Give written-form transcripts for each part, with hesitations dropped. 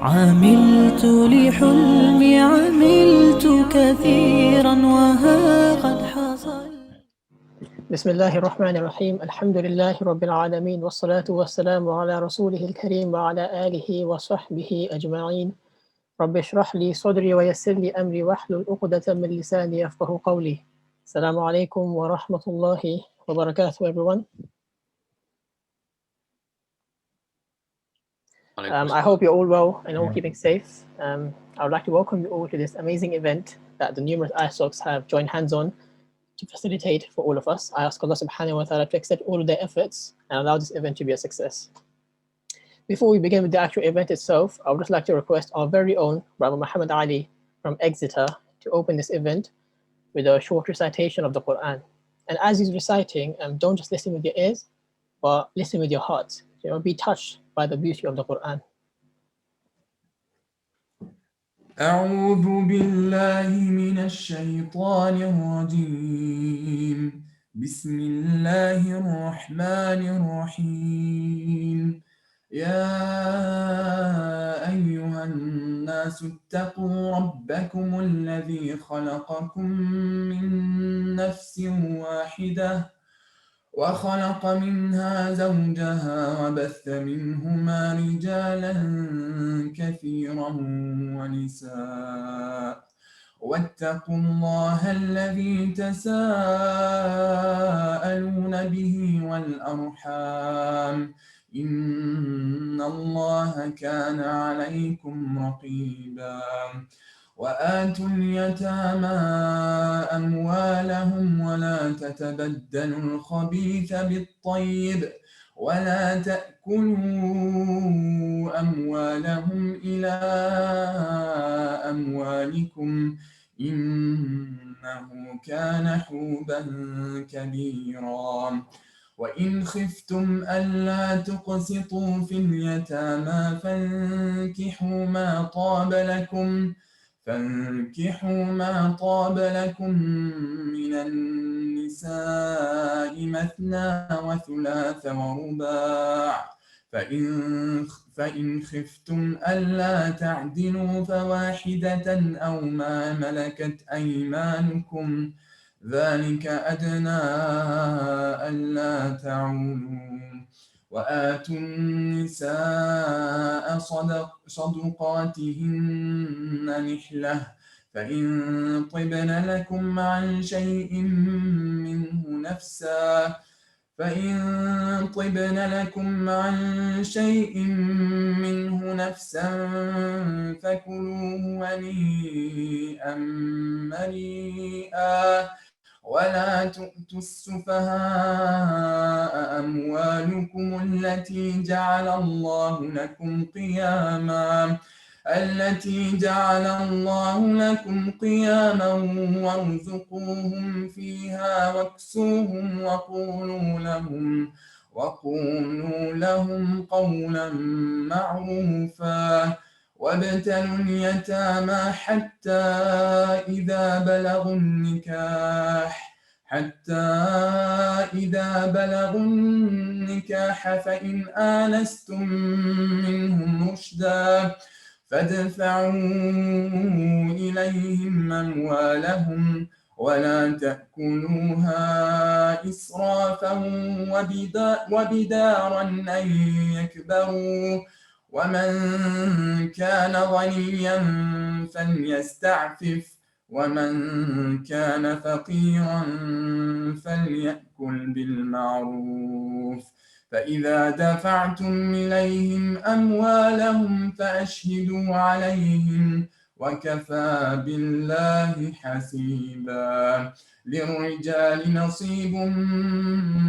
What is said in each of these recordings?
عملت لحلمي عملت كثيرا وها قد حصل. بسم الله الرحمن الرحيم. الحمد لله رب العالمين، والصلاة والسلام على رسوله الكريم وعلى آله وصحبه أجمعين. رب اشرح لي صدري ويسر لي أمري واحلل عقدة من لساني يفقه قولي. السلام عليكم ورحمة الله وبركاته, everyone. I hope you're all well and all keeping safe. I would like to welcome you all to this amazing event that the numerous ISOCs have joined hands on to facilitate for all of us. I ask Allah subhanahu wa ta'ala to accept all of their efforts and allow this event to be a success. Before we begin with the actual event itself, I would just like to request our very own Brother Muhammad Ali from Exeter to open this event with a short recitation of the Qur'an. And as he's reciting, don't just listen with your ears, but listen with your heart. Be touched by the beauty of the Qur'an. أعوذ بالله من الشيطان الرجيم. بسم الله الرحمن الرحيم. يا أيها الناس اتقوا ربكم الذي خلقكم من نفس واحدة وخلق منها زوجها وبث منهما رجالا كثيرا ونساء واتقوا الله الذي تساءلون به والأرحام إن الله كان عليكم رقيبا. وآتوا اليتامى أموالهم ولا تتبدلوا الخبيث بالطيب ولا تأكلوا أموالهم إلى أموالكم إنه كان حوبا كبيرا. وإن خفتم ألا تقسطوا في اليتامى فانكحوا ما طاب لكم من النساء مثنى وثلاث ورباع فإن خفتم ألا تعدلوا فواحدة أو ما ملكت أيمانكم ذلك أدنى ألا تعولوا. وآتوا النساء صدقاتهن نحلة فإن طبن لكم عن شيء منه نفسا فكلوه هنيئا مريئا. ولا تؤتوا السفهاء أموالكم التي جعل الله لكم قياما وارزقوهم فيها واكسوهم وقولوا لهم قولا معروفا. وابتلوا اليتامى حتى إذا بلغوا النكاح فإن آنستم منهم رشدا فادفعوا إليهم أموالهم ولا تأكلوها إسرافا وبدارا أن يكبروا. ومن كان غنيا فليستعفف ومن كان فقيرا فليأكل بالمعروف. فإذا دفعتم إليهم أموالهم فأشهدوا عليهم وكفى بالله حسيبا. للرجال نصيب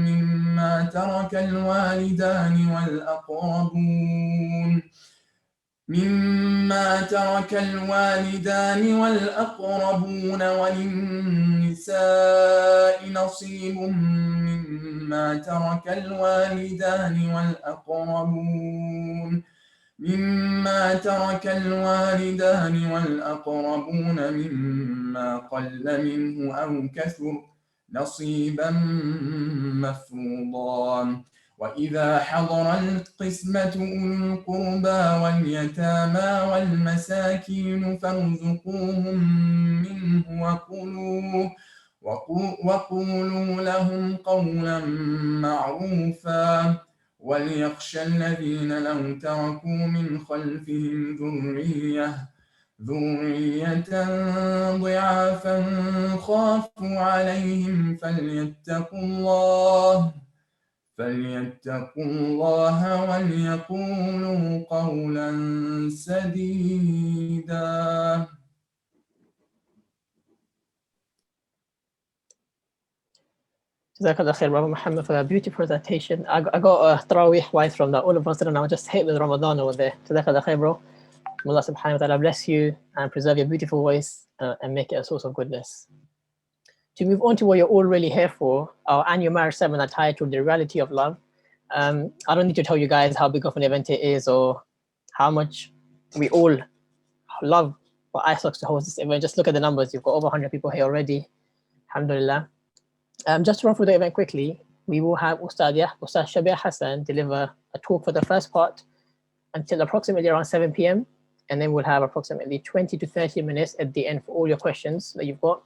مما ترك الوالدان والأقربون وللنساء نصيب مما ترك الوالدان والأقربون مما قل منه أو كثر نصيبا مفروضا. وإذا حضر القسمة أولو القربى واليتامى والمساكين فارزقوهم منه وقولوا لهم قولا معروفا وليخشى الذين لو تركوا من خلفهم ذرية ضعافا خافوا عليهم فليتقوا الله وليقولوا قولا سديدا. Jazakallah khair, Brother Muhammad, for that beautiful presentation. I got a Tarawih wife from that. All of a sudden, I was just hit with Ramadan over there. Jazakallah khair, bro. May Allah subhanahu wa ta'ala bless you and preserve your beautiful voice and make it a source of goodness. To move on to what you're all really here for, our annual marriage seminar titled The Reality of Love. I don't need to tell you guys how big of an event it is or how much we all love for ISOC to host this event. Just look at the numbers. You've got over 100 people here already. Alhamdulillah. Just to run through the event quickly, we will have Ustadh Shabbir Hassan deliver a talk for the first part until approximately around 7 p.m. And then we'll have approximately 20 to 30 minutes at the end for all your questions that you've got.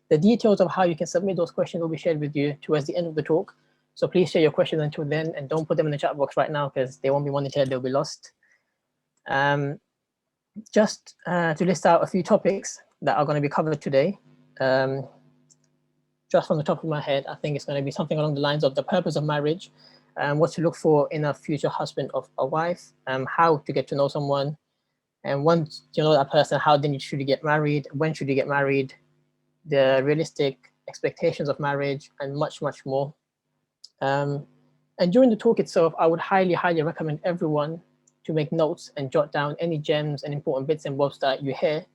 The details of how you can submit those questions will be shared with you towards the end of the talk. So please share your questions until then and don't put them in the chat box right now because they won't be monitored, they'll be lost. Just to list out a few topics that are going to be covered today. Just from the top of my head, I think it's going to be something along the lines of the purpose of marriage, what to look for in a future husband of a wife, how to get to know someone, and once you know that person, how then should you get married, when should you get married, the realistic expectations of marriage, and much, much more. And during the talk itself, I would highly, highly recommend everyone to make notes and jot down any gems and important bits and bobs that you hear,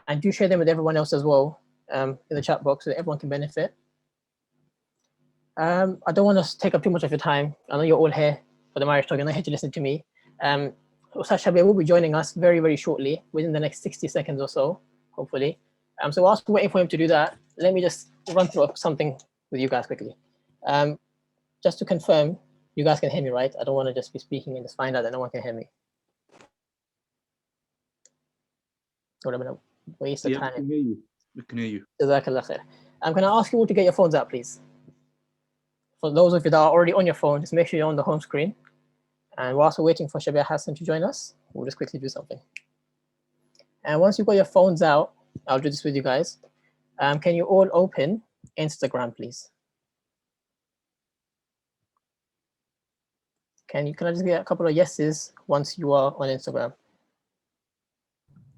and do share them with everyone else as well. In the chat box so that everyone can benefit. I don't want to take up too much of your time. I know you're all here for the marriage talk. You're not here to listen to me. Ustadh Shabbir will be joining us very, very shortly, within the next 60 seconds or so, hopefully. So whilst we're waiting for him to do that, let me just run through something with you guys quickly. Just to confirm, you guys can hear me, right? I don't want to just be speaking and just find out that no one can hear me. Or I'm going to waste the time. I can hear you. We can hear you. Jazakallah khair. I'm going to ask you all to get your phones out, please. For those of you that are already on your phone, just make sure you're on the home screen. And whilst we're waiting for Shabbir Hassan to join us, we'll just quickly do something. And once you've got your phones out, I'll do this with you guys. Can you all open Instagram, please? Can I just get a couple of yeses once you are on Instagram?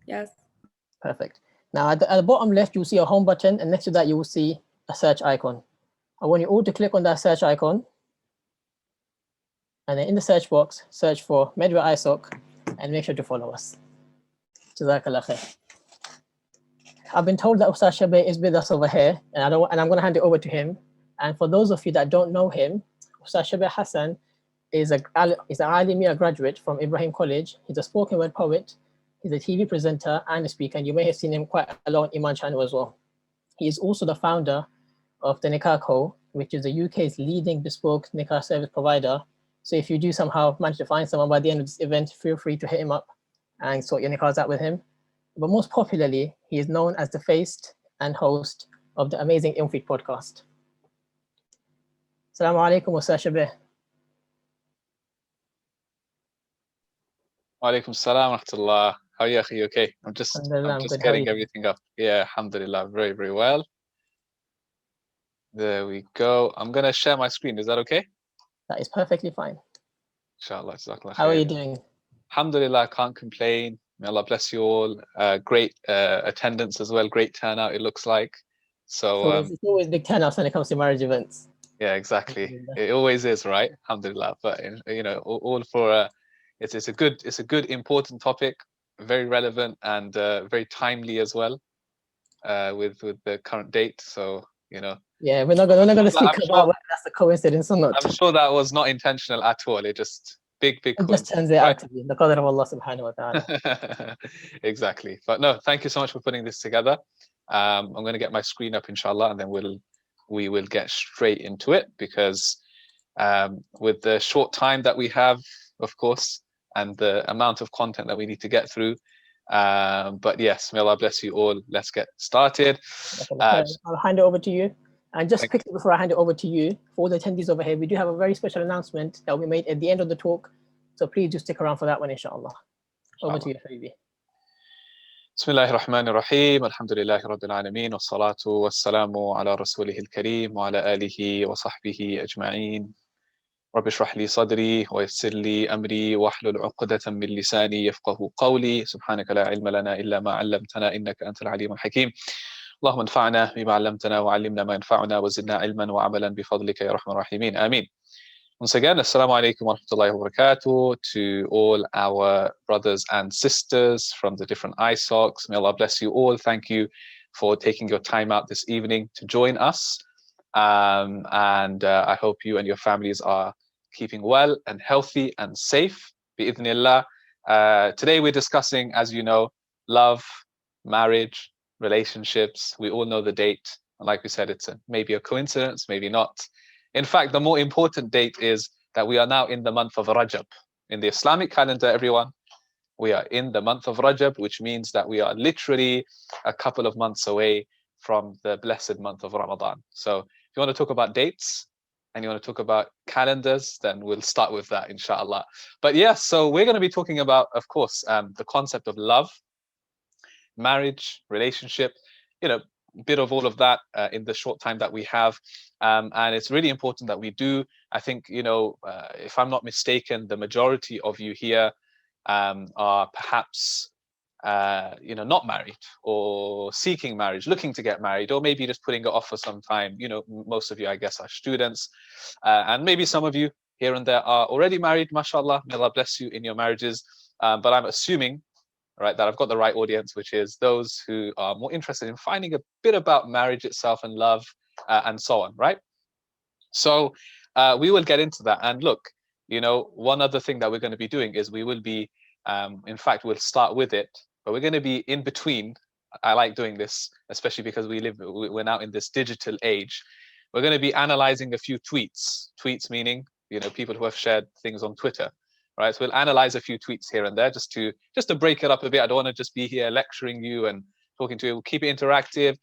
Yes. Perfect. Now at the bottom left, you'll see a home button, and next to that, you will see a search icon. I want you all to click on that search icon. And then in the search box, search for Medwayisoc and make sure to follow us. Jazakallah khair. I've been told that Ustadh Shabbir is with us over here, and I'm going to hand it over to him. And for those of you that don't know him, Ustadh Shabbir Hassan is an Alimiya graduate from Ibrahim College. He's a spoken word poet. He's a TV presenter and a speaker, and you may have seen him quite a lot on Iman channel as well. He is also the founder of the Nikah Co, which is the UK's leading bespoke Nikah service provider. So if you do somehow manage to find someone by the end of this event, feel free to hit him up and sort your Nikahs out with him. But most popularly, he is known as the face and host of the amazing Ilmfeed podcast. Assalamu alaikum, Ustadh Shabbir. Wa alaikum salam wa rahmatullah. How are you, akhi? Okay? I'm just getting everything up. Yeah, alhamdulillah, very, very well. There we go. I'm going to share my screen. Is that okay? That is perfectly fine. Inshallah. How are you doing? Alhamdulillah, can't complain. May Allah bless you all. Great attendance as well. Great turnout, it looks like. So it's always big turnouts when it comes to marriage events. Yeah, exactly. It always is, right? Alhamdulillah. But you know, all for it's a good important topic, very relevant and very timely as well, with the current date. So you know. Yeah, we're not gonna speak about whether that's a coincidence or not. I'm sure that was not intentional at all. It just big it just turns out to be the qadr of Allah subhanahu wa ta'ala. Exactly. But no, thank you so much for putting this together. I'm going to get my screen up inshallah, and then we will get straight into it, because with the short time that we have, of course, and the amount of content that we need to get through. But yes, may Allah bless you all. Let's get started. I'll hand it over to you. And just quickly before I hand it over to you, for all the attendees over here, we do have a very special announcement that will be made at the end of the talk. So please do stick around for that one, inshallah. Over to you, Habibi. بسم الله الرحمن الرحيم الحمد لله رب العالمين والصلاة والسلام على رسوله الكريم وعلى آله وصحبه أجمعين رب اشرح لي صدري ويسر لي أمري واحلل عقدة من لساني يفقه قولي سبحانك لا علم لنا إلا ما علمتنا إنك أنت العليم الحكيم اللهم انفعنا بما علمتنا وعلمنا ما ينفعنا وزدنا علما وعملا بفضلك يا أرحم الراحمين آمين. Once again, Assalamu alaikum wa rahmatullahi wa barakatuh to all our brothers and sisters from the different ISOCs. May Allah bless you all. Thank you for taking your time out this evening to join us. I hope you and your families are keeping well and healthy and safe. Bi-idhnillah. Today we're discussing, as you know, love, marriage, relationships. We all know the date. And like we said, it's maybe a coincidence, maybe not. In fact, the more important date is that we are now in the month of Rajab. In the Islamic calendar, everyone, we are in the month of Rajab, which means that we are literally a couple of months away from the blessed month of Ramadan. So if you want to talk about dates and you want to talk about calendars, then we'll start with that, inshallah. But yes, so we're going to be talking about, of course, the concept of love, marriage, relationship, a bit of all of that in the short time that we have. And it's really important that we do. I think, if I'm not mistaken, the majority of you here are perhaps, not married or seeking marriage, looking to get married, or maybe just putting it off for some time. Most of you, I guess, are students. And maybe some of you here and there are already married, mashallah. May Allah bless you in your marriages. But I'm assuming, right, that I've got the right audience, which is those who are more interested in finding a bit about marriage itself and love and so on, right? So we will get into that. And look, one other thing that we're going to be doing is we will be, in fact, we'll start with it, but we're going to be in between. I like doing this, especially because we're now in this digital age. We're going to be analyzing a few tweets meaning, people who have shared things on Twitter. Right, so we'll analyze a few tweets here and there just to break it up a bit. I don't want to just be here lecturing you and talking to you. We'll keep it interactive.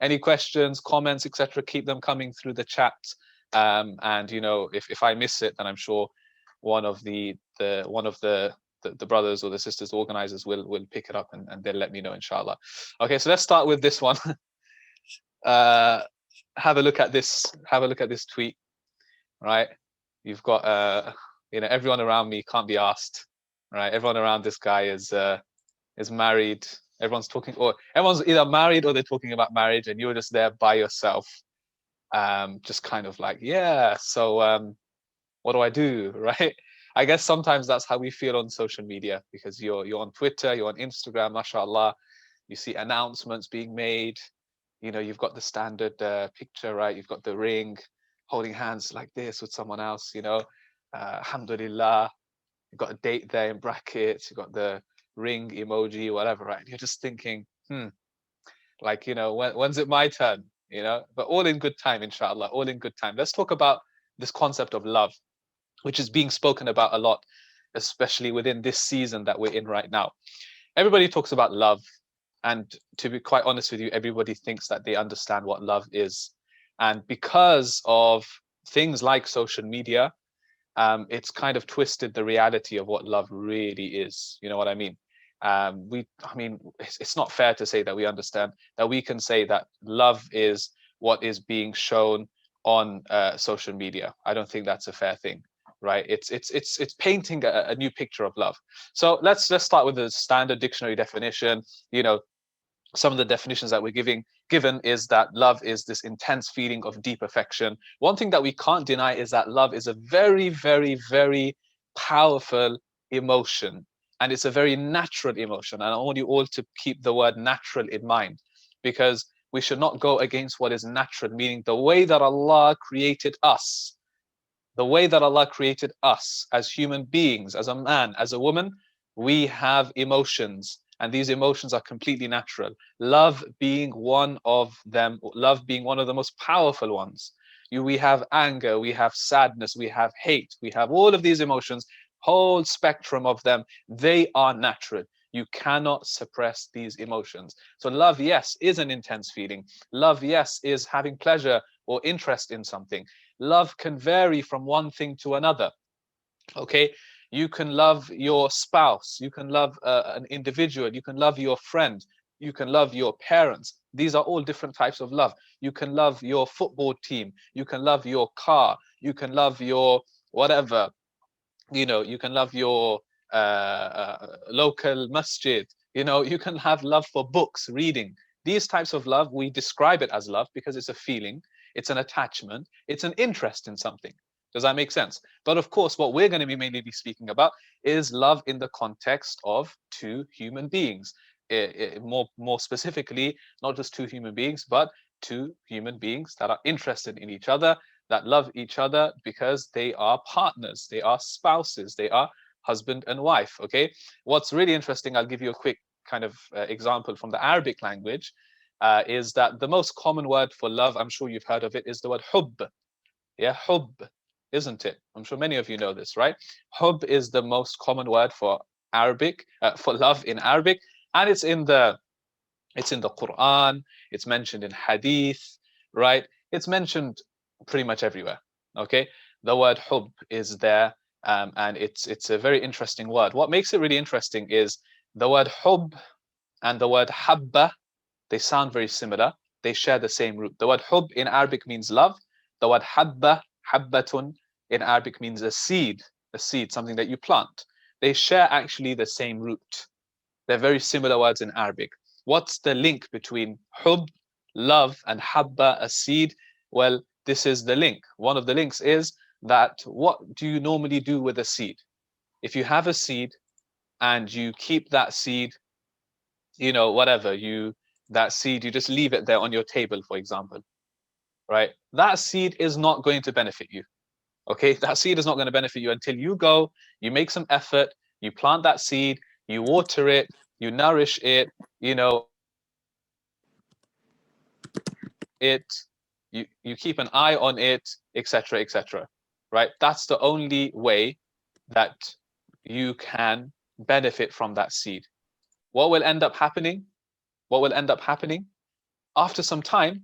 Any questions, comments, etc., keep them coming through the chat. And if I miss it, then I'm sure one of the brothers or the sisters, the organizers, will pick it up and they'll let me know, inshallah. Okay, so let's start with this one. Have a look at this. Have a look at this tweet. Right, you've got everyone around me can't be asked, right? Everyone around this guy is married. Everyone's talking, or everyone's either married or they're talking about marriage, and you're just there by yourself, just kind of like, yeah. So what do I do, right? I guess sometimes that's how we feel on social media, because you're on Twitter, you're on Instagram, mashallah. You see announcements being made. You've got the standard picture, right? You've got the ring, holding hands like this with someone else, alhamdulillah, you've got a date there in brackets, you've got the ring emoji, whatever, right? You're just thinking, when's it my turn, but all in good time, inshallah, all in good time. Let's talk about this concept of love, which is being spoken about a lot, especially within this season that we're in right now. Everybody talks about love, and to be quite honest with you, everybody thinks that they understand what love is. And because of things like social media, it's kind of twisted the reality of what love really is. You know what I mean? It's not fair to say that we understand, that we can say that love is what is being shown on social media. I don't think that's a fair thing, right? It's painting a new picture of love. So let's start with the standard dictionary definition. Some of the definitions that we're given is that love is this intense feeling of deep affection. One thing that we can't deny is that love is a very, very, very powerful emotion, and it's a very natural emotion. And I want you all to keep the word natural in mind, because we should not go against what is natural, meaning the way that Allah created us. The way that Allah created us as human beings, as a man, as a woman, we have emotions. And these emotions are completely natural. Love being one of them, love being one of the most powerful ones. We have anger, we have sadness, we have hate, we have all of these emotions, whole spectrum of them. They are natural. You cannot suppress these emotions. So love, yes, is an intense feeling. Love, yes, is having pleasure or interest in something. Love can vary from one thing to another. Okay, you can love your spouse, you can love an individual, you can love your friend, you can love your parents. These are all different types of love. You can love your football team, you can love your car, you can love your whatever, you know, you can love your local masjid, you know, you can have love for books, reading. These types of love, we describe it as love because it's a feeling, it's an attachment, it's an interest in something. Does that make sense? But of course, what we're going to be mainly be speaking about is love in the context of two human beings. More specifically, not just two human beings, but two human beings that are interested in each other, that love each other because they are partners, they are spouses, they are husband and wife. Okay, what's really interesting, I'll give you a quick kind of example from the Arabic language, is that the most common word for love, I'm sure you've heard of it, is the word hubb. Yeah, hubb, isn't it? I'm sure many of you know this, right? Hubb is the most common word for Arabic, for love in Arabic, and it's in the Qur'an, it's mentioned in hadith, right? It's mentioned pretty much everywhere. Okay, the word hubb is there, and it's a very interesting word. What makes it really interesting is the word hubb and the word habba, they sound very similar. They share the same root. The word hubb in Arabic means love. The word habba, habbatun, in Arabic means a seed, something that you plant. They share actually the same root. They're very similar words in Arabic. What's the link between hubb, love, and habba, a seed? Well, this is the link. One of the links is that what do you normally do with a seed? If you have a seed and you keep that seed, you know, whatever, that seed, you just leave it there on your table, for example, right? That seed is not going to benefit you. Okay, that seed is not going to benefit you until you go, you make some effort, you plant that seed, you water it, you nourish it, you know, you keep an eye on it, etc., etc. Right? That's the only way that you can benefit from that seed. What will end up happening? What will end up happening after some time,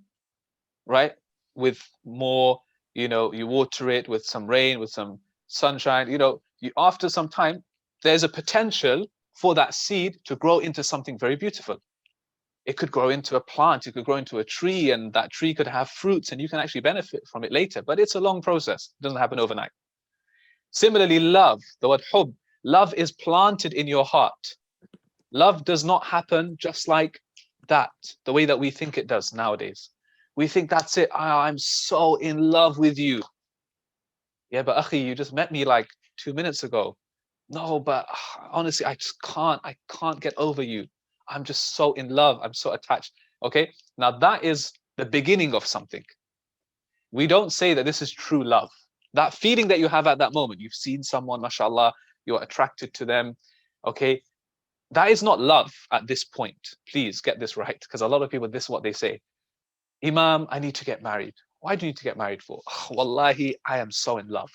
right? With more, you know, you water it with some rain, with some sunshine, you know, after some time, there's a potential for that seed to grow into something very beautiful. It could grow into a plant, it could grow into a tree, and that tree could have fruits and you can actually benefit from it later. But it's a long process. It doesn't happen overnight. Similarly, love, the word hubb, love is planted in your heart. Love does not happen just like that, the way that we think it does nowadays. We think that's it. I'm so in love with you. Yeah, but akhi, you just met me like 2 minutes ago. No, but honestly, I can't get over you. I'm just so in love. I'm so attached. Okay, now that is the beginning of something. We don't say that this is true love. That feeling that you have at that moment, you've seen someone, mashallah, you're attracted to them. Okay, that is not love at this point. Please get this right, because a lot of people, this is what they say. Imam, I need to get married. Why do you need to get married for? Oh, wallahi, I am so in love.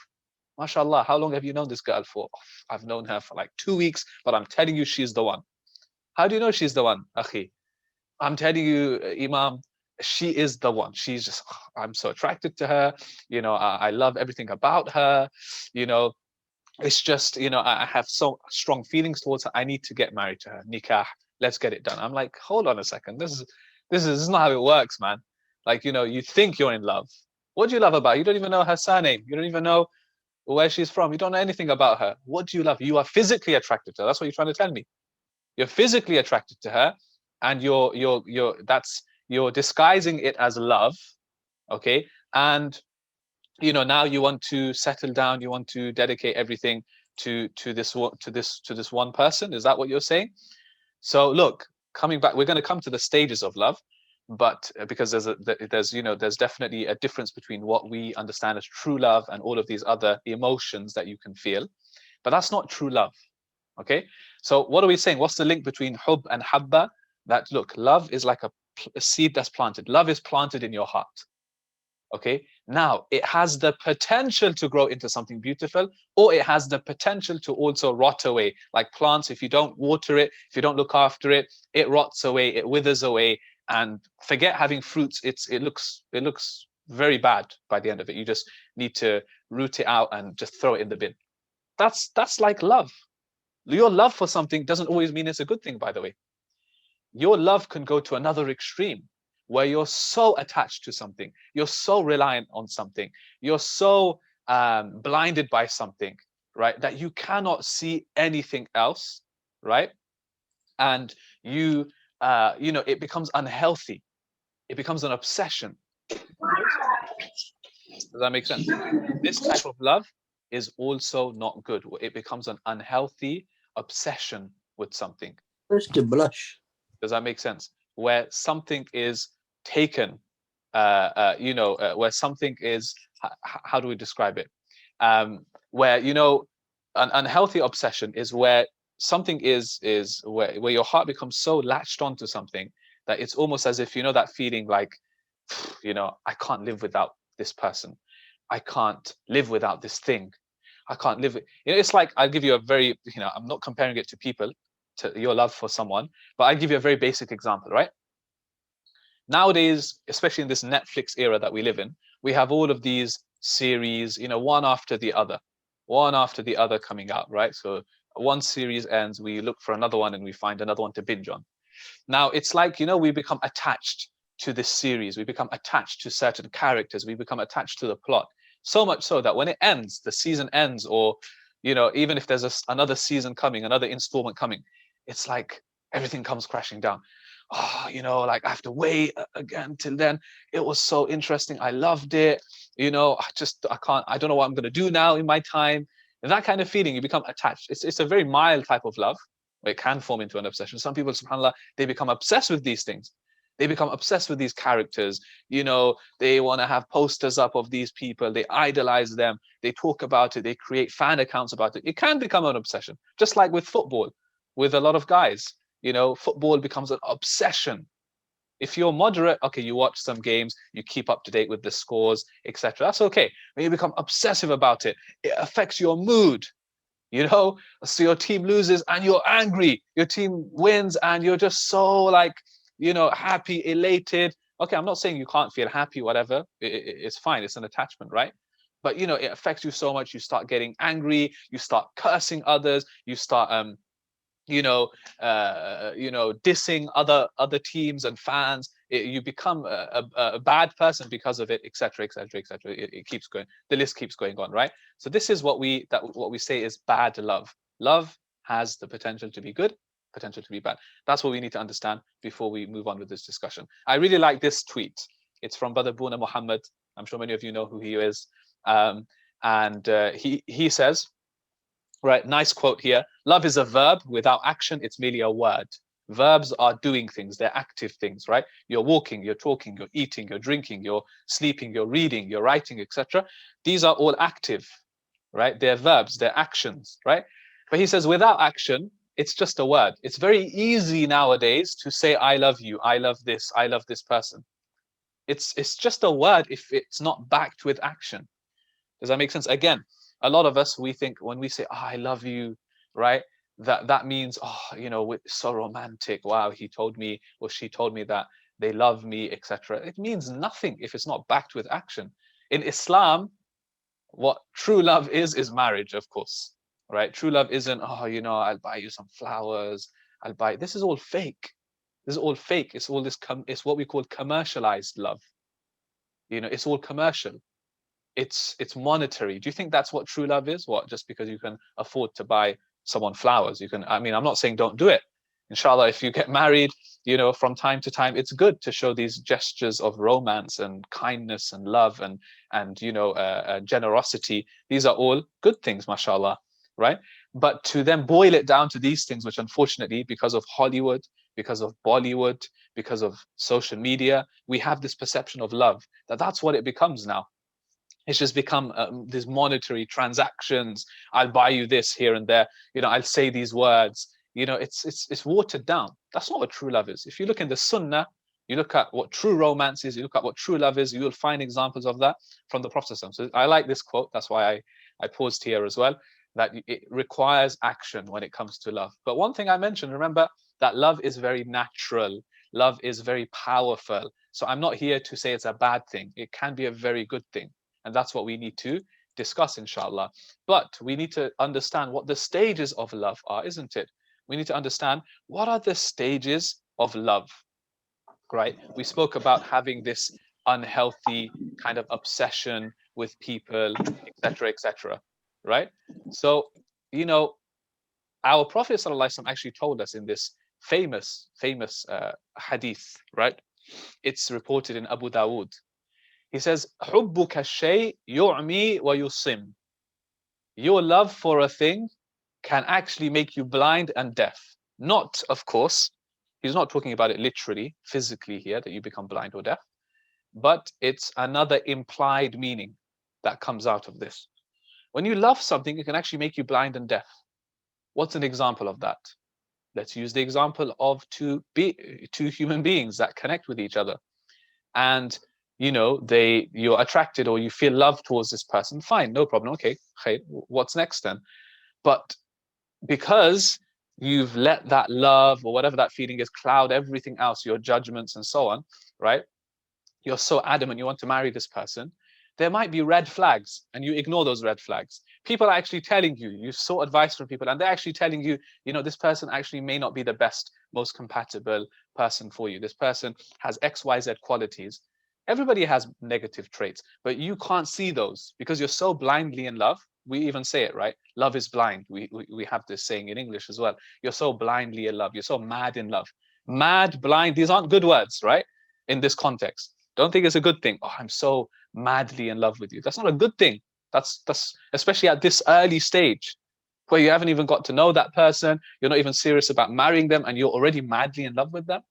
MashaAllah, how long have you known this girl for? Oh, I've known her for like 2 weeks, but I'm telling you, she's the one. How do you know she's the one, akhi? I'm telling you, Imam, she is the one. She's just, oh, I'm so attracted to her. You know, I love everything about her. You know, it's just, you know, I have so strong feelings towards her. I need to get married to her. Nikah, let's get it done. I'm like, hold on a second. This is not how it works, man. Like, you know, you think you're in love. What do you love about her? You don't even know her surname. You don't even know where she's from. You don't know anything about her. What do you love? You are physically attracted to her. That's what you're trying to tell me. You're physically attracted to her, and you're disguising it as love, okay? And you know, now you want to settle down. You want to dedicate everything to this one person. Is that what you're saying? So look, coming back, we're going to come to the stages of love, but because there's definitely a difference between what we understand as true love and all of these other emotions that you can feel, but that's not true love. Okay, so what are we saying? What's the link between hubb and habba? That look, love is like a seed that's planted. Love is planted in your heart. Okay, now it has the potential to grow into something beautiful, or it has the potential to also rot away. Like plants, if you don't water it, if you don't look after it, it rots away, it withers away, and forget having fruits. It looks very bad by the end of it. You just need to root it out and just throw it in the bin. That's like love. Your love for something doesn't always mean it's a good thing, by the way. Your love can go to another extreme, where you're so attached to something, you're so reliant on something, you're so blinded by something, right, that you cannot see anything else, right? And you know, it becomes unhealthy. It becomes an obsession. Does that make sense? This type of love is also not good. It becomes an unhealthy obsession with something. First to blush. Does that make sense? Where something is taken, you know, where something is, how do we describe it? Where, you know, an unhealthy obsession is where something is where your heart becomes so latched onto something that it's almost as if, you know, that feeling like, you know, I can't live without this person. I can't live without this thing. I can't live with, you know, it's like, I'll give you a very, you know, I'm not comparing it to people, to your love for someone, but I'll give you a very basic example, right? Nowadays, especially in this Netflix era that we live in, we have all of these series, you know, one after the other coming out, right? So one series ends, we look for another one and we find another one to binge on. Now, it's like, you know, we become attached to this series, we become attached to certain characters, we become attached to the plot, so much so that when it ends, the season ends, or, you know, even if there's another season coming, another installment coming, it's like everything comes crashing down. Oh, you know, like I have to wait again till then. It was so interesting. I loved it. You know, I don't know what I'm going to do now in my time. And that kind of feeling, you become attached. It's a very mild type of love, where it can form into an obsession. Some people, subhanAllah, they become obsessed with these things. They become obsessed with these characters. You know, they want to have posters up of these people. They idolize them. They talk about it. They create fan accounts about it. It can become an obsession, just like with football, with a lot of guys. You know, football becomes an obsession. If you're moderate, okay, you watch some games, you keep up to date with the scores, etc. That's okay. When you become obsessive about it, it affects your mood. You know, so your team loses and you're angry. Your team wins and you're just so like, you know, happy, elated. Okay, I'm not saying you can't feel happy, whatever. It's fine. It's an attachment, right? But, you know, it affects you so much. You start getting angry. You start cursing others. You start dissing other teams and fans. You become a bad person because of it, etc., etc., etc. It keeps going. The list keeps going on, right? So this is what we say is bad love. Love has the potential to be good, potential to be bad. That's what we need to understand before we move on with this discussion. I really like this tweet. It's from Brother Buna Muhammad. I'm sure many of you know who he is. He says, right, nice quote here. Love is a verb. Without action, it's merely a word. Verbs are doing things. They're active things, right? You're walking, you're talking, you're eating, you're drinking, you're sleeping, you're reading, you're writing, etc. These are all active, right? They're verbs, they're actions, right? But he says without action, it's just a word. It's very easy nowadays to say, I love you, I love this person. It's just a word if it's not backed with action. Does that make sense? Again, a lot of us, we think when we say, oh, I love you, right? That means, oh, you know, it's so romantic. Wow, he told me or she told me that they love me, etc. It means nothing if it's not backed with action. In Islam, what true love is marriage, of course, right? True love isn't, oh, you know, I'll buy you some flowers. This is all fake. This is all fake. It's all this, it's what we call commercialized love. You know, it's all commercial. It's monetary. Do you think that's what true love is? What, just because you can afford to buy someone flowers, you can, I mean, I'm not saying don't do it. Inshallah, if you get married, you know, from time to time, it's good to show these gestures of romance and kindness and love and you know, generosity. These are all good things, mashallah, right? But to then boil it down to these things, which unfortunately, because of Hollywood, because of Bollywood, because of social media, we have this perception of love, that's what it becomes now. It's just become these monetary transactions. I'll buy you this here and there. You know, I'll say these words. You know, it's watered down. That's not what true love is. If you look in the Sunnah, You look at what true romance is, you look at what true love is, you will find examples of that from the Prophet. So I like this quote, that's why I paused here as well, that it requires action when it comes to love. But one thing I mentioned, remember that love is very natural, love is very powerful. So I'm not here to say it's a bad thing. It can be a very good thing. And that's what we need to discuss, inshallah. But we need to understand what the stages of love are, isn't it? We need to understand what are the stages of love, right? We spoke about having this unhealthy kind of obsession with people, etc., right? So, you know, our Prophet ﷺ actually told us in this famous hadith, right? It's reported in Abu Dawood. He says, حُبُّكَ الشَّيْء يُعْمِي وَيُصِمْ. Your love for a thing can actually make you blind and deaf. Not, of course, he's not talking about it literally, physically here, that you become blind or deaf, but it's another implied meaning that comes out of this. When you love something, it can actually make you blind and deaf. What's an example of that? Let's use the example of two human beings that connect with each other. And you know, you're attracted or you feel love towards this person, fine, no problem. Okay, what's next then? But because you've let that love or whatever that feeling is cloud everything else, your judgments and so on, right? You're so adamant you want to marry this person, there might be red flags and you ignore those red flags. People are actually telling you, you sought advice from people and they're actually telling you, you know, this person actually may not be the best, most compatible person for you. This person has XYZ qualities. Everybody has negative traits, but you can't see those because you're so blindly in love. We even say it, right? Love is blind. We have this saying in English as well. You're so blindly in love. You're so mad in love. Mad, blind, these aren't good words, right? In this context. Don't think it's a good thing. Oh, I'm so madly in love with you. That's not a good thing. That's especially at this early stage where you haven't even got to know that person. You're not even serious about marrying them and you're already madly in love with them.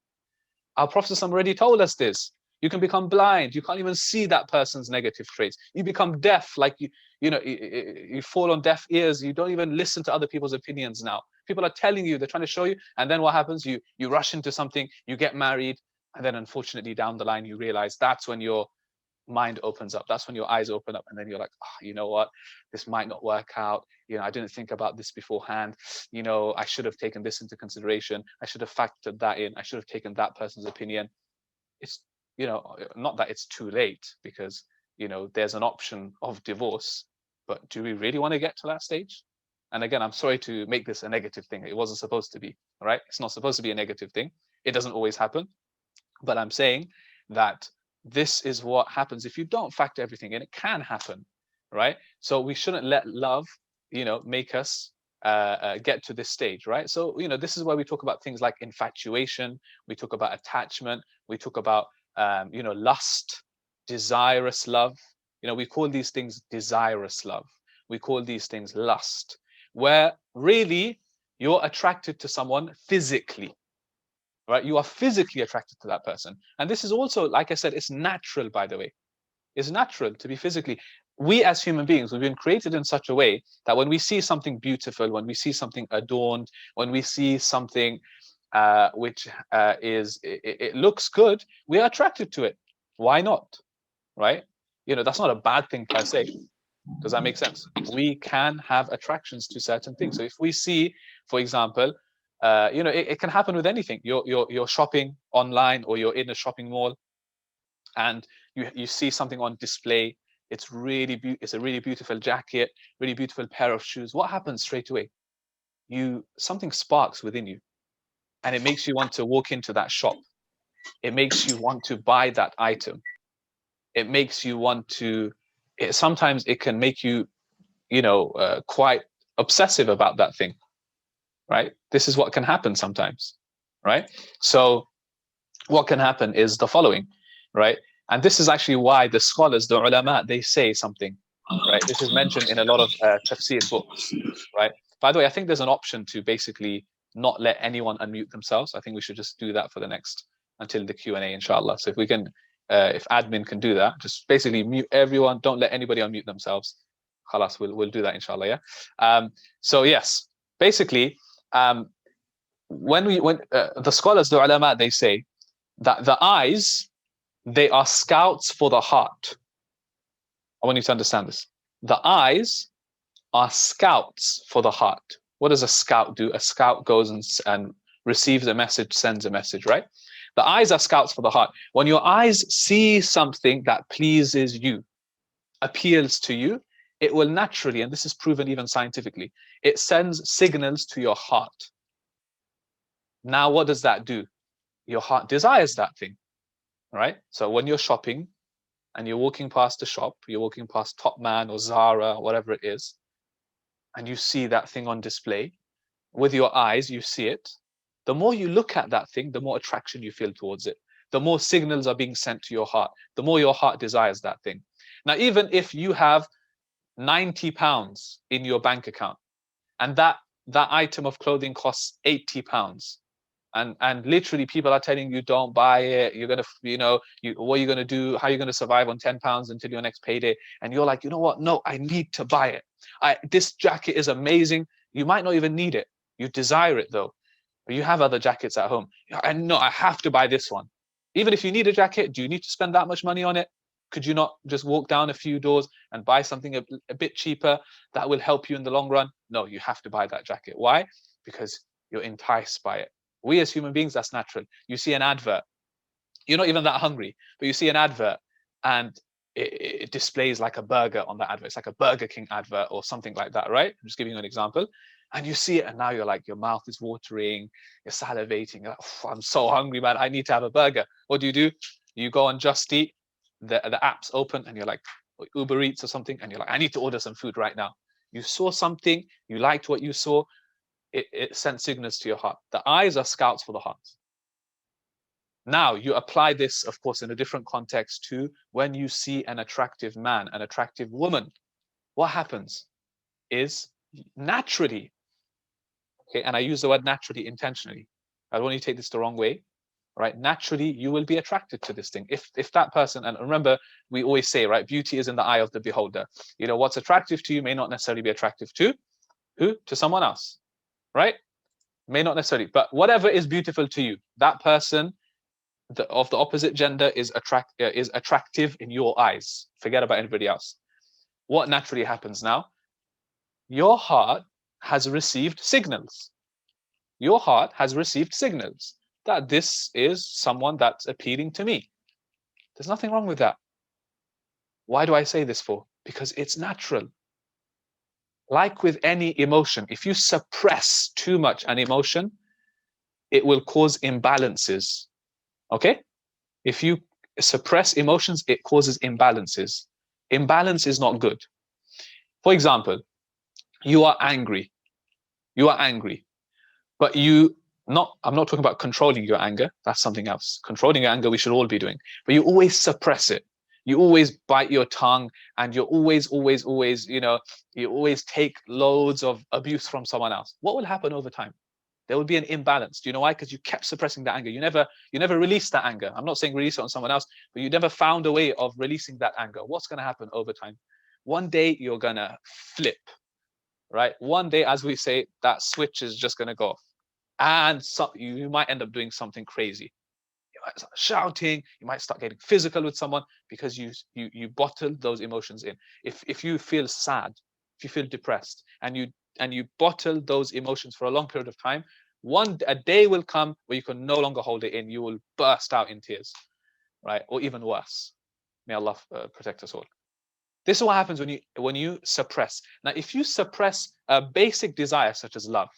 Our Prophet already told us this. You can become blind. You can't even see that person's negative traits. You become deaf, like you fall on deaf ears. You don't even listen to other people's opinions now. People are telling you, they're trying to show you, and then what happens? You rush into something, you get married, and then unfortunately down the line you realize that's when your mind opens up. That's when your eyes open up, and then you're like, oh, you know what? This might not work out. You know, I didn't think about this beforehand. You know, I should have taken this into consideration. I should have factored that in. I should have taken that person's opinion. It's, you know, not that it's too late because, you know, there's an option of divorce, but do we really want to get to that stage? And again, I'm sorry to make this a negative thing. It wasn't supposed to be, right? It's not supposed to be a negative thing. It doesn't always happen. But I'm saying that this is what happens if you don't factor everything in. It can happen, right? So we shouldn't let love, you know, make us get to this stage, right? So, you know, this is where we talk about things like infatuation. We talk about attachment. We talk about you know, lust, desirous love. You know, we call these things desirous love. We call these things lust, where really you're attracted to someone physically, right? You are physically attracted to that person. And this is also, like I said, it's natural, by the way. It's natural to be physically. We as human beings, we've been created in such a way that when we see something beautiful, when we see something adorned, when we see something which it looks good, we are attracted to it. Why not? Right? You know, that's not a bad thing per se. Does that make sense? We can have attractions to certain things. So if we see, for example, you know, it can happen with anything. You're shopping online or you're in a shopping mall and you see something on display. It's a really beautiful jacket, really beautiful pair of shoes. What happens straight away? Something sparks within you. And it makes you want to walk into that shop. It makes you want to buy that item. It makes you want to, sometimes it can make you, you know, quite obsessive about that thing, right? This is what can happen sometimes, right? So what can happen is the following, right? And this is actually why the scholars, the ulama, they say something, right? This is mentioned in a lot of tafsir books, right? By the way, I think there's an option to basically not let anyone unmute themselves. I think we should just do that for the next, until the Q&A, inshallah. So if we can, if admin can do that, just basically mute everyone, don't let anybody unmute themselves. Khalas, we'll do that, inshallah, yeah? So yes, basically, when the scholars, the ulama, they say that the eyes, they are scouts for the heart. I want you to understand this. The eyes are scouts for the heart. What does a scout do? A scout goes and receives a message, sends a message, right? The eyes are scouts for the heart. When your eyes see something that pleases you, appeals to you, it will naturally, and this is proven even scientifically, it sends signals to your heart. Now, what does that do? Your heart desires that thing, right? So when you're shopping and you're walking past a shop, you're walking past Top Man or Zara, whatever it is, and you see that thing on display, with your eyes, you see it. The more you look at that thing, the more attraction you feel towards it. The more signals are being sent to your heart, the more your heart desires that thing. Now, even if you have £90 in your bank account, and that item of clothing costs £80, and literally people are telling you don't buy it, you're gonna, what are you gonna do, how are you gonna survive on £10 until your next payday, and you're like, you know what, no, I need to buy it. This jacket is amazing. You might not even need it, you desire it though, but you have other jackets at home. And no, I have to buy this one. Even if you need a jacket, do you need to spend that much money on it? Could you not just walk down a few doors and buy something a bit cheaper that will help you in the long run? No, you have to buy that jacket. Why? Because you're enticed by it. We as human beings, that's natural. You see an advert, you're not even that hungry, but you see an advert and it displays like a burger on the advert. It's like a Burger King advert or something like that, right? I'm just giving you an example. And you see it and now you're like, your mouth is watering, you're salivating. You're like, oh, I'm so hungry, man. I need to have a burger. What do? You go on Just Eat, the app's open and you're like, Uber Eats or something, and you're like, I need to order some food right now. You saw something, you liked what you saw, it sent signals to your heart. The eyes are scouts for the heart. Now, you apply this, of course, in a different context to when you see an attractive man, an attractive woman. What happens is naturally, okay, and I use the word naturally intentionally. I don't want you to take this the wrong way, right? Naturally, you will be attracted to this thing. If that person, and remember, we always say, right, beauty is in the eye of the beholder. You know, what's attractive to you may not necessarily be attractive to who? To someone else, right? May not necessarily, but whatever is beautiful to you, that person of the opposite gender is attractive in your eyes. Forget about anybody else. What naturally happens now? Your heart has received signals. Your heart has received signals that this is someone that's appealing to me. There's nothing wrong with that. Why do I say this for? Because it's natural. Like with any emotion, if you suppress too much an emotion, it will cause imbalances. Okay? If you suppress emotions, it causes imbalances. Imbalance is not good. For example, you are angry. You are angry, but I'm not talking about controlling your anger. That's something else. Controlling your anger, we should all be doing, but you always suppress it. You always bite your tongue, and you're always, you always take loads of abuse from someone else. What will happen over time? There will be an imbalance. Do you know why? Because you kept suppressing that anger. You never released that anger. I'm not saying release it on someone else, but you never found a way of releasing that anger. What's going to happen over time? One day you're going to flip, right? One day, as we say, that switch is just going to go off. And you might end up doing something crazy. You might start shouting. You might start getting physical with someone because you bottled those emotions in. If you feel sad, if you feel depressed, and you bottle those emotions for a long period of time, a day will come where you can no longer hold it in. You will burst out in tears, right? Or even worse. May Allah protect us all. This is what happens when you suppress. Now, if you suppress a basic desire such as love,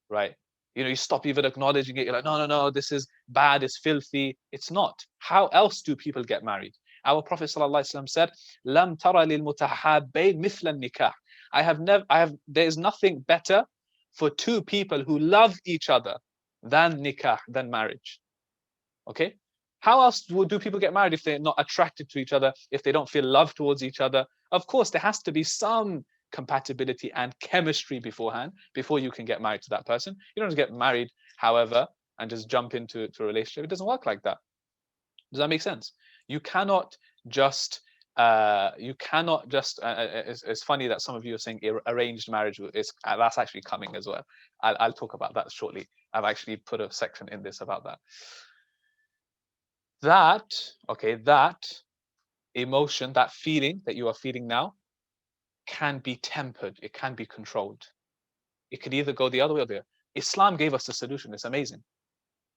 right? You stop even acknowledging it. You're like, no, this is bad, it's filthy. It's not. How else do people get married? Our Prophet ﷺ said, "Lam tara lil mutahabbayn mithla nikah." There is nothing better for two people who love each other than nikah, than marriage. Okay? How else do people get married if they're not attracted to each other, if they don't feel love towards each other? Of course, there has to be some compatibility and chemistry beforehand, before you can get married to that person. You don't just get married, however, and just jump into a relationship. It doesn't work like that. Does that make sense? You cannot just, it's funny that some of you are saying arranged marriage, that's actually coming as well. I'll talk about that shortly. I've actually put a section in this about that. that, okay, that emotion, that feeling that you are feeling now can be tempered, it can be controlled. It could either go the other way or the other. Islam gave us the solution. It's amazing.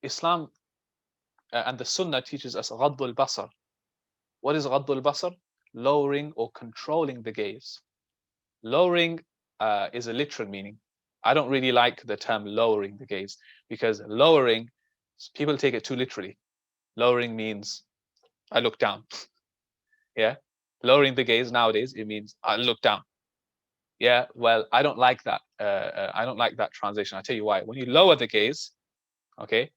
Islam and the Sunnah teaches us Ghaddul Basar. What is Ghaddul Basar? Lowering or controlling the gaze. Lowering is a literal meaning. I don't really like the term lowering the gaze, because lowering, people take it too literally. Lowering means I look down. Yeah, lowering the gaze nowadays, it means I look down. Yeah, well, I don't like that. I don't like that translation. I'll tell you why. When you lower the gaze, okay,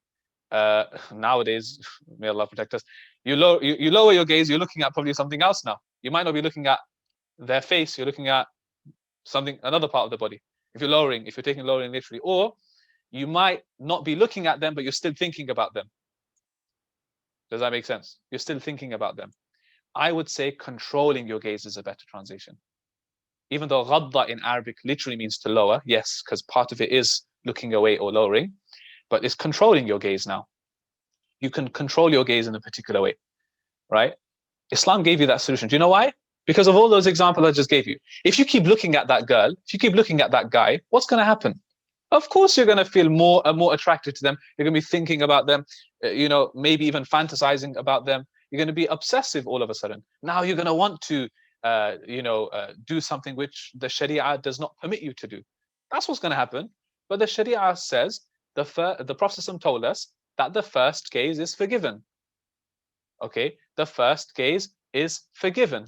nowadays, may Allah protect us, you lower your gaze, you're looking at probably something else now. You might not be looking at their face, you're looking at something, another part of the body. If you're taking lowering literally, or you might not be looking at them, but you're still thinking about them. Does that make sense? You're still thinking about them. I would say controlling your gaze is a better translation. Even though ghadda in Arabic literally means to lower, yes, because part of it is looking away or lowering, but it's controlling your gaze now. You can control your gaze in a particular way, right? Islam gave you that solution. Do you know why? Because of all those examples I just gave you. If you keep looking at that girl, if you keep looking at that guy, what's going to happen? Of course, you're going to feel more and more attracted to them. You're going to be thinking about them, maybe even fantasizing about them. You're going to be obsessive all of a sudden. Now you're going to want to, do something which the Sharia does not permit you to do. That's what's going to happen. But the Sharia says, the Prophet told us that the first gaze is forgiven. Okay, the first gaze is forgiven.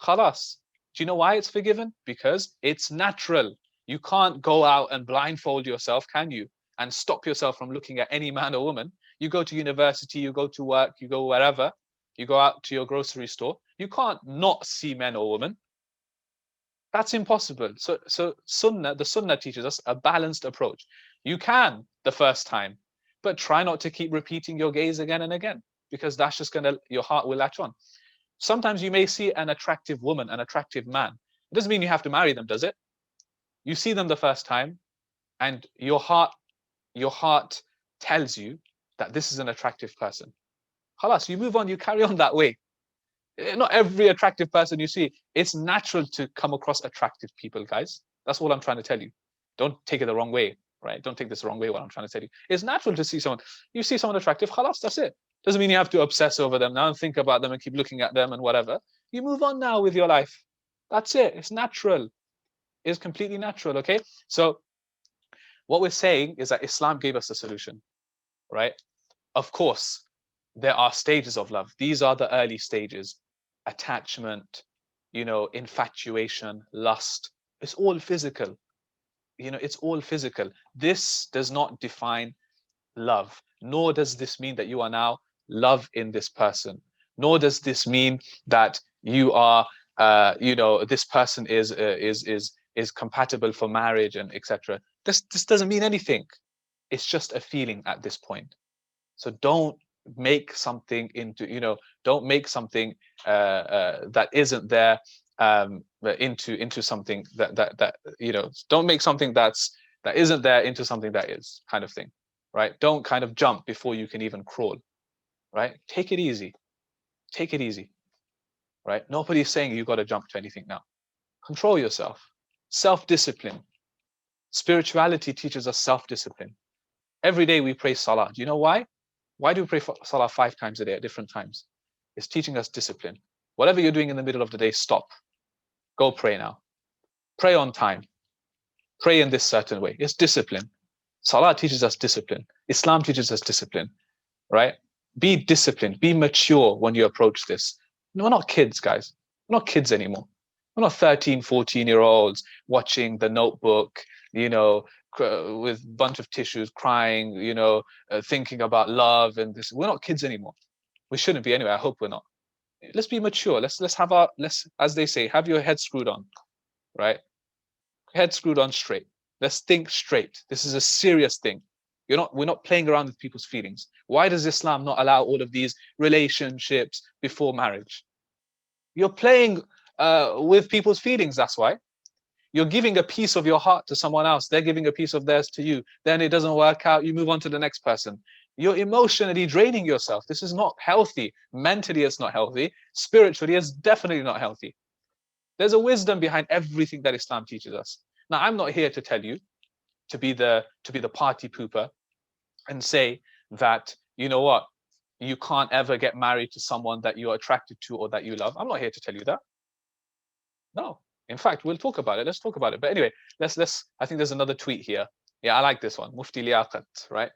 Khalas. Do you know why it's forgiven? Because it's natural. You can't go out and blindfold yourself, can you? And stop yourself from looking at any man or woman. You go to university, you go to work, you go wherever, you go out to your grocery store. You can't not see men or women. That's impossible. So the Sunnah teaches us a balanced approach. You can the first time, but try not to keep repeating your gaze again and again, because that's just your heart will latch on. Sometimes you may see an attractive woman, an attractive man. It doesn't mean you have to marry them, does it? You see them the first time, and your heart tells you that this is an attractive person. Khalas, you move on, you carry on that way. Not every attractive person you see. It's natural to come across attractive people, guys. That's what I'm trying to tell you. Don't take it the wrong way, right? Don't take this the wrong way, what I'm trying to tell you. It's natural to see someone. You see someone attractive, khalas, that's it. Doesn't mean you have to obsess over them now and think about them and keep looking at them and whatever. You move on now with your life. That's it. It's natural. It's completely natural, okay? So what we're saying is that Islam gave us a solution, right? Of course, there are stages of love. These are the early stages. Attachment, infatuation, lust. It's all physical. It's all physical. This does not define love, nor does this mean that you are now love in this person, nor does this mean that you are this person is compatible for marriage and etc. This doesn't mean anything. It's just a feeling at this point. So don't make something into don't make something that isn't there into something that don't make something that isn't there into something that is, kind of thing, right? Don't kind of jump before you can even crawl, right? Take it easy, right? Nobody's saying you got to jump to anything now. Control yourself. Self-discipline. Spirituality teaches us self-discipline. Every day we pray salah. Do you know why? Why do we pray salah 5 times a day at different times? It's teaching us discipline. Whatever you're doing in the middle of the day, stop. Go pray now. Pray on time. Pray in this certain way. It's discipline. Salah teaches us discipline. Islam teaches us discipline, right? Be disciplined. Be mature when you approach this. No, we're not kids, guys. We're not kids anymore. We're not 13, 14-year-olds watching The Notebook, with a bunch of tissues, crying, thinking about love and this. We're not kids anymore. We shouldn't be anyway. I hope we're not. Let's be mature. Let's have as they say, have your head screwed on, right? Head screwed on straight. Let's think straight. This is a serious thing. We're not playing around with people's feelings. Why does Islam not allow all of these relationships before marriage? You're playing with people's feelings, that's why. You're giving a piece of your heart to someone else. They're giving a piece of theirs to you. Then it doesn't work out. You move on to the next person. You're emotionally draining yourself. This is not healthy. Mentally, it's not healthy. Spiritually, it's definitely not healthy. There's a wisdom behind everything that Islam teaches us. Now, I'm not here to tell you to be the party pooper and say that, you know what, you can't ever get married to someone that you're attracted to or that you love. I'm not here to tell you that. No. In fact, we'll talk about it. Let's talk about it. But anyway, let's I think there's another tweet here. Yeah, I like this one. Mufti Liaqat, right?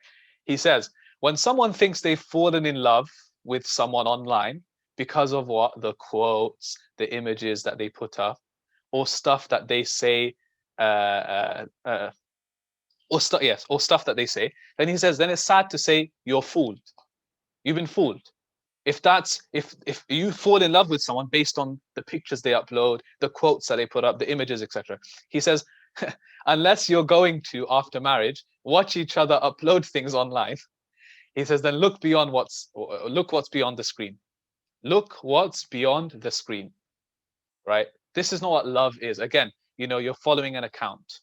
He says, when someone thinks they've fallen in love with someone online because of what? The quotes, the images that they put up, or stuff that they say, or stuff that they say, then he says, then it's sad to say you're fooled. You've been fooled. If you fall in love with someone based on the pictures they upload, the quotes that they put up, the images, etc. He says, unless you're going to, after marriage, watch each other upload things online, he says, then look what's beyond the screen. Look what's beyond the screen, right? This is not what love is. Again, you're following an account,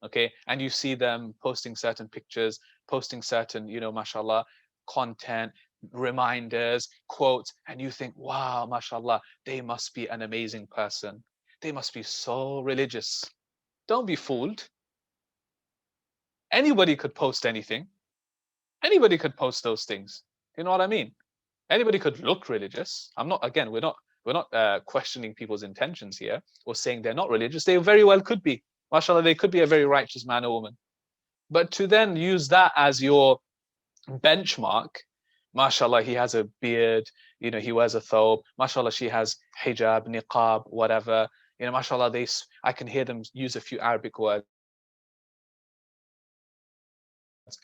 okay? And you see them posting certain pictures, posting certain, mashallah, content, reminders, quotes, and you think, wow, mashallah, they must be an amazing person. They must be so religious. Don't be fooled. Anybody could post anything. Anybody could post those things. You know what I mean? Anybody could look religious. We're not questioning people's intentions here or saying they're not religious. They very well could be. Mashallah, they could be a very righteous man or woman. But to then use that as your benchmark, mashallah, he has a beard, he wears a thobe, mashallah, she has hijab, niqab, whatever, mashallah, I can hear them use a few Arabic words.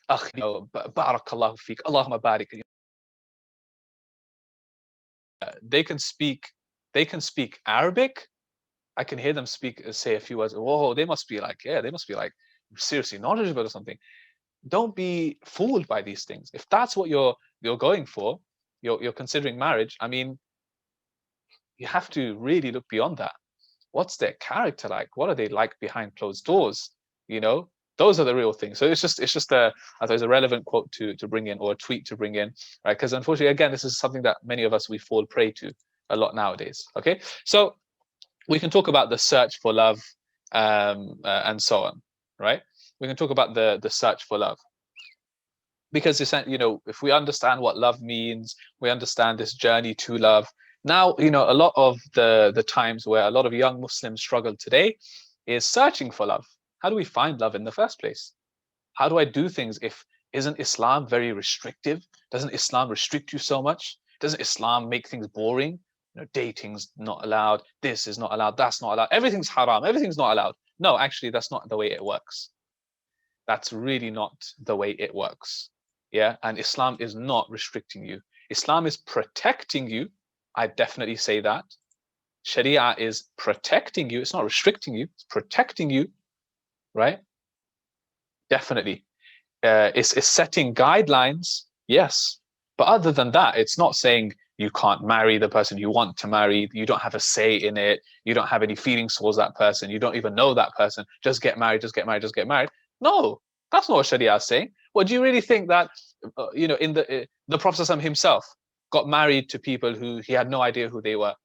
Barakallahu feek, Allahumma barik. They can speak Arabic. I can hear them say a few words. Whoa, they must be like seriously knowledgeable or something. Don't be fooled by these things. If that's what you're going for, you're considering marriage, I mean, you have to really look beyond that. What's their character like? What are they like behind closed doors? Those are the real things. So it's just I thought it was a relevant quote to bring in, or a tweet to bring in, right? Because unfortunately, again, this is something that many of us, we fall prey to a lot nowadays. Okay, so we can talk about the search for love and so on, right? We can talk about the search for love, because if we understand what love means, we understand this journey to love. Now, a lot of the times where a lot of young Muslims struggle today is searching for love. How do we find love in the first place? How do I do things? Isn't Islam very restrictive? Doesn't Islam restrict you so much? Doesn't Islam make things boring? Dating's not allowed. This is not allowed. That's not allowed. Everything's haram. Everything's not allowed. No, actually, that's not the way it works. That's really not the way it works. Yeah, and Islam is not restricting you. Islam is protecting you. I definitely say that. Sharia is protecting you. It's not restricting you. It's protecting you. Right? Definitely. It's setting guidelines, yes. But other than that, it's not saying you can't marry the person you want to marry. You don't have a say in it. You don't have any feelings towards that person. You don't even know that person. Just get married, just get married, just get married. No, that's not what Sharia is saying. Well, do you really think that, in the Prophet himself got married to people who he had no idea who they were?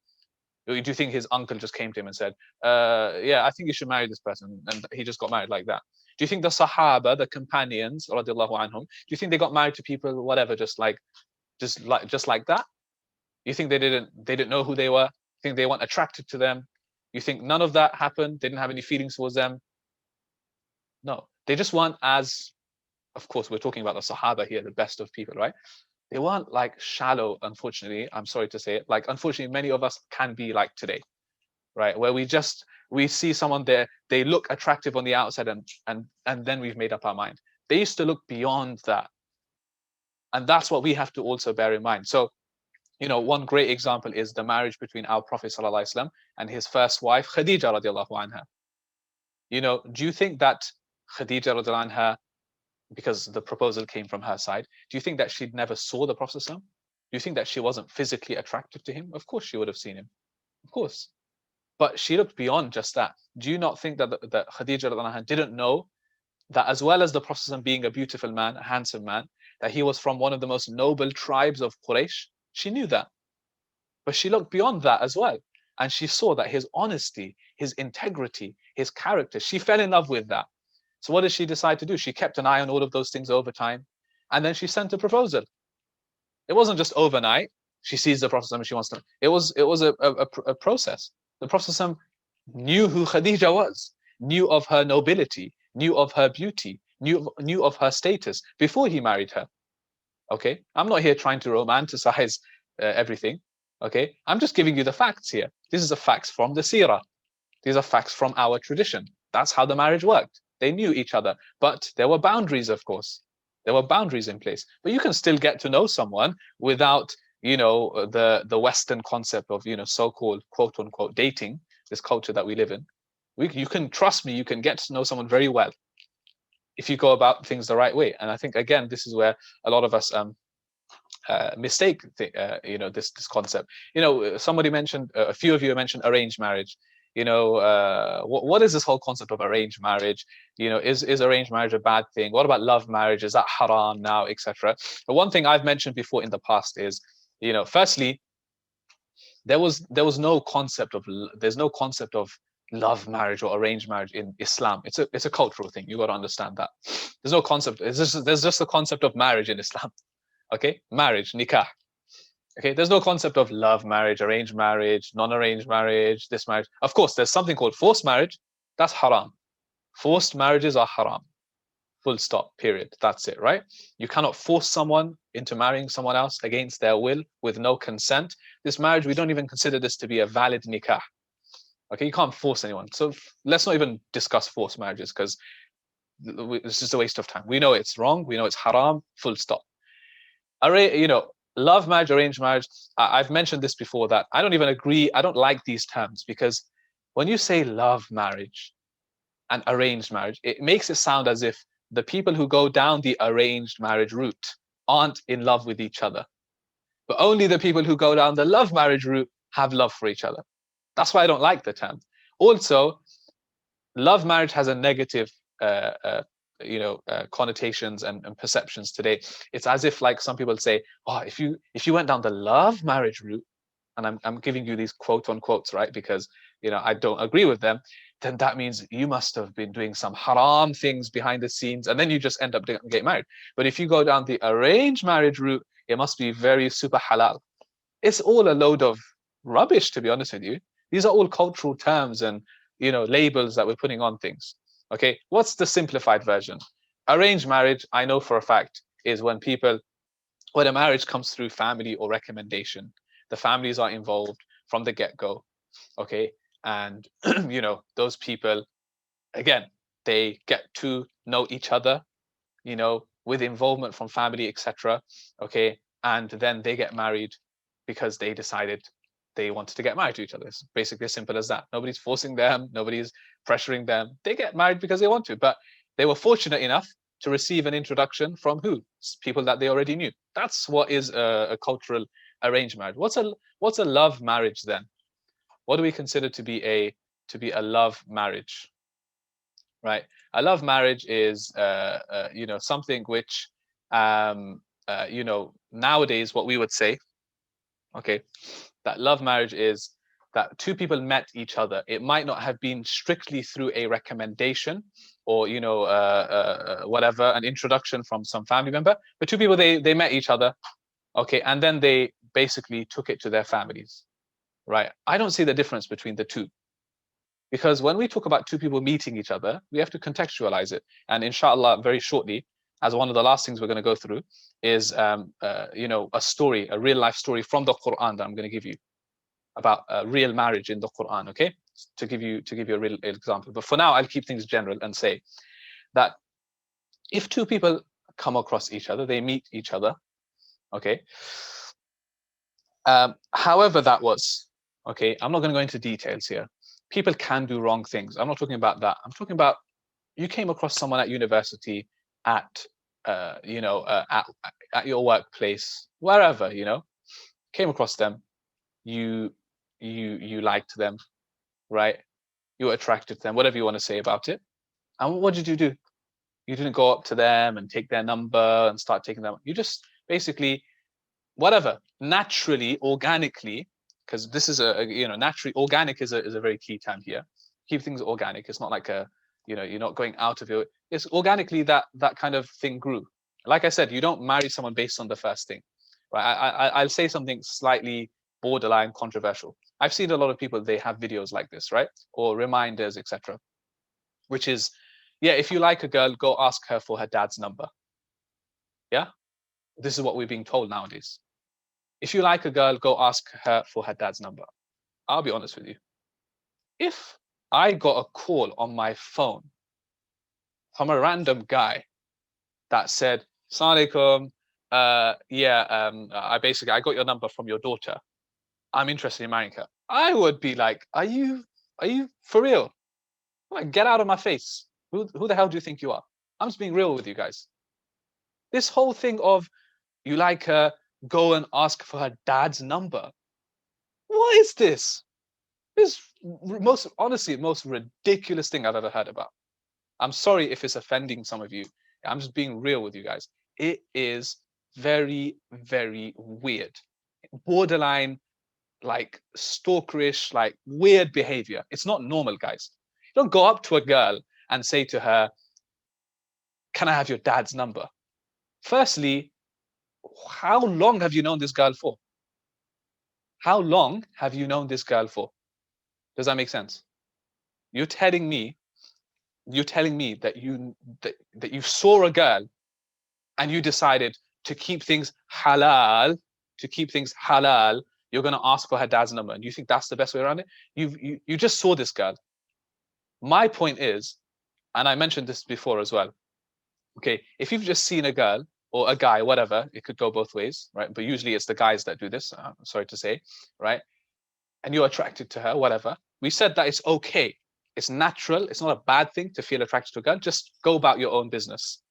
Do you think his uncle just came to him and said, yeah, I think you should marry this person, and he just got married like that? Do you think the Sahaba, the companions, radiallahu anhum, do you think they got married to people, whatever, just like that? You think they didn't know who they were? You think they weren't attracted to them? You think none of that happened? They didn't have any feelings towards them? No, they just weren't as, of course, we're talking about the Sahaba here, the best of people, right? They weren't like shallow, unfortunately. I'm sorry to say it. Like, unfortunately, many of us can be like today, right? Where we see someone there, they look attractive on the outside, and then we've made up our mind. They used to look beyond that. And that's what we have to also bear in mind. So, one great example is the marriage between our Prophet ﷺ and his first wife, Khadija radiallahu anha. Do you think that Khadija radiallahu anha, because the proposal came from her side, do you think that she'd never saw the Prophet? Do you think that she wasn't physically attractive to him? Of course she would have seen him. Of course. But she looked beyond just that. Do you not think that Khadija didn't know that as well as the Prophet being a beautiful man, a handsome man, that he was from one of the most noble tribes of Quraysh. She knew that. But she looked beyond that as well. And she saw that his honesty, his integrity, his character, she fell in love with that. So what did she decide to do? She kept an eye on all of those things over time. And then she sent a proposal. It wasn't just overnight. She sees the Prophet and she wants to. It was a process. The Prophet knew who Khadija was, knew of her nobility, knew of her beauty, knew of her status before he married her. Okay, I'm not here trying to romanticize everything. Okay, I'm just giving you the facts here. This is the facts from the seerah. These are facts from our tradition. That's how the marriage worked. They knew each other, but there were boundaries, of course. There were boundaries in place. But you can still get to know someone without, you know, the Western concept of, you know, so-called quote unquote dating, this culture that we live in. You can trust me, you can get to know someone very well if you go about things the right way. And I think, again, this is where a lot of us mistake you know, this concept. You know, somebody mentioned, a few of you mentioned arranged marriage. You know, what is this whole concept of arranged marriage? You know, is arranged marriage a bad thing? What about love marriage? Is that haram now, etc.? But one thing I've mentioned before in the past is, you know, firstly, there was no concept of, there's no concept of love marriage or arranged marriage in Islam. It's a cultural thing. You got to understand that. There's no concept. There's just the concept of marriage in Islam. Okay, marriage, nikah. Okay, there's no concept of love marriage, arranged marriage, non-arranged marriage, this marriage. Of course, there's something called forced marriage. That's haram. Forced marriages are haram. Full stop, period. That's it, right? You cannot force someone into marrying someone else against their will with no consent. This marriage, we don't even consider this to be a valid nikah. Okay, you can't force anyone. So let's not even discuss forced marriages because it's just a waste of time. We know it's wrong. We know it's haram. Full stop. You know, love marriage, arranged marriage. I've mentioned this before that I don't even agree. I don't like these terms because when you say love marriage and arranged marriage, it makes it sound as if the people who go down the arranged marriage route aren't in love with each other, but only the people who go down the love marriage route have love for each other. That's why I don't like the term. Also, love marriage has a negative you know, connotations and perceptions today. It's as if, like, some people say, oh, if you went down the love marriage route, and I'm giving you these quote unquotes, right, because, you know, I don't agree with them, then that means you must have been doing some haram things behind the scenes, and then you just end up getting married. But if you go down the arranged marriage route, it must be very super halal. It's all a load of rubbish, to be honest with you. These are all cultural terms and, you know, labels that we're putting on things. Okay, what's the simplified version? Arranged marriage, I know for a fact, is when a marriage comes through family or recommendation. The families are involved from the get-go. Okay, and you know, those people, again, they get to know each other, you know, with involvement from family, etc. Okay, and then they get married because they decided they wanted to get married to each other. It's basically as simple as that. Nobody's forcing them, nobody's pressuring them. They get married because they want to, but they were fortunate enough to receive an introduction from who? People that they already knew. That's what is a cultural arranged marriage. What's a love marriage then? What do we consider to be a love marriage? Right? A love marriage is you know, something which you know, nowadays what we would say, okay, that love marriage is that two people met each other. It might not have been strictly through a recommendation or, you know, whatever, an introduction from some family member, but two people, they met each other, okay, and then they basically took it to their families, right? I don't see the difference between the two, because when we talk about two people meeting each other, we have to contextualize it. And inshallah, very shortly, as one of the last things we're going to go through is, you know, a real life story from the Qur'an that I'm going to give you about real marriage in the Qur'an, okay? To give you a real example. But for now, I'll keep things general and say that if two people come across each other, they meet each other, okay? However that was, okay? I'm not going to go into details here. People can do wrong things. I'm not talking about that. I'm talking about you came across someone at university, at you know, at your workplace, wherever, you know, came across them, you liked them, right? You were attracted to them, whatever you want to say about it. And what did you do? You didn't go up to them and take their number and start taking them. You just basically, whatever, naturally, organically, because this is naturally, organic is a very key term here. Keep things organic. It's not like you're not going out of your, it's organically that kind of thing grew. Like I said, you don't marry someone based on the first thing, right? I'll say something slightly borderline controversial. I've seen a lot of people, they have videos like this, right? Or reminders, etc. Which is, yeah, if you like a girl, go ask her for her dad's number. Yeah? This is what we're being told nowadays. If you like a girl, go ask her for her dad's number. I'll be honest with you. If I got a call on my phone from a random guy that said, "Assalamu alaikum, I got your number from your daughter. I'm interested in marrying her." I would be like, are you for real? Like, get out of my face. Who the hell do you think you are? I'm just being real with you guys. This whole thing of you like her, go and ask for her dad's number. What is this? This is most ridiculous thing I've ever heard about. I'm sorry if it's offending some of you. I'm just being real with you guys. It is very, very weird. Borderline, like stalkerish, like weird behavior. It's not normal, guys. You don't go up to a girl and say to her, "Can I have your dad's number?" Firstly, how long have you known this girl for? How long have you known this girl for? Does that make sense? You're telling me that you saw a girl and you decided to keep things halal, you're going to ask for her dad's number, and you think that's the best way around it? You just saw this girl. My point is, and I mentioned this before as well, okay, if you've just seen a girl or a guy, whatever, it could go both ways, right? But usually it's the guys that do this, sorry to say, right? And you're attracted to her, whatever. We said that it's okay. It's natural. It's not a bad thing to feel attracted to a girl. Just go about your own business.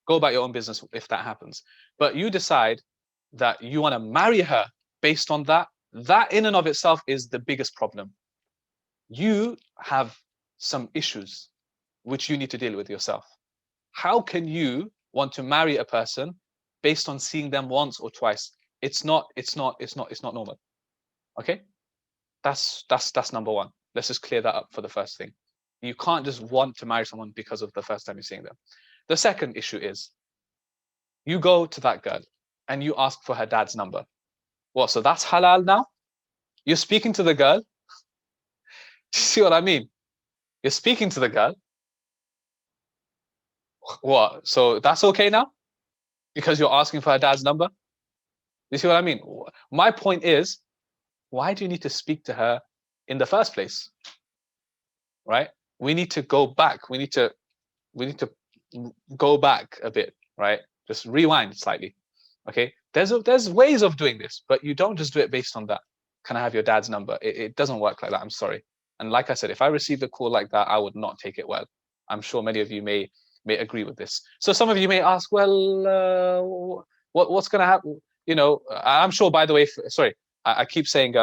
Go about your own business if that happens. But you decide that you want to marry her based on that. That in and of itself is the biggest problem. You have some issues which you need to deal with yourself. How can you want to marry a person based on seeing them once or twice? It's not normal. Okay? That's number one. Let's just clear that up for the first thing. You can't just want to marry someone because of the first time you're seeing them. The second issue is, you go to that girl and you ask for her dad's number. What, so that's halal now? You're speaking to the girl. See what I mean? You're speaking to the girl. What, so that's okay now? Because you're asking for her dad's number? You see what I mean? My point is, why do you need to speak to her in the first place? Right? We need to go back. We need to go back a bit, right? Just rewind slightly. Okay? There's ways of doing this, but you don't just do it based on that. Can I have your dad's number? It doesn't work like that. I'm sorry. And like I said, if I received a call like that, I would not take it well. I'm sure many of you may agree with this. So some of you may ask, well, what's going to happen? You know, I'm sure, by the way, sorry, I keep saying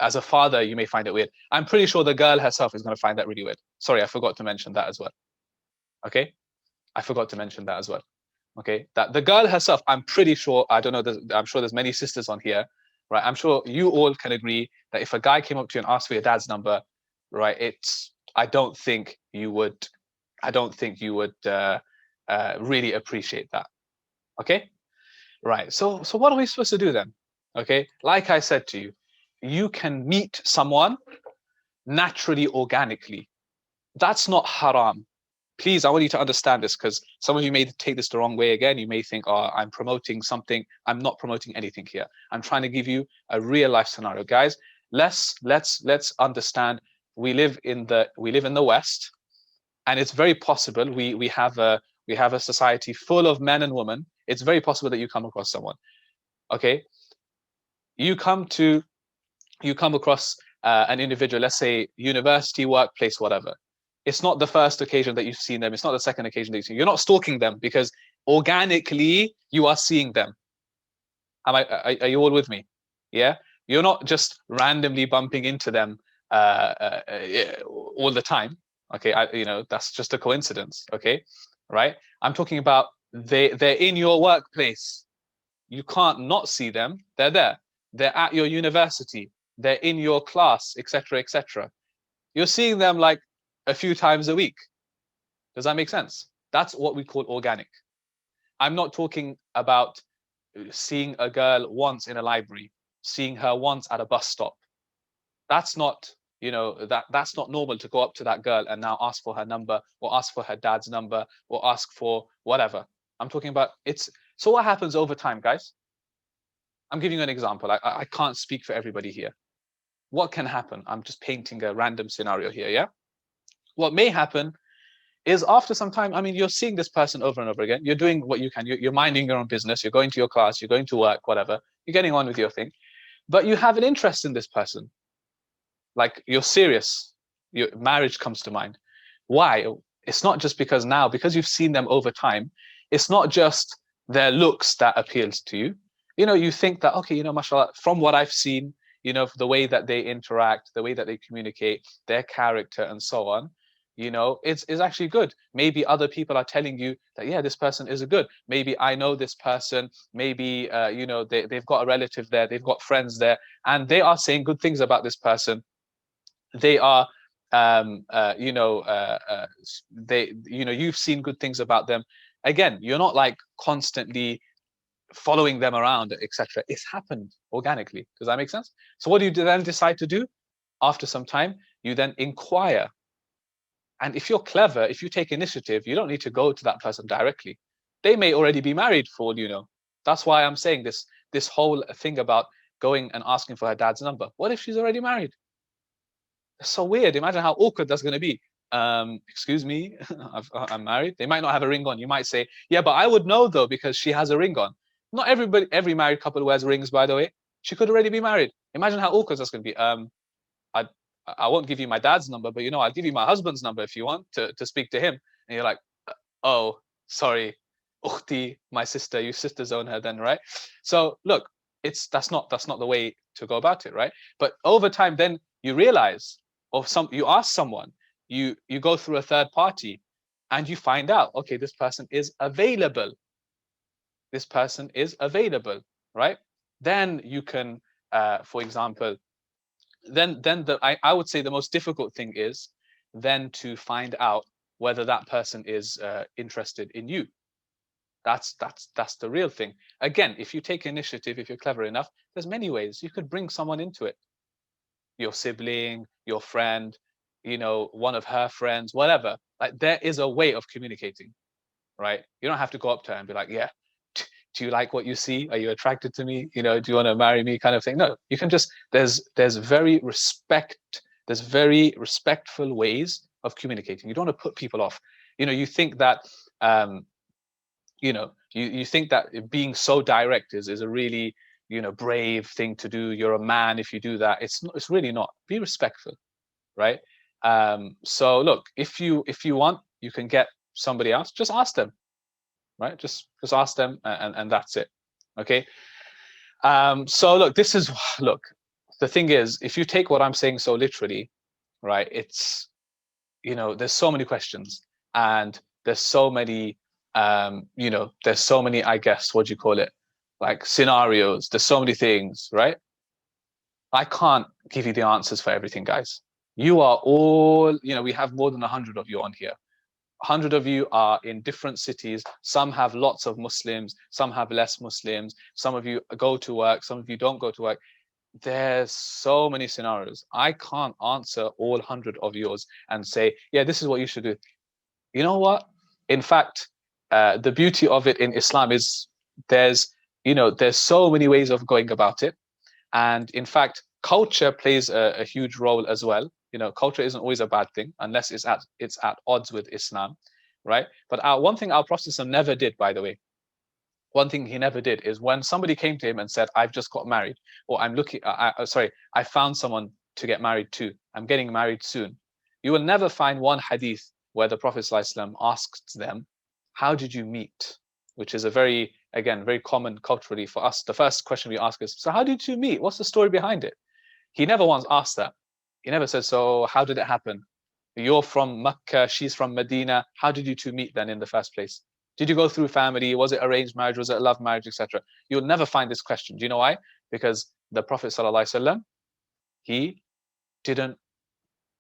as a father, you may find it weird. I'm pretty sure the girl herself is going to find that really weird. Sorry, I forgot to mention that as well. Okay? I forgot to mention that as well. Okay? That the girl herself, I'm pretty sure, I don't know, I'm sure there's many sisters on here, right? I'm sure you all can agree that if a guy came up to you and asked for your dad's number, right, I don't think you would really appreciate that. Okay? Right. So what are we supposed to do then? Okay? Like I said to you, you can meet someone naturally, organically. That's not haram. Please, I want you to understand this, because some of you may take this the wrong way again. You may think, oh, I'm promoting something. I'm not promoting anything here. I'm trying to give you a real life scenario. Guys, let's understand, we live in the West, and it's very possible we have a society full of men and women. It's very possible that you come across someone. Okay? You come across an individual, let's say university, workplace, whatever. It's not the first occasion that you've seen them. It's not the second occasion that you've seen. You're not stalking them, because organically you are seeing them. Are you all with me? Yeah? You're not just randomly bumping into them all the time. Okay, that's just a coincidence. Okay, right? I'm talking about they're in your workplace. You can't not see them. They're there. They're at your university. They're in your class, etc., etc. You're seeing them like a few times a week. Does that make sense? That's what we call organic. I'm not talking about seeing a girl once in a library, seeing her once at a bus stop. That's not, that's not normal to go up to that girl and now ask for her number or ask for her dad's number or ask for whatever. I'm talking about so what happens over time, guys? I'm giving you an example. I can't speak for everybody here. What can happen? I'm just painting a random scenario here, yeah? What may happen is after some time, I mean, you're seeing this person over and over again. You're doing what you can. You're minding your own business. You're going to your class. You're going to work, whatever. You're getting on with your thing. But you have an interest in this person. Like, you're serious. Your marriage comes to mind. Why? It's not just because you've seen them over time, it's not just their looks that appeals to you. You think that, okay, mashallah, from what I've seen, the way that they interact, the way that they communicate, their character and so on, it's actually good. Maybe other people are telling you that, yeah, this person is good. Maybe I know this person. Maybe, they've got a relative there. They've got friends there. And they are saying good things about this person. They are, you've seen good things about them. Again, you're not like constantly following them around, etc. It's happened organically. Does that make sense? So what do you then decide to do? After some time, you then inquire. And if you're clever, if you take initiative, you don't need to go to that person directly. They may already be married for all you know. That's why I'm saying this whole thing about going and asking for her dad's number. What if she's already married? It's so weird. Imagine how awkward that's going to be. Excuse me, I'm married. They might not have a ring on. You might say, yeah, but I would know though, because she has a ring on. Not every married couple wears rings, by the way. She could already be married. Imagine how awkward that's going to be. I won't give you my dad's number, but I'll give you my husband's number if you want to speak to him. And you're like, oh, sorry, ukhti, my sister, you sister zone her then, right? So look, that's not the way to go about it, right? But over time, then you realize, you ask someone, you go through a third party, and you find out, okay, this person is available. This person is available, right? Then you can, for example, I would say the most difficult thing is then to find out whether that person is interested in you. That's the real thing. Again, if you take initiative, if you're clever enough, there's many ways you could bring someone into it. Your sibling, your friend, one of her friends, whatever. Like, there is a way of communicating, right? You don't have to go up to her and be like, yeah, do you like what you see? Are you attracted to me? Do you want to marry me, kind of thing? No, you can just, there's very respectful ways of communicating. You don't want to put people off. You think that, you think that being so direct is a really, brave thing to do. You're a man if you do that. It's really not. Be respectful, right? So look, if you want, you can get somebody else. Just ask them, right? Just ask them, and that's it. Okay. So look, the thing is, if you take what I'm saying so literally, right, it's, there's so many questions, and there's so many, there's so many, I guess, what do you call it? Like scenarios. There's so many things, right? I can't give you the answers for everything, guys. You are all, we have more than 100 of you on here. 100 of you are in different cities. Some have lots of Muslims, some have less Muslims. Some of you go to work, some of you don't go to work. There's so many scenarios. I can't answer all 100 of yours and say, yeah, this is what you should do. You know what? In fact, the beauty of it in Islam is there's so many ways of going about it. And in fact, culture plays a huge role as well. Culture isn't always a bad thing unless it's at odds with Islam, right? But one thing our Prophet never did, by the way, one thing he never did is when somebody came to him and said, I've just got married, or I found someone to get married to, I'm getting married soon. You will never find one hadith where the Prophet ﷺ asked them, how did you meet? Which is a very common culturally for us. The first question we ask is, so how did you meet? What's the story behind it? He never once asked that. He never said, so how did it happen? You're from Mecca, she's from Medina. How did you two meet then in the first place? Did you go through family? Was it arranged marriage? Was it a love marriage, etc.? You'll never find this question. Do you know why? Because the Prophet ﷺ, he didn't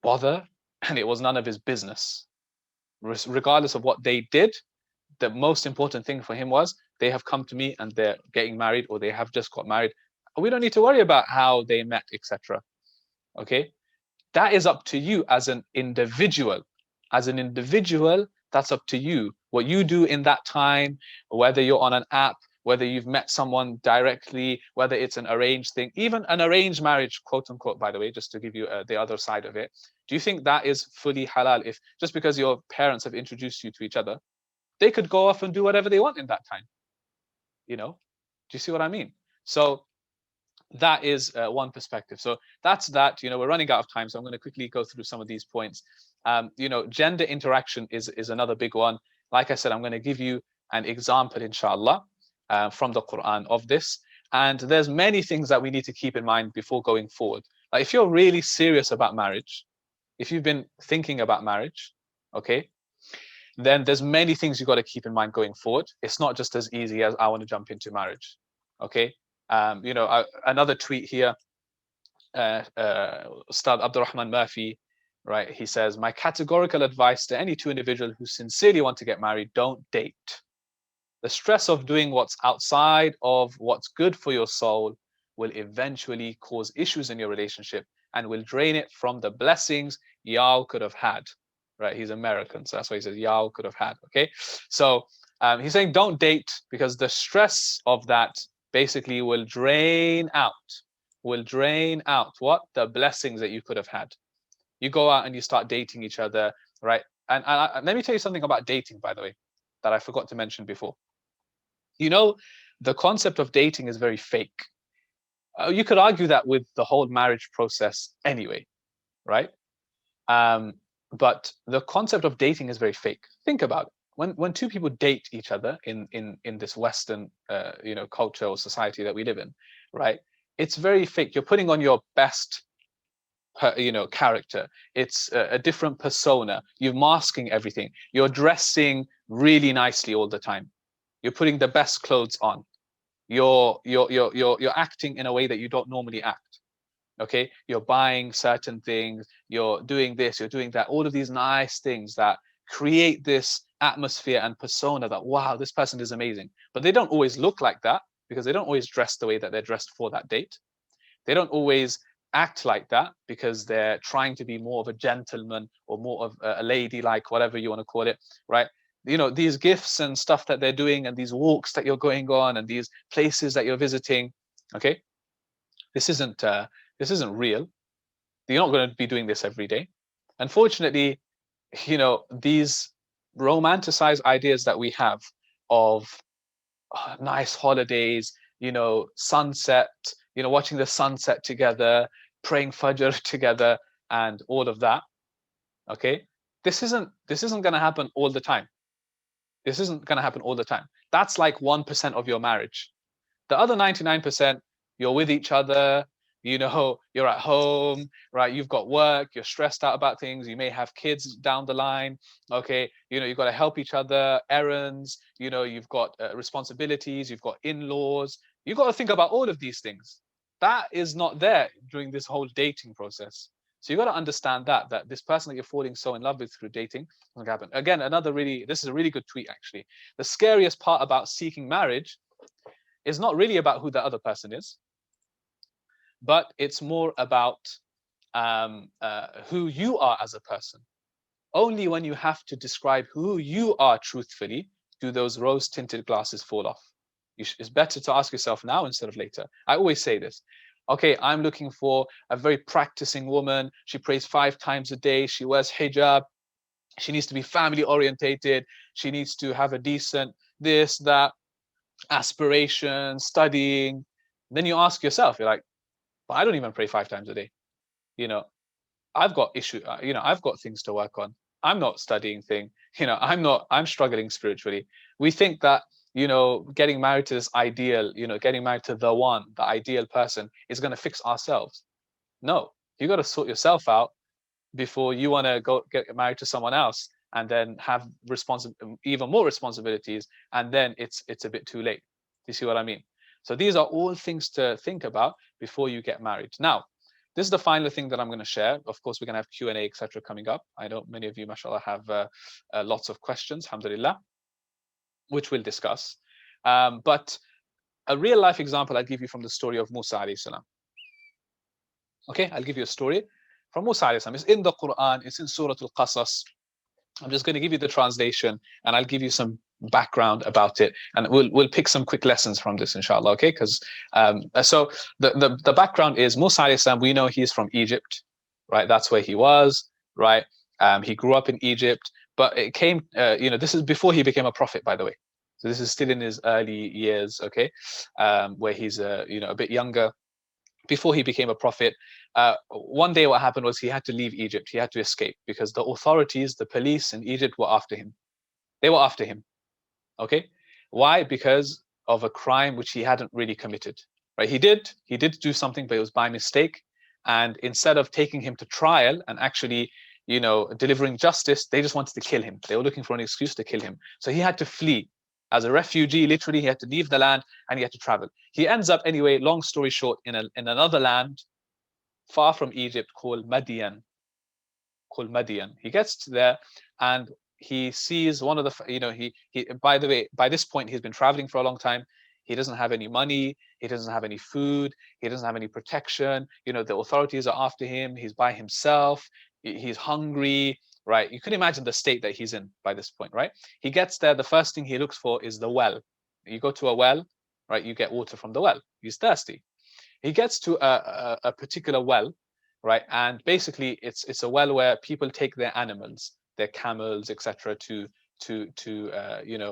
bother, and it was none of his business. Regardless of what they did, the most important thing for him was they have come to me and they're getting married, or they have just got married. We don't need to worry about how they met, etc. Okay, that is up to you as an individual. As an individual, that's up to you. What you do in that time, whether you're on an app, whether you've met someone directly, whether it's an arranged thing, even an arranged marriage, quote unquote, by the way, just to give you the other side of it. Do you think that is fully halal? If just because your parents have introduced you to each other, they could go off and do whatever they want in that time? You know, do you see what I mean? So that is one perspective. So that's that. You know, we're running out of time, so I'm going to quickly go through some of these points. You know, gender interaction is another big one. Like I said, I'm going to give you an example, inshallah, from the Qur'an of this. And there's many things that we need to keep in mind before going forward. Like if you're really serious about marriage, if you've been thinking about marriage, okay, then there's many things you've got to keep in mind going forward. It's not just as easy as I want to jump into marriage, okay? You know, another tweet here, Ustadh Abdurrahman Murphy, right? He says, my categorical advice to any two individuals who sincerely want to get married, don't date. The stress of doing what's outside of what's good for your soul will eventually cause issues in your relationship and will drain it from the blessings y'all could have had, right? He's American, so that's why he says y'all could have had, okay? So he's saying don't date because the stress of that basically will drain out what? The blessings that you could have had. You go out and you start dating each other, right? And let me tell you something about dating, by the way, that I forgot to mention before. You know, the concept of dating is very fake. You could argue that with the whole marriage process anyway, right? But the concept of dating is very fake. Think about it. When two people date each other in this Western you know, culture or society that we live in, right? It's very fake. You're putting on your best you know, character. It's a different persona. You're masking everything. You're dressing really nicely all the time. You're putting the best clothes on. You're acting in a way that you don't normally act. Okay, you're buying certain things, you're doing this, you're doing that, all of these nice things that create this atmosphere and persona that, wow, this person is amazing. But they don't always look like that because they don't always dress the way that they're dressed for that date. They don't always act like that because they're trying to be more of a gentleman or more of a lady, like whatever you want to call it, right? You know, these gifts and stuff that they're doing and these walks that you're going on and these places that you're visiting, okay, this isn't real. You're not going to be doing this every day. Unfortunately, you know, these romanticized ideas that we have of nice holidays, you know, sunset, you know, watching the sunset together, praying Fajr together, and all of that. Okay, this isn't going to happen all the time. This isn't going to happen all the time. That's like 1% of your marriage. The other 99%, you're with each other, you know, you're at home, right? You've got work, you're stressed out about things. You may have kids down the line. Okay, you know, you've got to help each other, errands, you know, you've got responsibilities, you've got in-laws. You've got to think about all of these things. That is not there during this whole dating process. So you've got to understand that this person that you're falling so in love with through dating doesn't happen. Again, this is a really good tweet, actually. The scariest part about seeking marriage is not really about who the other person is, but it's more about who you are as a person. Only when you have to describe who you are truthfully do those rose-tinted glasses fall off. It's better to ask yourself now instead of later. I always say this. Okay, I'm looking for a very practicing woman. She prays 5 times a day. She wears hijab. She needs to be family orientated. She needs to have a decent this, that, aspiration, studying. Then you ask yourself, you're like, but I don't even pray 5 times a day. You know, I've got issues, you know, I've got things to work on. I'm not studying thing. You know, I'm struggling spiritually. We think that, you know, getting married to this ideal, you know, getting married to the one, the ideal person is going to fix ourselves. No, you got to sort yourself out. before you want to go get married to someone else and then have even more responsibilities, and then it's a bit too late. Do you see what I mean? So these are all things to think about before you get married. Now, this is the final thing that I'm going to share. Of course, we're going to have Q&A, etc. coming up. I know many of you, mashallah, have lots of questions, alhamdulillah, which we'll discuss. But a real life example I'll give you from the story of Musa alayhi salam. Okay, I'll give you a story from Musa alayhi salam. It's in the Qur'an, it's in Surah Al-Qasas. I'm just going to give you the translation and I'll give you some background about it, and we'll pick some quick lessons from this, inshallah. Okay, because so the background is Musa alayhi salam. We know he's from Egypt, right? That's where he was, right? He grew up in Egypt, but it came, this is before he became a prophet, by the way. So this is still in his early years, okay, where he's a bit younger. Before he became a prophet, one day what happened was he had to leave Egypt. He had to escape because the authorities, the police in Egypt, were after him. They were after him. Okay, why? Because of a crime which he hadn't really committed. Right? He did do something, but it was by mistake. And instead of taking him to trial and actually, delivering justice, they just wanted to kill him. They were looking for an excuse to kill him. So he had to flee. As a refugee, literally, he had to leave the land and he had to travel. He ends up, anyway, long story short, in another land far from Egypt called Madian. He gets there and he sees one of the, by the way, by this point, he's been traveling for a long time. He doesn't have any money. He doesn't have any food. He doesn't have any protection. The authorities are after him. He's by himself. He's hungry. Right, you can imagine the state that he's in by this point, right? He gets there, the first thing he looks for is the well. You go to a well, right? You get water from the well. He's thirsty. He gets to a particular well, right? And basically, it's a well where people take their animals, their camels, etc., to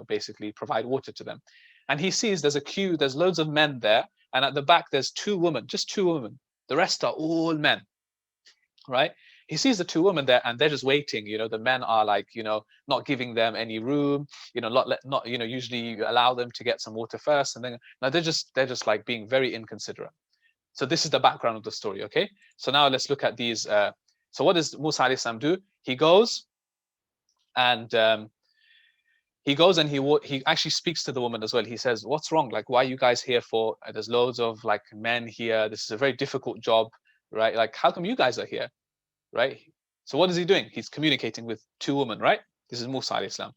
basically provide water to them. And he sees there's a queue, there's loads of men there, and at the back there's just two women. The rest are all men, right? He sees the two women there and they're just waiting. The men are like, not giving them any room, not usually you allow them to get some water first. And then now they're just like being very inconsiderate. So this is the background of the story. Okay. So now let's look at these. So what does Musa alayhi salam do? He goes and he actually speaks to the woman as well. He says, what's wrong? Like, why are you guys here for? There's loads of like men here. This is a very difficult job, right? Like, how come you guys are here? Right? So what is he doing? He's communicating with two women, right? This is Musa alayhi salam.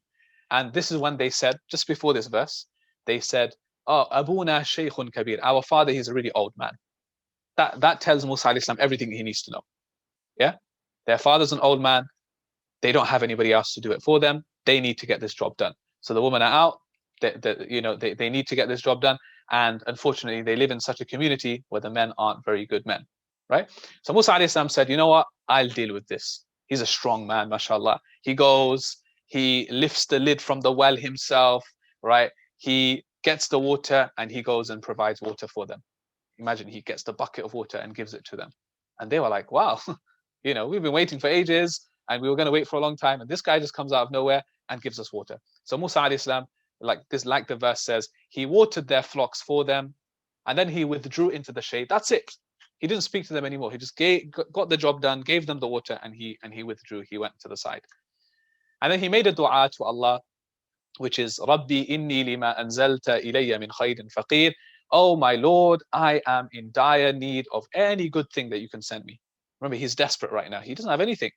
And this is when they said, just before this verse, they said, oh, Abuna Shaykhun Kabir. Our father, he's a really old man. That tells Musa alayhi salam everything he needs to know. Yeah? Their father's an old man. They don't have anybody else to do it for them. They need to get this job done. So the women are out. They need to get this job done. And unfortunately, they live in such a community where the men aren't very good men. Right? So Musa alayhi salam said, you know what? I'll deal with this. He's a strong man, mashallah. He goes, he lifts the lid from the well himself, right? He gets the water and he goes and provides water for them. Imagine he gets the bucket of water and gives it to them. And they were like, wow, we've been waiting for ages and we were going to wait for a long time. And this guy just comes out of nowhere and gives us water. So Musa alayhi salam, like the verse says, he watered their flocks for them and then he withdrew into the shade. That's it. He didn't speak to them anymore. He just got the job done, gave them the water, and he withdrew. He went to the side. And then he made a dua to Allah, which is, Rabbi inni lima anzalta ilayya min khayrin faqir. Oh my Lord, I am in dire need of any good thing that you can send me. Remember, he's desperate right now. He doesn't have anything,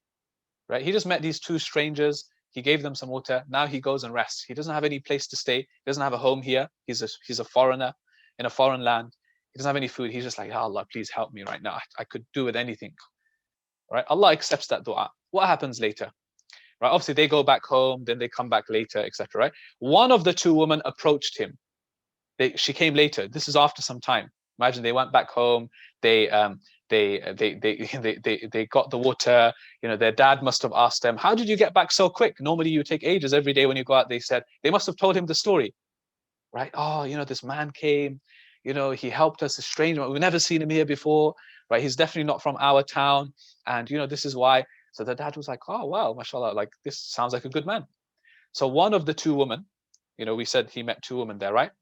right? He just met these two strangers. He gave them some water. Now he goes and rests. He doesn't have any place to stay. He doesn't have a home here. He's a foreigner in a foreign land. He doesn't have any food. He's just like, oh, Allah, please help me right now. I could do with anything. Right? Allah accepts that dua. What happens later? Right? Obviously, they go back home, then they come back later, etc. Right? One of the two women approached him. She came later. This is after some time. Imagine they went back home. They got the water. Their dad must have asked them, how did you get back so quick? Normally you take ages every day when you go out. They must have told him the story. Right? Oh, this man came. He helped us, a stranger. We've never seen him here before, right? He's definitely not from our town. And, this is why. So the dad was like, oh, wow, mashallah, like this sounds like a good man. So one of the two women, we said he met two women there, right?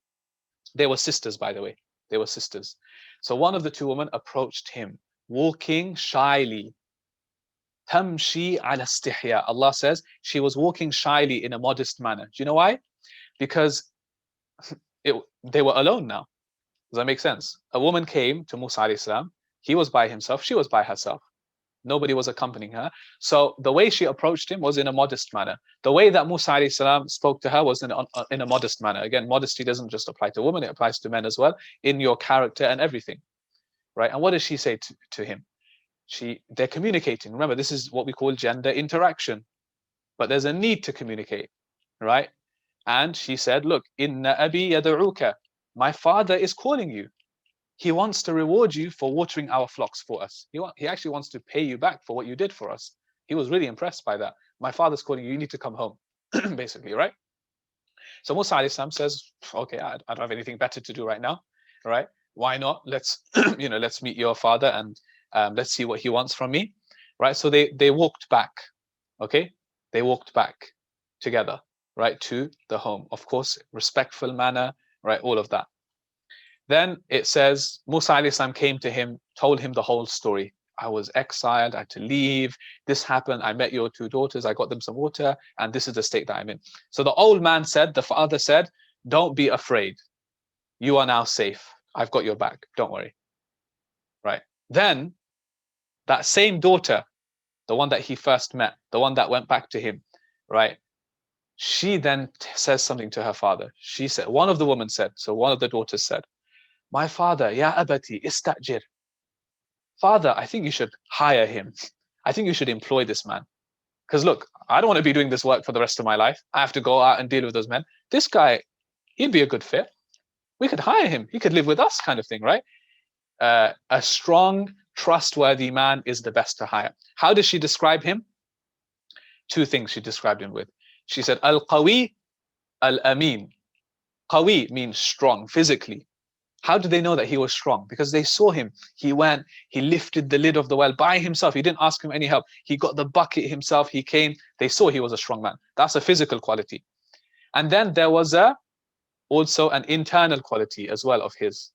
They were sisters, by the way. They were sisters. So one of the two women approached him, walking shyly. Tamshi ala istihya. Allah says she was walking shyly in a modest manner. Do you know why? Because they were alone now. Does that make sense? A woman came to Musa alayhi salam. He was by himself. She was by herself. Nobody was accompanying her. So the way she approached him was in a modest manner. The way that Musa alayhi salam spoke to her was in a modest manner. Again, modesty doesn't just apply to women, it applies to men as well, in your character and everything. Right? And what does she say to him? They're communicating. Remember, this is what we call gender interaction. But there's a need to communicate. Right? And she said, look, inna abi yad'uka. My father is calling you. He wants to reward you for watering our flocks for us. He actually wants to pay you back for what you did for us. He was really impressed by that. My father's calling you, you need to come home, basically, right? So Musa alayhi salam says, okay, I don't have anything better to do right now, right? Why not? Let's, let's meet your father and let's see what he wants from me, right? So they walked back, okay? They walked back together, right, to the home. Of course, respectful manner, right, all of that. Then it says, Musa alayhi salam came to him, told him the whole story. I was exiled, I had to leave, this happened, I met your two daughters, I got them some water, and this is the state that I'm in. So the old man said, the father said, don't be afraid. You are now safe. I've got your back, don't worry. Right. Then that same daughter, the one that he first met, the one that went back to him, right? She then says something to her father. She said, one of the women said, so one of the daughters said, my father, ya abati, istajir. Father, I think you should hire him. I think you should employ this man. Because look, I don't want to be doing this work for the rest of my life. I have to go out and deal with those men. This guy, he'd be a good fit. We could hire him. He could live with us, kind of thing, right? A strong, trustworthy man is the best to hire. How does she describe him? Two things she described him with. She said, al-qawi, al-amin. Qawi means strong, physically. How do they know that he was strong? Because they saw him. He went, he lifted the lid of the well by himself. He didn't ask him any help. He got the bucket himself. He came. They saw he was a strong man. That's a physical quality. And then there was also an internal quality as well of his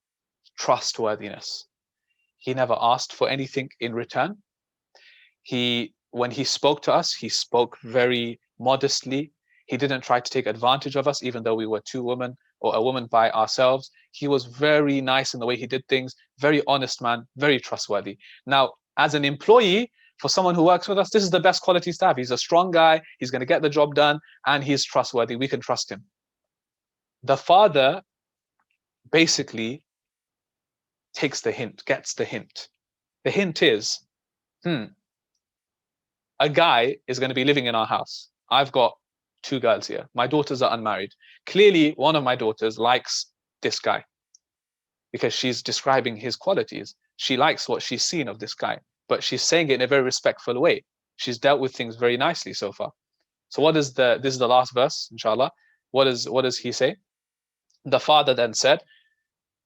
trustworthiness. He never asked for anything in return. When he spoke to us, he spoke very modestly. He didn't try to take advantage of us, even though we were two women or a woman by ourselves. He was very nice in the way he did things, very honest man, very trustworthy. Now, as an employee, for someone who works with us, this is the best qualities to have. He's a strong guy, he's going to get the job done, and he's trustworthy. We can trust him. The father basically takes the hint, gets the hint. The hint is, a guy is going to be living in our house. I've got two girls here. My daughters are unmarried. Clearly, one of my daughters likes this guy because she's describing his qualities. She likes what she's seen of this guy, but she's saying it in a very respectful way. She's dealt with things very nicely so far. So what is this is the last verse, inshallah. What does he say? The father then said,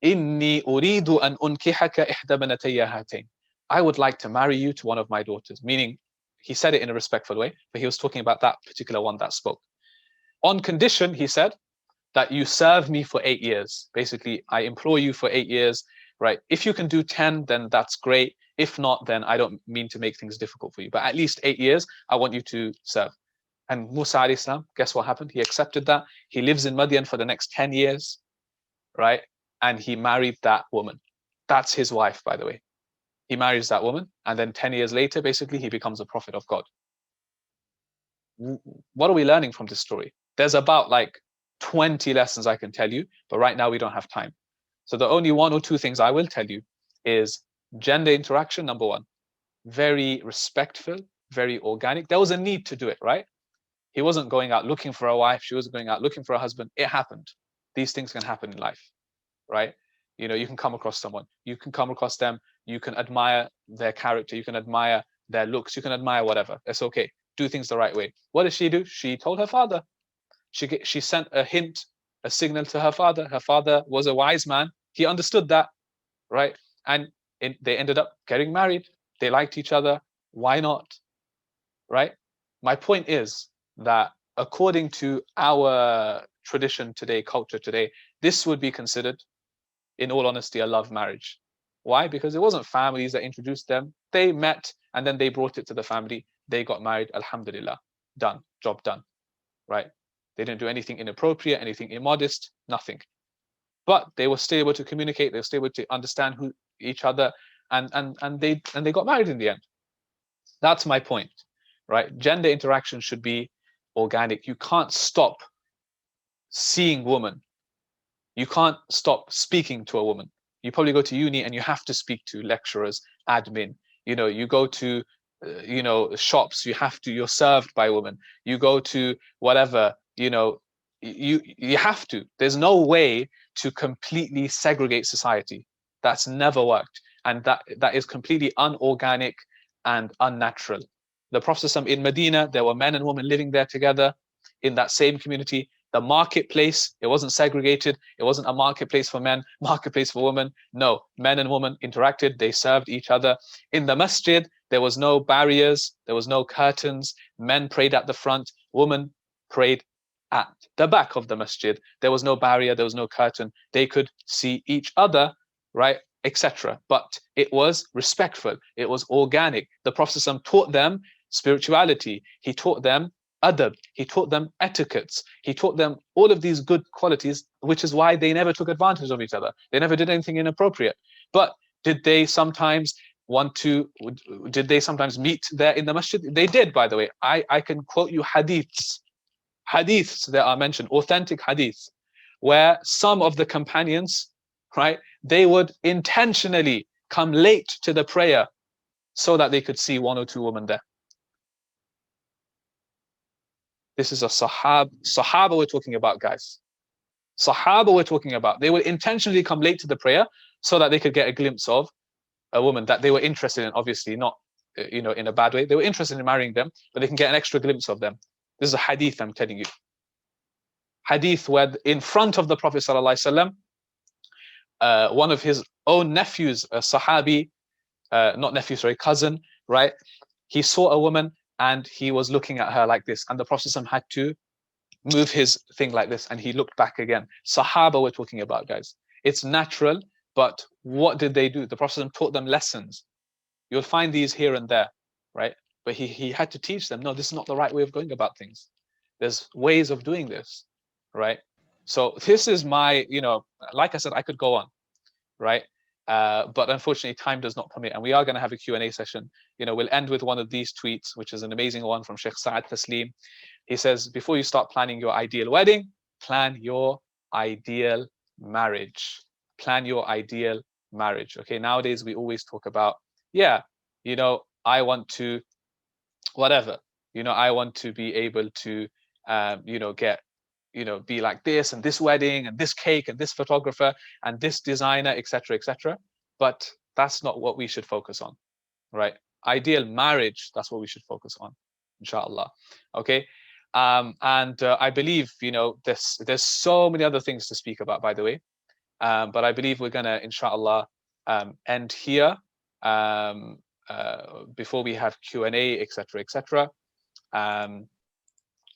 Inni uridu an unkihaka ihda banatayya hatain. I would like to marry you to one of my daughters, meaning he said it in a respectful way, but he was talking about that particular one that spoke. On condition, he said, that you serve me for 8 years. Basically, I employ you for 8 years, right? If you can do 10, then that's great. If not, then I don't mean to make things difficult for you. But at least 8 years, I want you to serve. And Musa alayhi salam, guess what happened? He accepted that. He lives in Madian for the next 10 years, right? And he married that woman. That's his wife, by the way. He marries that woman, and then 10 years later, basically, he becomes a prophet of God. What are we learning from this story? There's about like 20 lessons I can tell you, but right now we don't have time. So the only one or two things I will tell you is gender interaction, number one. Very respectful, very organic. There was a need to do it, right? He wasn't going out looking for a wife. She wasn't going out looking for a husband. It happened. These things can happen in life, right? You know, you can come across someone. You can come across them. You can admire their character. You can admire their looks. You can admire whatever. It's okay. Do things the right way. What did she do? She told her father. She sent a hint, a signal to her father. Her father was a wise man. He understood that, right? And they ended up getting married. They liked each other. Why not, right? My point is that according to our tradition today, culture today, this would be considered, in all honesty, a love marriage. Why? Because it wasn't families that introduced them. They met and then they brought it to the family. they got married, alhamdulillah, done, job done, right? They didn't do anything inappropriate, anything immodest, nothing. But they were still able to communicate, they were still able to understand each other, and they got married in the end. That's my point, right? Gender interaction should be organic. You can't stop seeing women. You can't stop speaking to a woman. You probably go to uni and you have to speak to lecturers, admin. You go to shops, you're served by women. You go to whatever, you have to. There's no way to completely segregate society. That's never worked, and that is completely unorganic and unnatural. The Prophet in Medina, there were men and women living there together in that same community. The marketplace, it wasn't segregated. It wasn't a marketplace for men, marketplace for women. No, men and women interacted. They served each other. In the masjid, there was no barriers. There was no curtains. Men prayed at the front. Women prayed at the back of the masjid. There was no barrier. There was no curtain. They could see each other, right, etc. But it was respectful. It was organic. The Prophet taught them spirituality. He taught them adab. He taught them etiquettes. He taught them all of these good qualities, which is why they never took advantage of each other. They never did anything inappropriate. But did they sometimes meet there in the masjid? They did, by the way. I can quote you hadiths that are mentioned, authentic hadiths, where some of the companions, right, they would intentionally come late to the prayer so that they could see one or two women there. This is a Sahaba we're talking about, guys. Sahaba we're talking about. They would intentionally come late to the prayer so that they could get a glimpse of a woman that they were interested in, obviously not in a bad way. They were interested in marrying them, but they can get an extra glimpse of them. This is a hadith I'm telling you. Hadith where in front of the Prophet ﷺ, one of his own nephews, a Sahabi, cousin, right? He saw a woman and he was looking at her like this, and the Prophet had to move his thing like this, and he looked back again. Sahaba we're talking about, guys. It's natural, but what did they do? The Prophet taught them lessons. You'll find these here and there, right? But he had to teach them, no, this is not the right way of going about things. There's ways of doing this, right? So this is my, like I said, I could go on, right? But unfortunately, time does not permit, and we are going to have a Q&A session. We'll end with one of these tweets, which is an amazing one from Sheikh Saad Taslim. He says, before you start planning your ideal wedding, plan your ideal marriage. Plan your ideal marriage. Okay, nowadays we always talk about, I want to, whatever, I want to be able to, get, be like this, and this wedding, and this cake, and this photographer, and this designer, etc., etc. But that's not what we should focus on, right? Ideal marriage, that's what we should focus on, inshallah. Okay, and I believe, there's so many other things to speak about, by the way, but I believe we're gonna, inshallah, end here before we have Q&A, etc., etc.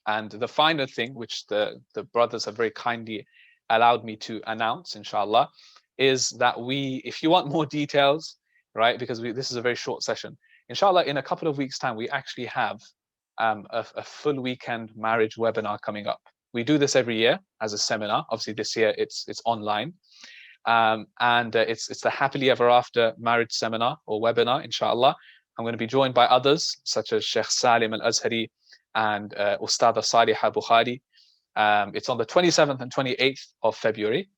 And the final thing, which the brothers have very kindly allowed me to announce, inshallah, is that if you want more details, right, because this is a very short session, inshallah, in a couple of weeks' time, we actually have a full weekend marriage webinar coming up. We do this every year as a seminar. Obviously, this year it's online. And it's the Happily Ever After Marriage Seminar or webinar, inshallah. I'm going to be joined by others, such as Sheikh Salim Al-Azhari and Ustadh Saliha Bukhari. It's on the 27th and 28th of February.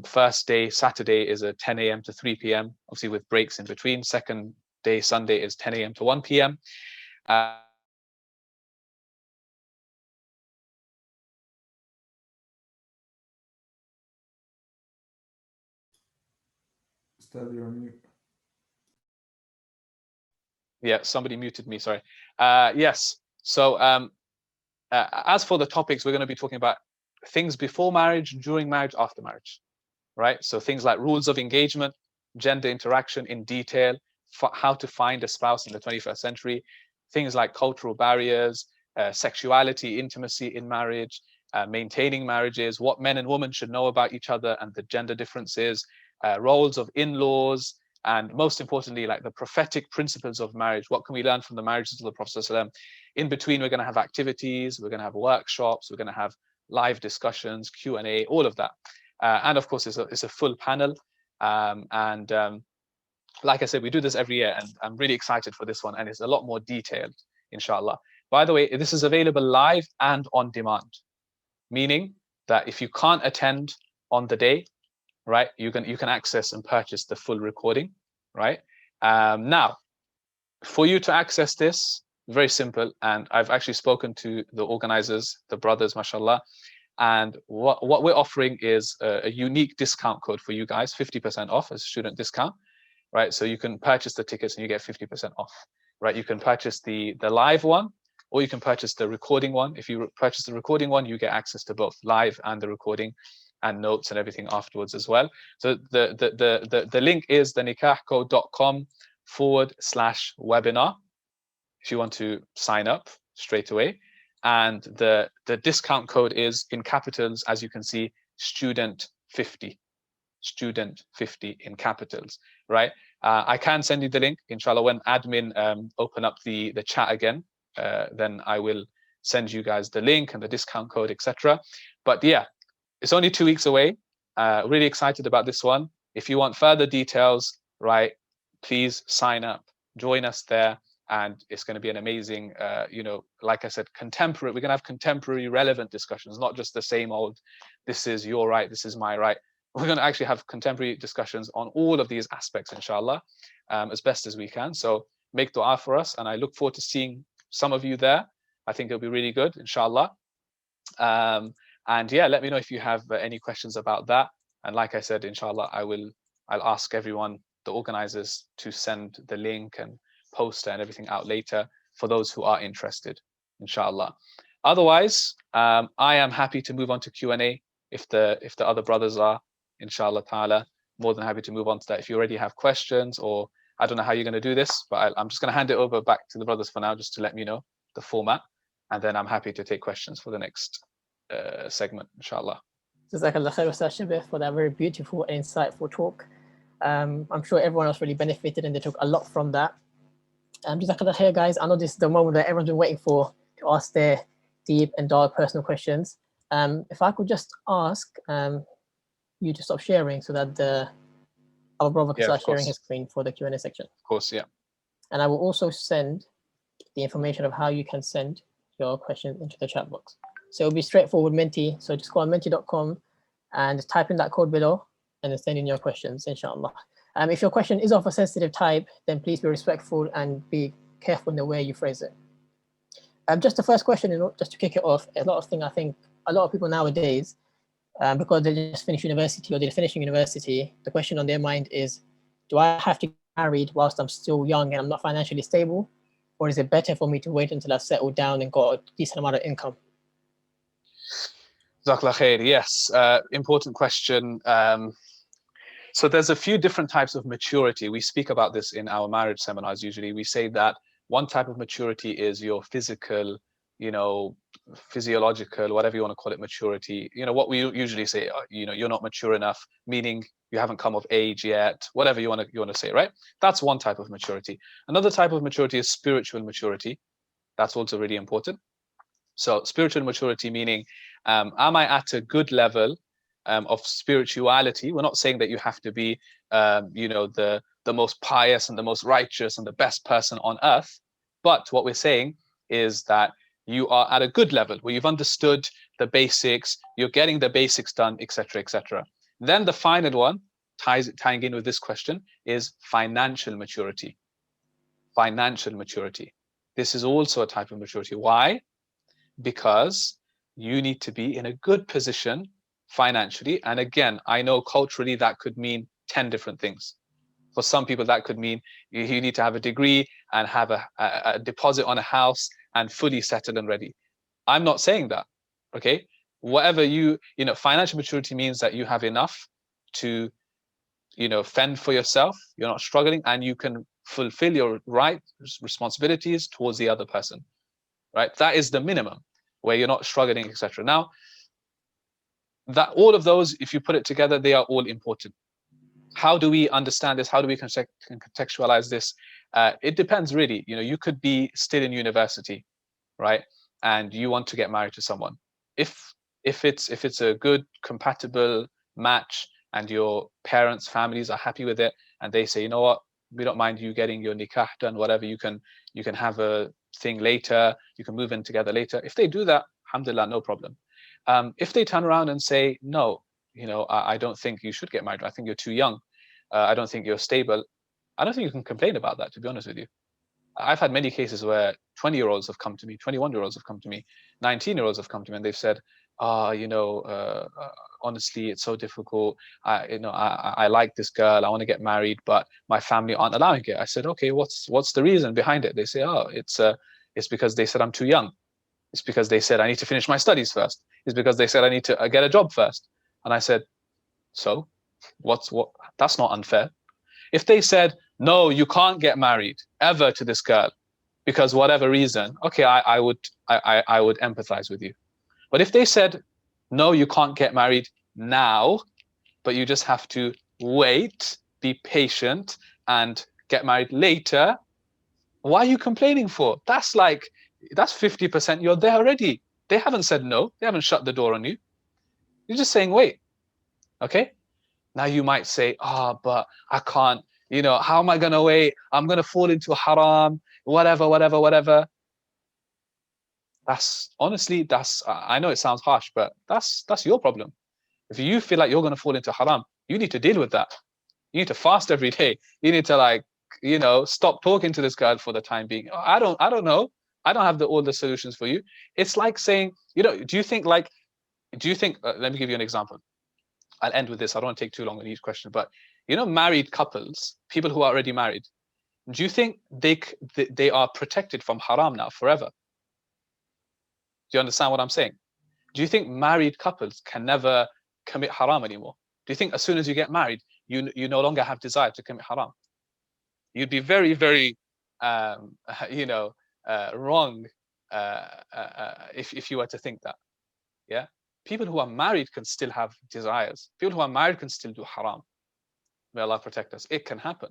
First day, Saturday, is at 10 a.m. to 3 p.m., obviously with breaks in between. Second day, Sunday, is 10 a.m. to 1 p.m. Ustadh, you're on mute. Yeah, somebody muted me, sorry. Yes, so as for the topics, we're going to be talking about things before marriage, during marriage, after marriage, right? So things like rules of engagement, gender interaction in detail, how to find a spouse in the 21st century, things like cultural barriers, sexuality, intimacy in marriage, maintaining marriages, what men and women should know about each other and the gender differences, roles of in-laws, and most importantly, like the prophetic principles of marriage. What can we learn from the marriages of the Prophet ﷺ? In between, we're going to have activities, we're going to have workshops, we're going to have live discussions, Q&A, all of that. And of course, it's a full panel. Like I said, we do this every year, and I'm really excited for this one, and it's a lot more detailed, inshallah. By the way, this is available live and on demand, meaning that if you can't attend on the day, right, you can access and purchase the full recording, right? Now, for you to access this, very simple, and I've actually spoken to the organizers, the brothers, mashallah, and what we're offering is a unique discount code for you guys, 50% off as a student discount, right? So you can purchase the tickets and you get 50% off, right? You can purchase the live one, or you can purchase the recording one. If you purchase the recording one, you get access to both live and the recording, and notes and everything afterwards as well. So the link is thenikahcode.com/webinar if you want to sign up straight away. And the discount code is in capitals, as you can see, student 50 in capitals, right? I can send you the link, inshallah, when admin open up the chat again, then I will send you guys the link and the discount code, etc. But yeah, it's only 2 weeks away. Really excited about this one. If you want further details, right, please sign up, join us there, and it's going to be an amazing, like I said, contemporary. We're going to have contemporary, relevant discussions, not just the same old, this is your right, this is my right. We're going to actually have contemporary discussions on all of these aspects, inshallah, as best as we can. So make dua for us, and I look forward to seeing some of you there. I think it'll be really good, inshallah. And yeah, let me know if you have any questions about that. And like I said, inshallah, I'll ask everyone, the organizers, to send the link and poster and everything out later for those who are interested, inshallah. Otherwise, I am happy to move on to Q&A if the other brothers are, inshallah ta'ala, more than happy to move on to that. If you already have questions, or I don't know how you're going to do this, but I'm just going to hand it over back to the brothers for now, just to let me know the format, and then I'm happy to take questions for the next segment, inshallah. Jazakallah khair, Ustadh Shabbir, for that very beautiful and insightful talk. I'm sure everyone else really benefited, and they took a lot from that. Jazakallah khair, guys. I know this is the moment that everyone's been waiting for, to ask their deep and dark personal questions. If I could just ask you to stop sharing, so that our brother can start sharing his screen for the Q&A section. Of course, yeah. And I will also send the information of how you can send your question into the chat box. So it'll be straightforward, Menti. So just go on menti.com and type in that code below, and then send in your questions, inshallah. If your question is of a sensitive type, then please be respectful and be careful in the way you phrase it. Just the first question, just to kick it off, I think a lot of people nowadays, because they just finished university or they're finishing university, the question on their mind is, do I have to get married whilst I'm still young and I'm not financially stable? Or is it better for me to wait until I've settled down and got a decent amount of income? Jazakallah khair. Yes, important question. So there's a few different types of maturity. We speak about this in our marriage seminars. Usually we say that one type of maturity is your physical, physiological, whatever you want to call it, maturity. What we usually say, you're not mature enough, meaning you haven't come of age yet, whatever you want to say, right? That's one type of maturity. Another type of maturity is spiritual maturity. That's also really important. So spiritual maturity, meaning, am I at a good level of spirituality? We're not saying that you have to be, the most pious and the most righteous and the best person on earth. But what we're saying is that you are at a good level where you've understood the basics, you're getting the basics done, etc., etc. Then the final one, tying in with this question, is financial maturity. Financial maturity. This is also a type of maturity. Why? Because you need to be in a good position financially. And again, I know culturally that could mean 10 different things. For some people, that could mean you need to have a degree and have a deposit on a house and fully settled and ready. I'm not saying that, okay? Whatever financial maturity means that you have enough to, fend for yourself, you're not struggling, and you can fulfill your responsibilities towards the other person, right? That is the minimum, where you're not struggling, etc. Now, that all of those, if you put it together, they are all important. How do we understand this? How do we contextualize this? It depends really. You know, you could be still in university, right? And you want to get married to someone. If it's a good compatible match and your parents' families are happy with it, and they say, you know what, we don't mind you getting your nikah done, whatever, you can have a thing later, you can move in together later. If they do that, alhamdulillah, no problem. If they turn around and say, no, you know, I don't think you should get married, I think you're too young, I don't think you're stable, I don't think you can complain about that, to be honest with you. I've had many cases where 20-year-olds have come to me, 21-year-olds have come to me, 19-year-olds have come to me, and they've said, you know, honestly, it's so difficult. I like this girl, I want to get married, but my family aren't allowing it. I said, okay, what's the reason behind it? They say, oh, it's because they said I'm too young. It's because they said I need to finish my studies first. It's because they said I need to get a job first. And I said, so what? That's not unfair. If they said, no, you can't get married ever to this girl because whatever reason, okay, I would empathize with you. But if they said, no, you can't get married now, but you just have to wait, be patient, and get married later, why are you complaining for? That's 50%. You're there already. They haven't said no. They haven't shut the door on you. You're just saying, wait. Okay. Now you might say, but I can't, you know, how am I going to wait? I'm going to fall into haram, whatever. Honestly, I know it sounds harsh, but that's your problem. If you feel like you're going to fall into haram, you need to deal with that. You need to fast every day. You need to stop talking to this girl for the time being. I don't know. I don't have all the solutions for you. It's like saying, you know, do you think, let me give you an example. I'll end with this. I don't want to take too long on each question, but you know, married couples, people who are already married, do you think they are protected from haram now forever? Do you understand what I'm saying? Do you think married couples can never commit haram anymore? Do you think as soon as you get married, you no longer have desire to commit haram? You'd be very, very, wrong if you were to think that. Yeah. People who are married can still have desires. People who are married can still do haram. May Allah protect us. It can happen.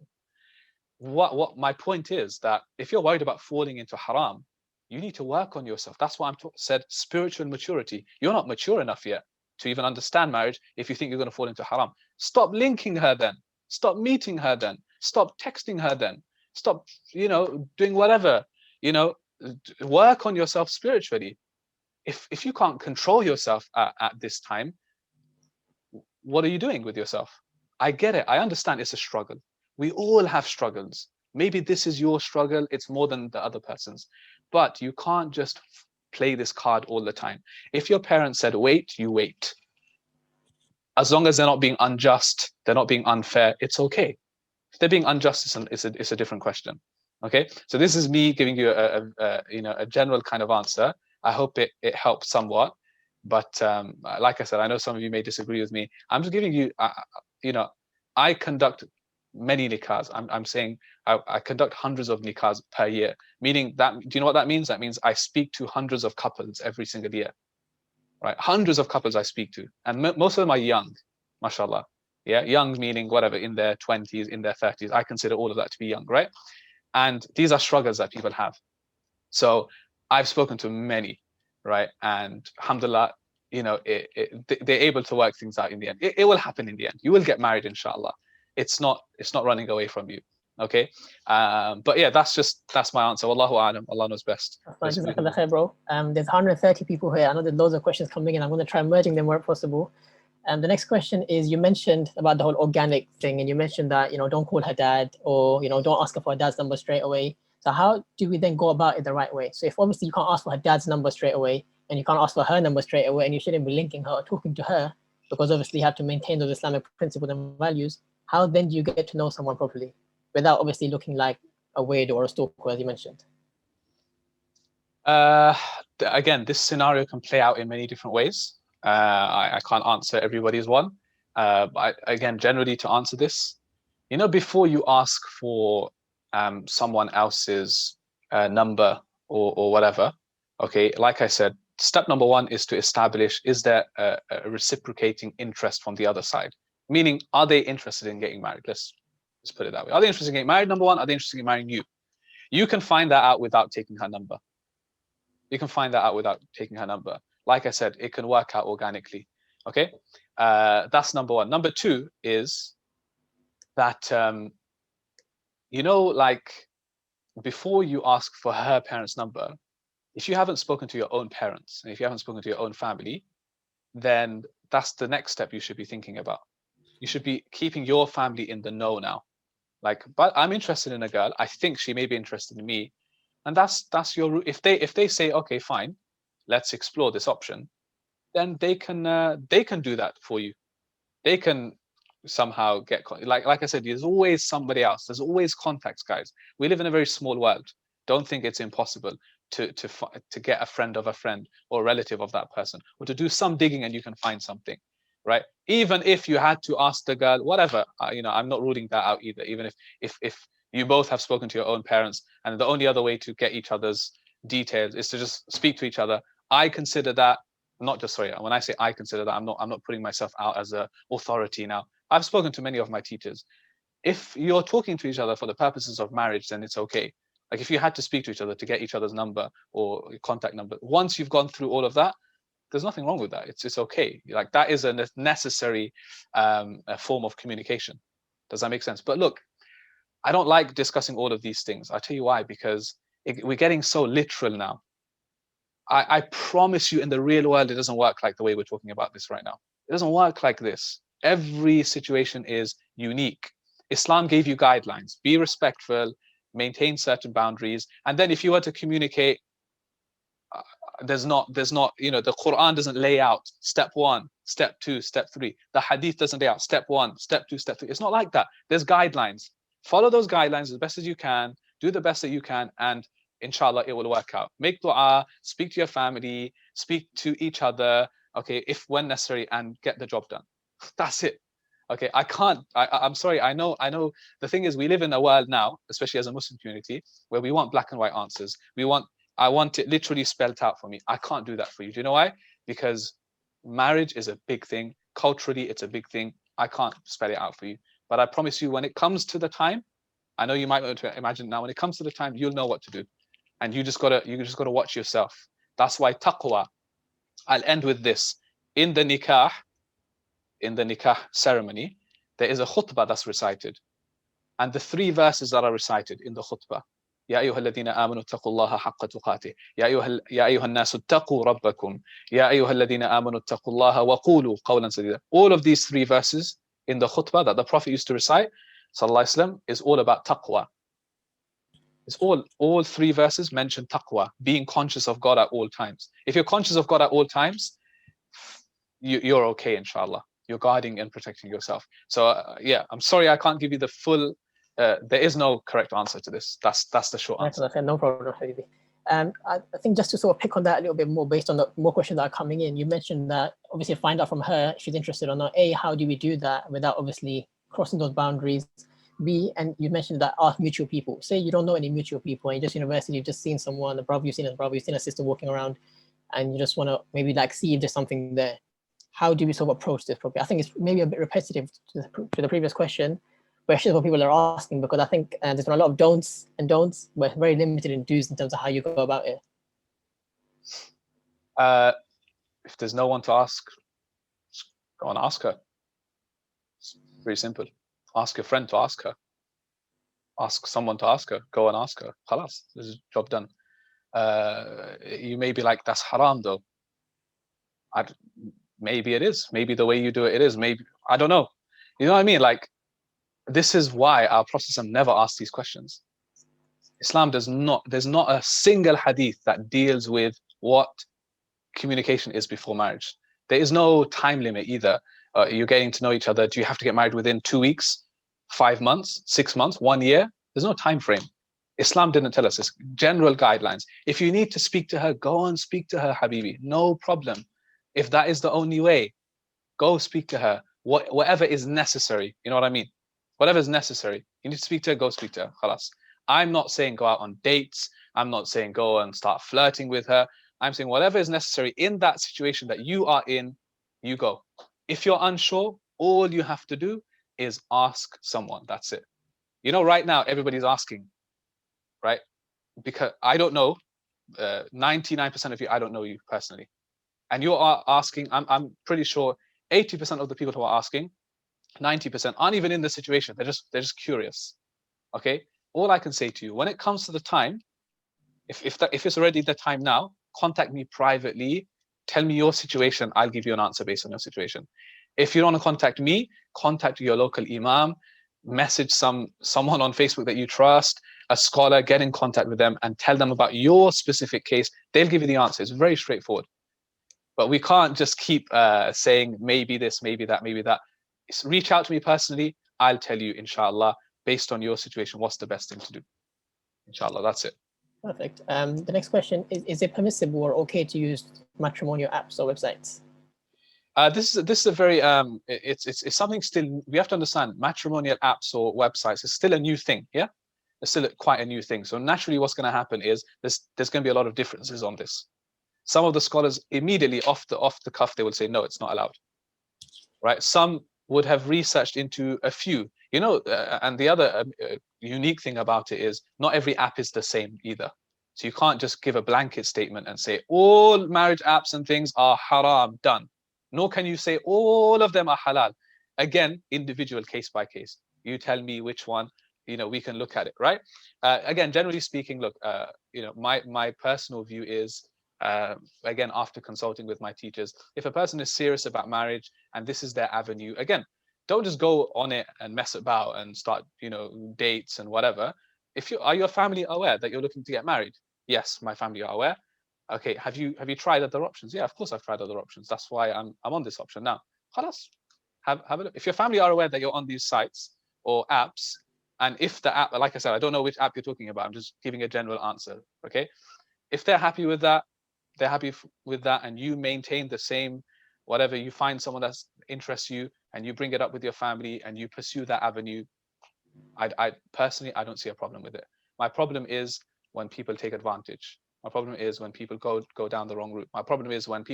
What my point is that if you're worried about falling into haram, you need to work on yourself. That's why said spiritual maturity. You're not mature enough yet to even understand marriage if you think you're going to fall into haram. Stop linking her then. Stop meeting her then. Stop texting her then. Stop, doing whatever. Work on yourself spiritually. If you can't control yourself at this time, what are you doing with yourself? I get it. I understand it's a struggle. We all have struggles. Maybe this is your struggle. It's more than the other person's. But you can't just play this card all the time. If your parents said wait, you wait. As long as they're not being unjust, they're not being unfair, it's okay. If they're being unjust, it's a different question. Okay, so this is me giving you a general kind of answer. I hope it helps somewhat, but like I said, I know some of you may disagree with me. I'm just giving you, I conduct many nikahs. I'm saying I conduct hundreds of nikahs per year, meaning that, do you know what that means? That means I speak to hundreds of couples every single year, right? Hundreds of couples I speak to, and most of them are young, mashallah. Yeah, young meaning whatever, in their 20s, in their 30s. I consider all of that to be young, right? And these are struggles that people have. So I've spoken to many, right? And alhamdulillah, they're able to work things out in the end. It will happen in the end. You will get married, inshallah. It's not running away from you. Okay. But yeah, that's my answer. Wallahu a'lam. Allah knows best. Bro. There's 130 people here. I know there's loads of questions coming in. I'm going to try merging them where possible. The next question is, you mentioned about the whole organic thing, and you mentioned that, don't call her dad, or, don't ask her for her dad's number straight away. So how do we then go about it the right way? So if obviously you can't ask for her dad's number straight away, and you can't ask for her number straight away, and you shouldn't be linking her or talking to her, because obviously you have to maintain those Islamic principles and values, how then do you get to know someone properly without obviously looking like a weirdo or a stalker, as you mentioned? Again, this scenario can play out in many different ways. I can't answer everybody's one. But again, generally to answer this, before you ask for someone else's number or whatever, okay, like I said, step number one is to establish, is there a reciprocating interest from the other side? Meaning, are they interested in getting married? Let's put it that way. Are they interested in getting married? Number one, are they interested in marrying you? You can find that out without taking her number. You can find that out without taking her number. Like I said, it can work out organically. Okay, that's number one. Number two is that you know, like, before you ask for her parents' number, if you haven't spoken to your own parents and if you haven't spoken to your own family, then that's the next step you should be thinking about. You should be keeping your family in the know now. Like, but I'm interested in a girl. I think she may be interested in me, and that's your route. If they say, okay, fine, let's explore this option, then they can do that for you. They can somehow get, like I said, there's always somebody else. There's always contacts, guys. We live in a very small world. Don't think it's impossible to get a friend of a friend or a relative of that person, or to do some digging and you can find something, right? Even if you had to ask the girl, whatever, you know, I'm not ruling that out either. Even if you both have spoken to your own parents and the only other way to get each other's details is to just speak to each other, I consider that, not just, sorry, when I say I consider that, I'm not putting myself out as a authority now. I've spoken to many of my teachers. If you're talking to each other for the purposes of marriage, then it's okay. Like, if you had to speak to each other to get each other's number or contact number, once you've gone through all of that, there's nothing wrong with that. It's okay. Like, that is a necessary a form of communication. Does that make sense? But look, I don't like discussing all of these things. I'll tell you why, because we're getting so literal now. I promise you, in the real world, it doesn't work like the way we're talking about this right now. It doesn't work like this. Every situation is unique. Islam gave you guidelines. Be respectful, maintain certain boundaries, and then if you were to communicate, there's not, you know, the Qur'an doesn't lay out step 1, step 2, step 3. The hadith doesn't lay out step 1, step 2, step 3. It's not like that. There's guidelines. Follow those guidelines as best as you can. Do the best that you can, and inshallah, it will work out. Make dua, speak to your family, speak to each other, okay, if when necessary, and get the job done. That's it. Okay, I'm sorry, I know the thing is, we live in a world now, especially as a Muslim community, where we want black and white answers. I want it literally spelled out for me. I can't do that for you. Do you know why? Because marriage is a big thing. Culturally, it's a big thing. I can't spell it out for you. But I promise you, when it comes to the time, I know you might want to imagine now, when it comes to the time, you'll know what to do. And you just gotta watch yourself. That's why taqwa. I'll end with this. In the nikah ceremony, there is a khutbah that's recited. And the 3 verses that are recited in the khutbah, يا أيها الذين آمنوا اتقوا الله حق تقاته يا أيها الناس اتقوا ربكم يا أيها الذين آمنوا اتقوا الله وقولوا قولا سديدا. All of these 3 verses in the khutbah that the Prophet used to recite, sallallahu alaihi wasallam, is all about taqwa. It's all 3 verses mention taqwa, being conscious of God at all times. If you're conscious of God at all times, you're okay, inshallah. You're guarding and protecting yourself. So yeah, I'm sorry I can't give you the full. There is no correct answer to this. That's the short answer. No problem, Habibi. I think just to sort of pick on that a little bit more, based on the more questions that are coming in, you mentioned that obviously find out from her if she's interested or not. A, how do we do that without obviously crossing those boundaries? B, and you mentioned that are mutual people. Say you don't know any mutual people, and you just university, you've just seen someone, a brother, you've seen a sister walking around, and you just want to maybe like see if there's something there. How do we sort of approach this properly? I think it's maybe a bit repetitive to the previous question, but it's just what people are asking, because I think there's been a lot of don'ts and don'ts, but very limited in do's in terms of how you go about it. If there's no one to ask, just go and ask her. It's very simple. Ask your friend to ask her. Ask someone to ask her. Go and ask her. Khalas, this is job done. You may be like, that's haram though. Maybe it is. Maybe the way you do it is. Maybe, I don't know. You know what I mean? Like, this is why our Prophet never asked these questions. Islam there's not a single hadith that deals with what communication is before marriage. There is no time limit either. You're getting to know each other. Do you have to get married within 2 weeks, 5 months, 6 months, 1 year? There's no time frame. Islam didn't tell us this. General guidelines. If you need to speak to her, go and speak to her, Habibi. No problem. If that is the only way, go speak to her. Whatever is necessary. You know what I mean? Whatever is necessary. You need to speak to her, go speak to her. Khalas. I'm not saying go out on dates. I'm not saying go and start flirting with her. I'm saying whatever is necessary in that situation that you are in, you go. If you're unsure, All you have to do is ask someone. That's it. You know, right now everybody's asking, right? Because I don't know, 99% of you, I don't know you personally, and you are asking. I'm pretty sure 80% of the people who are asking, 90% aren't even in the situation. They're just curious. Okay. All I can say to you, when it comes to the time, if it's already the time now, contact me privately. Tell me your situation. I'll give you an answer based on your situation. If you don't want to contact me, contact your local imam, message someone on Facebook that you trust, a scholar, get in contact with them and tell them about your specific case. They'll give you the answer. It's very straightforward. But we can't just keep saying maybe this, maybe that, maybe that. Reach out to me personally. I'll tell you, inshallah, based on your situation, what's the best thing to do. Inshallah, that's it. Perfect. The next question is it permissible or okay to use matrimonial apps or websites? This is a very it's something still we have to understand. Matrimonial apps or websites is still a new thing. Yeah, it's still quite a new thing. So naturally, what's going to happen is there's going to be a lot of differences on this. Some of the scholars immediately off the cuff they will say no, it's not allowed. Right? Some would have researched into a few. You know, and the other unique thing about it is not every app is the same either. So you can't just give a blanket statement and say all marriage apps and things are haram, done. Nor can you say all of them are halal. Again, individual, case by case. You tell me which one, you know, we can look at it, right? Again, generally speaking, look, you know, my personal view is, again, after consulting with my teachers, if a person is serious about marriage and this is their avenue, again, don't just go on it and mess about and start, you know, dates and whatever. Are your family aware that you're looking to get married? Yes, my family are aware. Okay, have you tried other options? Yeah, of course I've tried other options. That's why I'm on this option now. Khalas, have a look. If your family are aware that you're on these sites or apps, and if the app, like I said, I don't know which app you're talking about. I'm just giving a general answer. Okay, if they're happy with that, and you maintain the same, whatever, you find someone that interests you and you bring it up with your family and you pursue that avenue, I personally, I don't see a problem with it. My problem is when people take advantage. My problem is when people go down the wrong route. My problem is when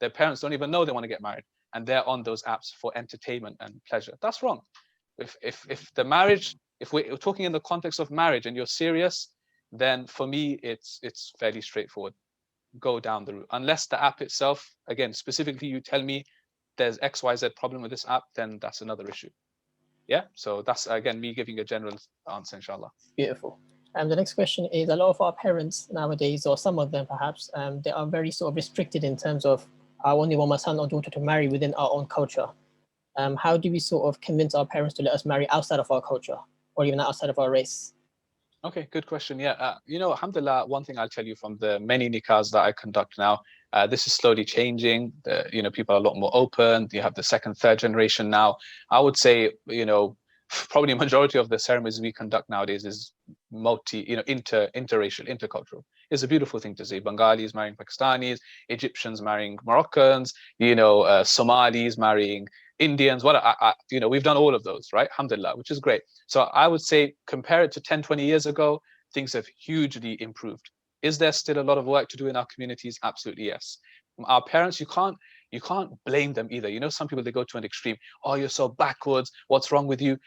their parents don't even know they want to get married and they're on those apps for entertainment and pleasure. That's wrong. If the marriage, if we're talking in the context of marriage and you're serious, then for me, it's fairly straightforward. Go down the route. Unless the app itself, again, specifically you tell me there's XYZ problem with this app, then that's another issue. Yeah, so that's again me giving a general answer, inshallah. Beautiful. The next question is, a lot of our parents nowadays, or some of them perhaps, they are very sort of restricted in terms of, I only want my son or daughter to marry within our own culture. How do we sort of convince our parents to let us marry outside of our culture or even outside of our race? Okay, good question. Yeah, you know, alhamdulillah, one thing I'll tell you from the many nikahs that I conduct now, this is slowly changing. You know, people are a lot more open. You have the second, third generation now. I would say, you know, probably a majority of the ceremonies we conduct nowadays is interracial, intercultural. It's a beautiful thing to see. Bengalis marrying Pakistanis, Egyptians marrying Moroccans, you know, Somalis marrying Indians. You know, we've done all of those, right? Alhamdulillah, which is great. So I would say compare it to 10, 20 years ago, things have hugely improved. Is there still a lot of work to do in our communities? Absolutely, yes. Our parents, you can't blame them either. You know, some people, they go to an extreme. Oh, you're so backwards. What's wrong with you?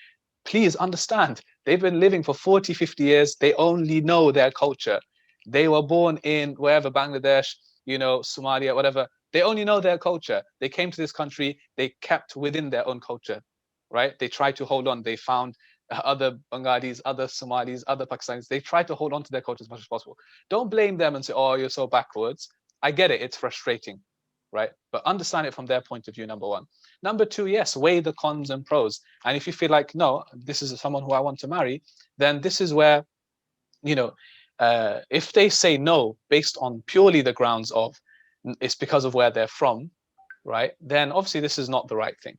Please understand, they've been living for 40, 50 years. They only know their culture. They were born in wherever, Bangladesh, you know, Somalia, whatever. They only know their culture. They came to this country. They kept within their own culture, right? They tried to hold on. They found other Bengalis, other Somalis, other Pakistanis. They tried to hold on to their culture as much as possible. Don't blame them and say, oh, you're so backwards. I get it. It's frustrating, right? But understand it from their point of view, number one. Number two, yes, weigh the cons and pros. And if you feel like, no, this is someone who I want to marry, then this is where, you know, if they say no based on purely the grounds of it's because of where they're from, right? Then obviously this is not the right thing.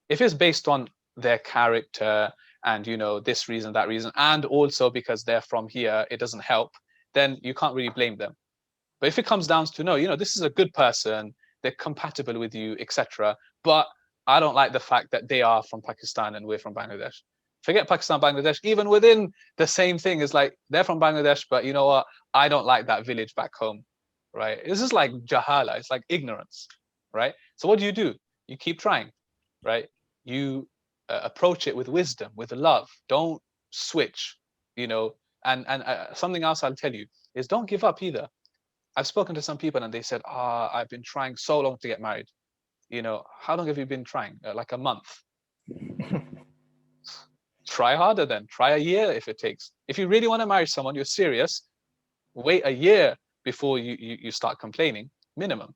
If it's based on their character and, you know, this reason, that reason, and also because they're from here, it doesn't help, then you can't really blame them. But if it comes down to, no, you know, this is a good person, they're compatible with you, etc. But I don't like the fact that they are from Pakistan and we're from Bangladesh. Forget Pakistan, Bangladesh, even within the same thing is like, they're from Bangladesh, but you know what? I don't like that village back home, right? This is like jahala, it's like ignorance, right? So what do? You keep trying, right? you approach it with wisdom, with love. Don't switch, you know. And something else I'll tell you is don't give up either. I've spoken to some people and they said, I've been trying so long to get married. You know, how long have you been trying? Like a month. Try harder then. Try a year if it takes. If you really want to marry someone, you're serious, wait a year before you start complaining, minimum.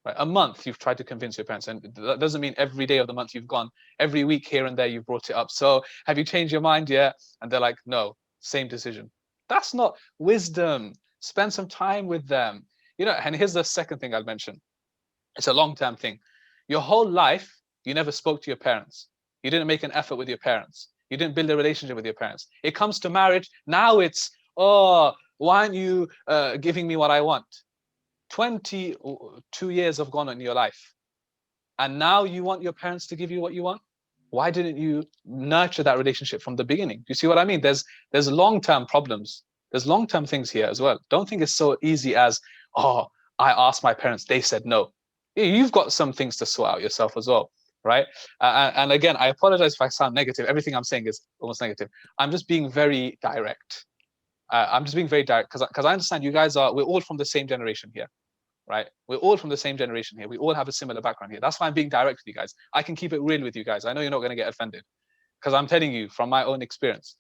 Right? A month you've tried to convince your parents, and that doesn't mean every day of the month you've gone. Every week here and there you've brought it up. So have you changed your mind yet? And they're like, no, same decision. That's not wisdom. Spend some time with them. You know, and here's the second thing I'll mention. It's a long-term thing. Your whole life, you never spoke to your parents. You didn't make an effort with your parents. You didn't build a relationship with your parents. It comes to marriage. Now it's, oh, why aren't you giving me what I want? 22 years have gone on in your life. And now you want your parents to give you what you want? Why didn't you nurture that relationship from the beginning? Do you see what I mean? There's long-term problems. There's long-term things here as well. Don't think it's so easy as, oh, I asked my parents, they said no. You've got some things to sort out yourself as well, right? And again, I apologize if I sound negative. Everything I'm saying is almost negative. I'm just being very direct. I'm just being very direct because I understand you guys we're all from the same generation here, right? We're all from the same generation here. We all have a similar background here. That's why I'm being direct with you guys. I can keep it real with you guys. I know you're not going to get offended because I'm telling you from my own experience.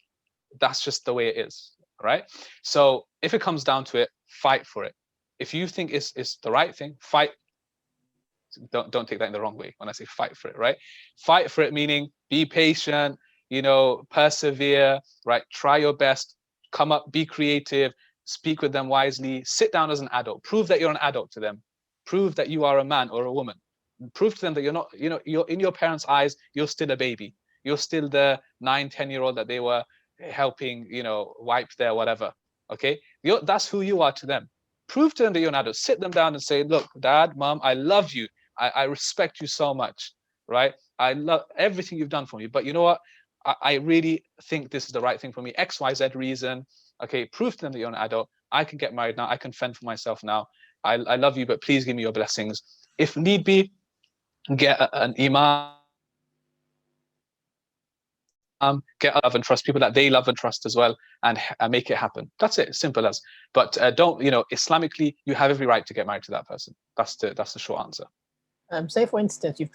That's just the way it is, right? So if it comes down to it, fight for it. If you think it's the right thing, fight. Don't take that in the wrong way when I say fight for it, right? Fight for it meaning be patient, you know, persevere, right? Try your best, come up, be creative, speak with them wisely, sit down as an adult, prove that you're an adult to them, prove that you are a man or a woman, prove to them that you're not, you know, you're in your parents' eyes, you're still a baby, you're still the 9-10-year-old that they were helping, you know, wipe their whatever. Okay, that's who you are to them. Prove to them that you're an adult. Sit them down and say, look, dad, mom, I love you. I respect you so much, right? I love everything you've done for me. But you know what? I really think this is the right thing for me. X, Y, Z reason. Okay, prove to them that you're an adult. I can get married now. I can fend for myself now. I love you, but please give me your blessings. If need be, get an imam. Get love and trust people that they love and trust as well, and make it happen. That's it, simple as. But don't, you know, Islamically, you have every right to get married to that person. That's the short answer. Say for instance, you've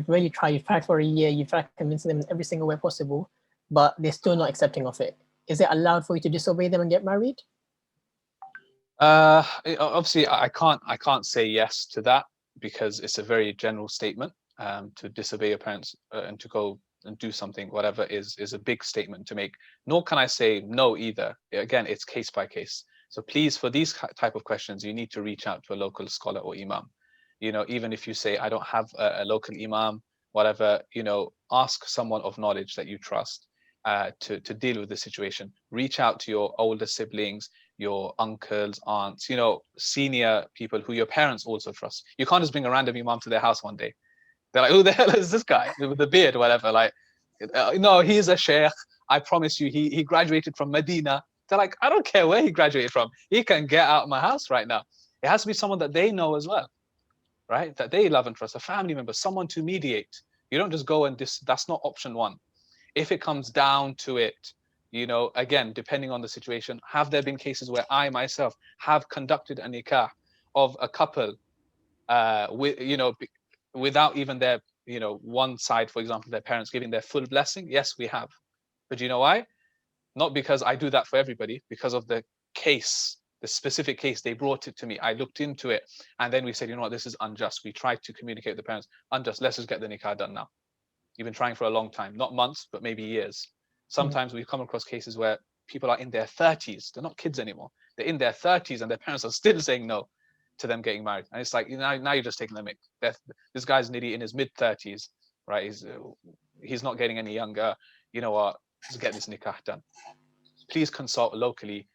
really tried, you've tried for a year, you've tried convincing them in every single way possible, but they're still not accepting of it. Is it allowed for you to disobey them and get married? Obviously, I can't say yes to that because it's a very general statement. To disobey your parents and to go and do something, whatever, is a big statement to make. Nor can I say no either. Again, it's case by case. So please, for these type of questions, you need to reach out to a local scholar or imam. You know, even if you say, I don't have a local imam, whatever, you know, ask someone of knowledge that you trust to deal with the situation. Reach out to your older siblings, your uncles, aunts, you know, senior people who your parents also trust. You can't just bring a random imam to their house one day. They're like, who the hell is this guy with the beard or whatever? Like, no, he's a sheikh. I promise you, he graduated from Medina. They're like, I don't care where he graduated from. He can get out of my house right now. It has to be someone that they know as well, right? That they love and trust, a family member, someone to mediate. You don't just go and that's not option one. If it comes down to it, you know, again, depending on the situation, have there been cases where I myself have conducted a nikah of a couple with, you know, without even their, you know, one side, for example, their parents giving their full blessing? Yes, we have. But you know why? Not because I do that for everybody, because of the case, the specific case. They brought it to me. I looked into it. And then we said, you know what, this is unjust. We tried to communicate with the parents. Unjust. Let's just get the nikah done now. You've been trying for a long time, not months, but maybe years. Sometimes we've come across cases where people are in their 30s. They're not kids anymore. They're in their 30s and their parents are still saying no to them getting married. And it's like, you know, now you're just taking the mick. This guy's nearly in his mid-30s, right? He's not getting any younger. You know what? Let's get this nikah done. Please consult locally,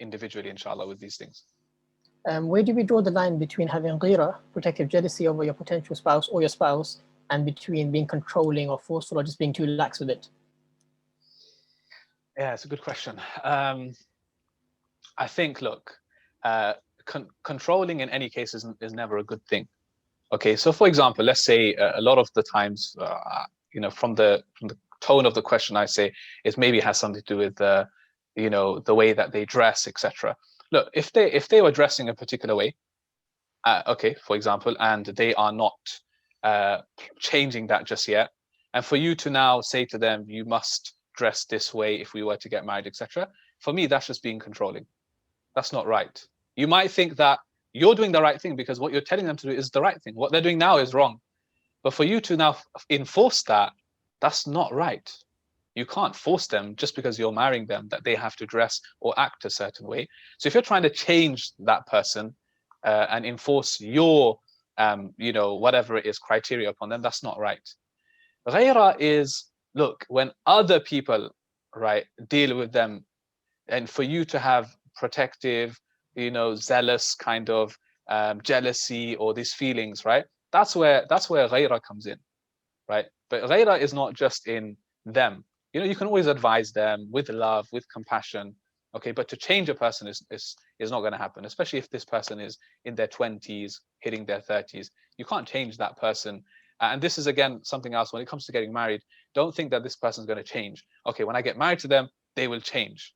individually, inshallah, with these things. Where do we draw the line between having ghira, protective jealousy over your potential spouse or your spouse, and between being controlling or forceful or just being too lax with it? Yeah, it's a good question. I think, look, controlling in any case is never a good thing. Okay, so for example, let's say a lot of the times, from the tone of the question, I say it maybe has something to do with the way that they dress, etc. Look, if they were dressing a particular way, okay, for example, and they are not changing that just yet, and for you to now say to them, you must dress this way if we were to get married, etc. For me, that's just being controlling. That's not right. You might think that you're doing the right thing because what you're telling them to do is the right thing. What they're doing now is wrong. But for you to now enforce that, that's not right. You can't force them just because you're marrying them that they have to dress or act a certain way. So if you're trying to change that person and enforce your, whatever it is, criteria upon them, that's not right. Ghaira is, look, when other people, right, deal with them, and for you to have protective, zealous kind of jealousy or these feelings, right? That's where ghaira comes in, right? But ghaira is not just in them. You can always advise them with love, with compassion, okay? But to change a person is not going to happen, especially if this person is in their 20s, hitting their 30s. You can't change that person. And this is, again, something else. When it comes to getting married, don't think that this person's going to change. Okay, when I get married to them, they will change.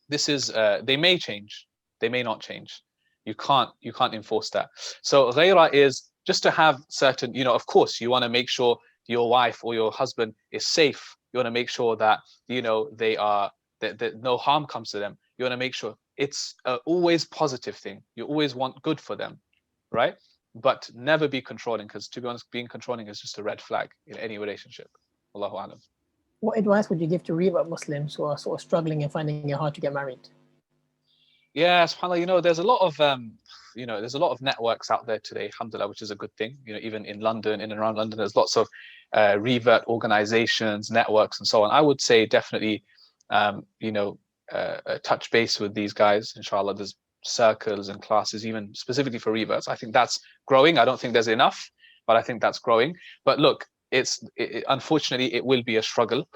This is, they may change, they may not change. You can't enforce that. So ghaira is just to have certain, of course, you want to make sure your wife or your husband is safe. You want to make sure that, they are, that no harm comes to them. You want to make sure it's always positive thing. You always want good for them, right? But never be controlling, because to be honest, being controlling is just a red flag in any relationship. Allahu Alam. What advice would you give to revert Muslims who are sort of struggling and finding it hard to get married? Yeah, subhanAllah, there's a lot of there's a lot of networks out there today, alhamdulillah, which is a good thing. Even in London, in and around London, there's lots of revert organizations, networks, and so on. I would say definitely touch base with these guys. Inshallah, there's circles and classes even specifically for reverts. I think that's growing. I don't think there's enough, but I think that's growing. But look, unfortunately it will be a struggle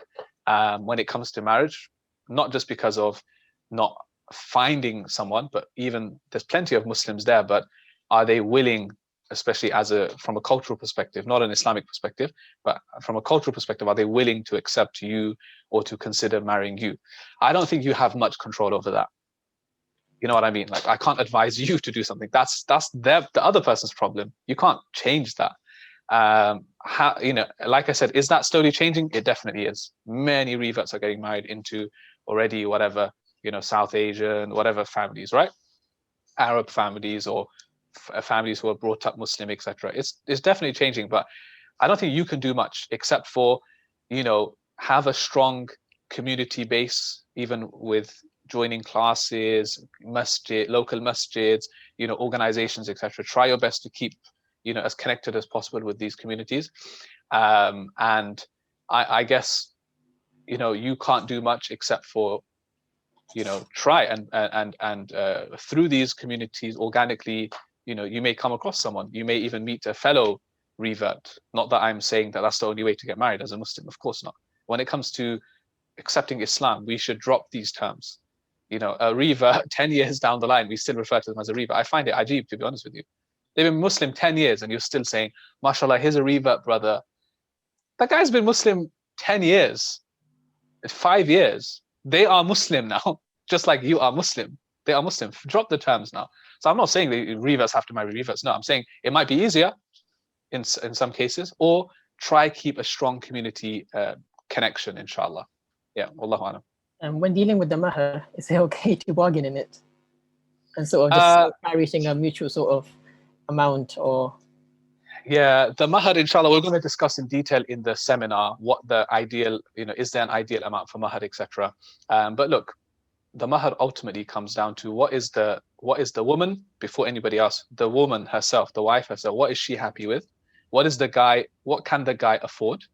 when it comes to marriage, not just because of not finding someone, but even there's plenty of Muslims there, but are they willing, especially from a cultural perspective, not an Islamic perspective, but from a cultural perspective, are they willing to accept you or to consider marrying you? I don't think you have much control over that. You know what I mean? Like, I can't advise you to do something. That's the other person's problem. You can't change that. Like I said, is that slowly changing? It definitely is. Many reverts are getting married into already whatever, South Asian, whatever families, right? Arab families or families who are brought up Muslim, etc. It's definitely changing, but I don't think you can do much except for, have a strong community base, even with joining classes, local masjids, organizations, etc. Try your best to keep, as connected as possible with these communities. And I guess, you can't do much except for, try and through these communities organically, you may come across someone. You may even meet a fellow revert. Not that I'm saying that that's the only way to get married as a Muslim, of course not. When it comes to accepting Islam, we should drop these terms. A revert 10 years down the line, we still refer to them as a revert. I find it ajib, to be honest with you. They've been Muslim 10 years and you're still saying, mashallah, here's a revert brother. That guy's been Muslim 10 years, 5 years. They are Muslim now, just like you are Muslim. They are Muslim. Drop the terms now. So I'm not saying that reverts have to marry reverts. No, I'm saying it might be easier in some cases, or try keep a strong community connection, inshallah. Yeah, Wallahu alam. And when dealing with the Mahr, is it okay to bargain in it? And sort of just reaching a mutual sort of amount or... Yeah, the Mahr, inshallah, we're going to discuss in detail in the seminar what the ideal, is there an ideal amount for Mahr, etc. But look, the Mahr ultimately comes down to what is the woman, before anybody else, the woman herself, the wife herself, what is she happy with? What can the guy afford?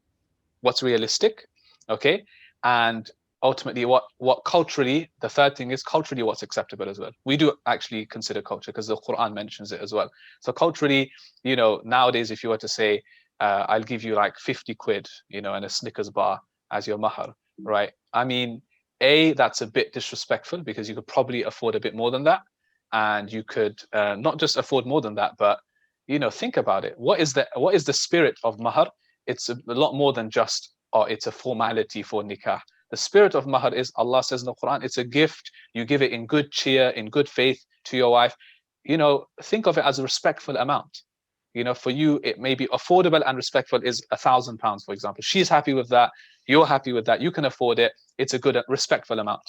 What's realistic? Okay. And ultimately what culturally, the third thing is culturally what's acceptable as well. We do actually consider culture because the Qur'an mentions it as well. So culturally, nowadays, if you were to say, I'll give you like 50 quid, and a Snickers bar as your Mahr, right? I mean, that's a bit disrespectful because you could probably afford a bit more than that. And you could not just afford more than that, but, think about it. What is the spirit of Mahr? It's a lot more than just, it's a formality for nikah. The spirit of Mahr is, Allah says in the Qur'an, it's a gift. You give it in good cheer, in good faith to your wife. Think of it as a respectful amount. For you, it may be affordable and respectful is £1,000, for example. She's happy with that. You're happy with that. You can afford it. It's a good, respectful amount.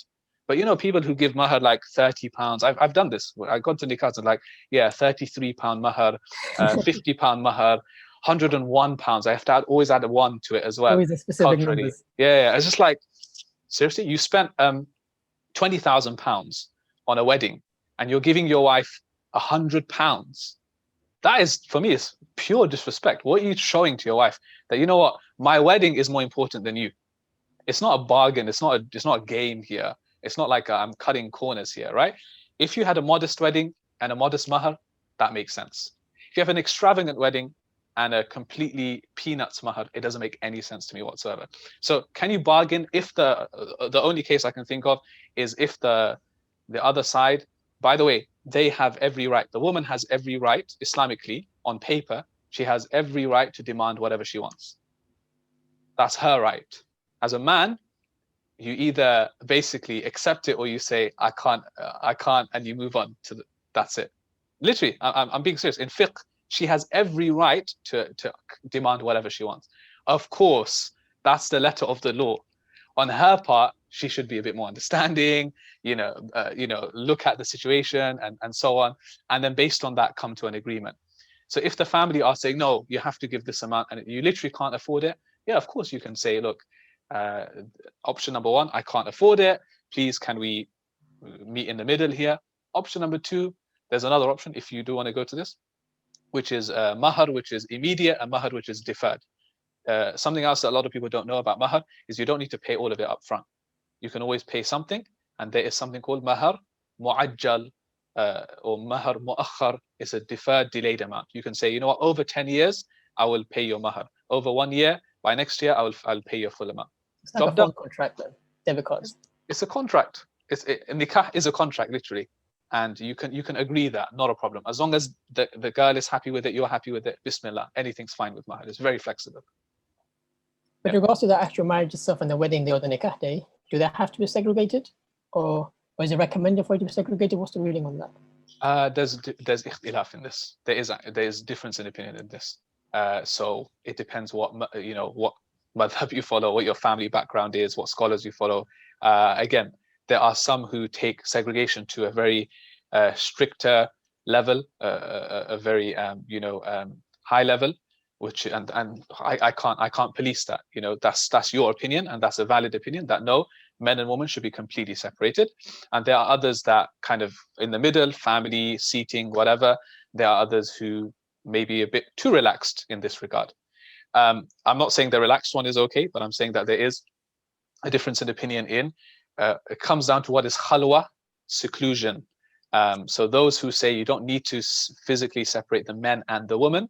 But people who give Mahr like £30, I've done this. I got to nikahs and £33 Mahr, £50 Mahr, £101. I have to always add a 1 to it as well. Always a specific numbers. Yeah. It's just like, seriously, you spent £20,000 on a wedding and you're giving your wife £100. That is, for me, it's pure disrespect. What are you showing to your wife? That, you know what, my wedding is more important than you. It's not a bargain. It's not a game here. It's not like I'm cutting corners here, right? If you had a modest wedding and a modest Mahr, that makes sense. If you have an extravagant wedding and a completely peanuts Mahr, it doesn't make any sense to me whatsoever. So can you bargain? If the only case I can think of is if the other side, by the way, they have every right. The woman has every right, Islamically, on paper, she has every right to demand whatever she wants. That's her right. As a man, you either basically accept it or you say, I can't, and you move on to that's it. Literally, I'm being serious. In fiqh, she has every right to demand whatever she wants. Of course, that's the letter of the law. On her part, she should be a bit more understanding, look at the situation and so on. And then based on that, come to an agreement. So if the family are saying, no, you have to give this amount and you literally can't afford it, yeah, of course you can say, look, option number 1, I can't afford it. Please, can we meet in the middle here? Option number 2, there's another option if you do want to go to this, which is Mahr, which is immediate, and Mahr, which is deferred. Something else that a lot of people don't know about Mahr is you don't need to pay all of it up front. You can always pay something, and there is something called Mahr Mu'ajjal or Mahr Mu'akhar. It's a deferred, delayed amount. You can say, you know what, over 10 years, I will pay your Mahr. Over 1 year, by next year, I'll pay your full amount. It's like a phone contract then, debit cards. It's a contract. Nikah is a contract, literally. And you can agree that, not a problem. As long as the girl is happy with it, you're happy with it, Bismillah, anything's fine with Mahr. It's very flexible. With regards to the actual marriage itself and the wedding day or the nikah day, do they have to be segregated? Or is it recommended for it to be segregated? What's the ruling on that? There's ikhtilaf in this. There is difference in opinion in this. So it depends what madhab you follow, what your family background is, what scholars you follow. Again, there are some who take segregation to a very stricter level, a very high level, which and I can't police that. That's your opinion, and that's a valid opinion. That no, men and women should be completely separated. And there are others that kind of in the middle, family, seating, whatever. There are others who may be a bit too relaxed in this regard. I'm not saying the relaxed one is okay, but I'm saying that there is a difference in opinion in. It comes down to what is khalwa, seclusion. So those who say you don't need to physically separate the men and the women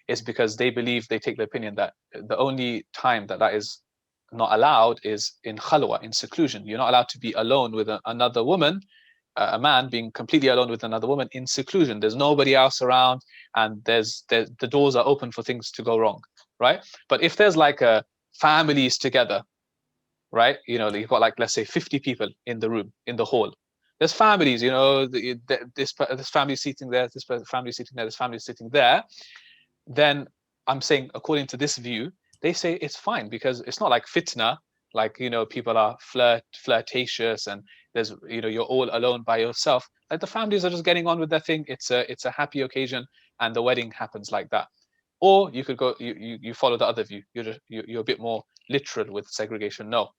is because they take the opinion that the only time that is not allowed is in khalwa, in seclusion. You're not allowed to be alone with another woman, a man being completely alone with another woman in seclusion. There's nobody else around, and the doors are open for things to go wrong, right? But if there's like families together, right? You've got like, let's say 50 people in the room, in the hall. There's families, this family sitting there, this family sitting there, this family sitting there. Then I'm saying, according to this view, they say it's fine because it's not like fitna, like, people are flirtatious and there's, you're all alone by yourself. Like the families are just getting on with their thing. It's a happy occasion and the wedding happens like that. Or you could go, you follow the other view. You're a bit more literal with segregation. No,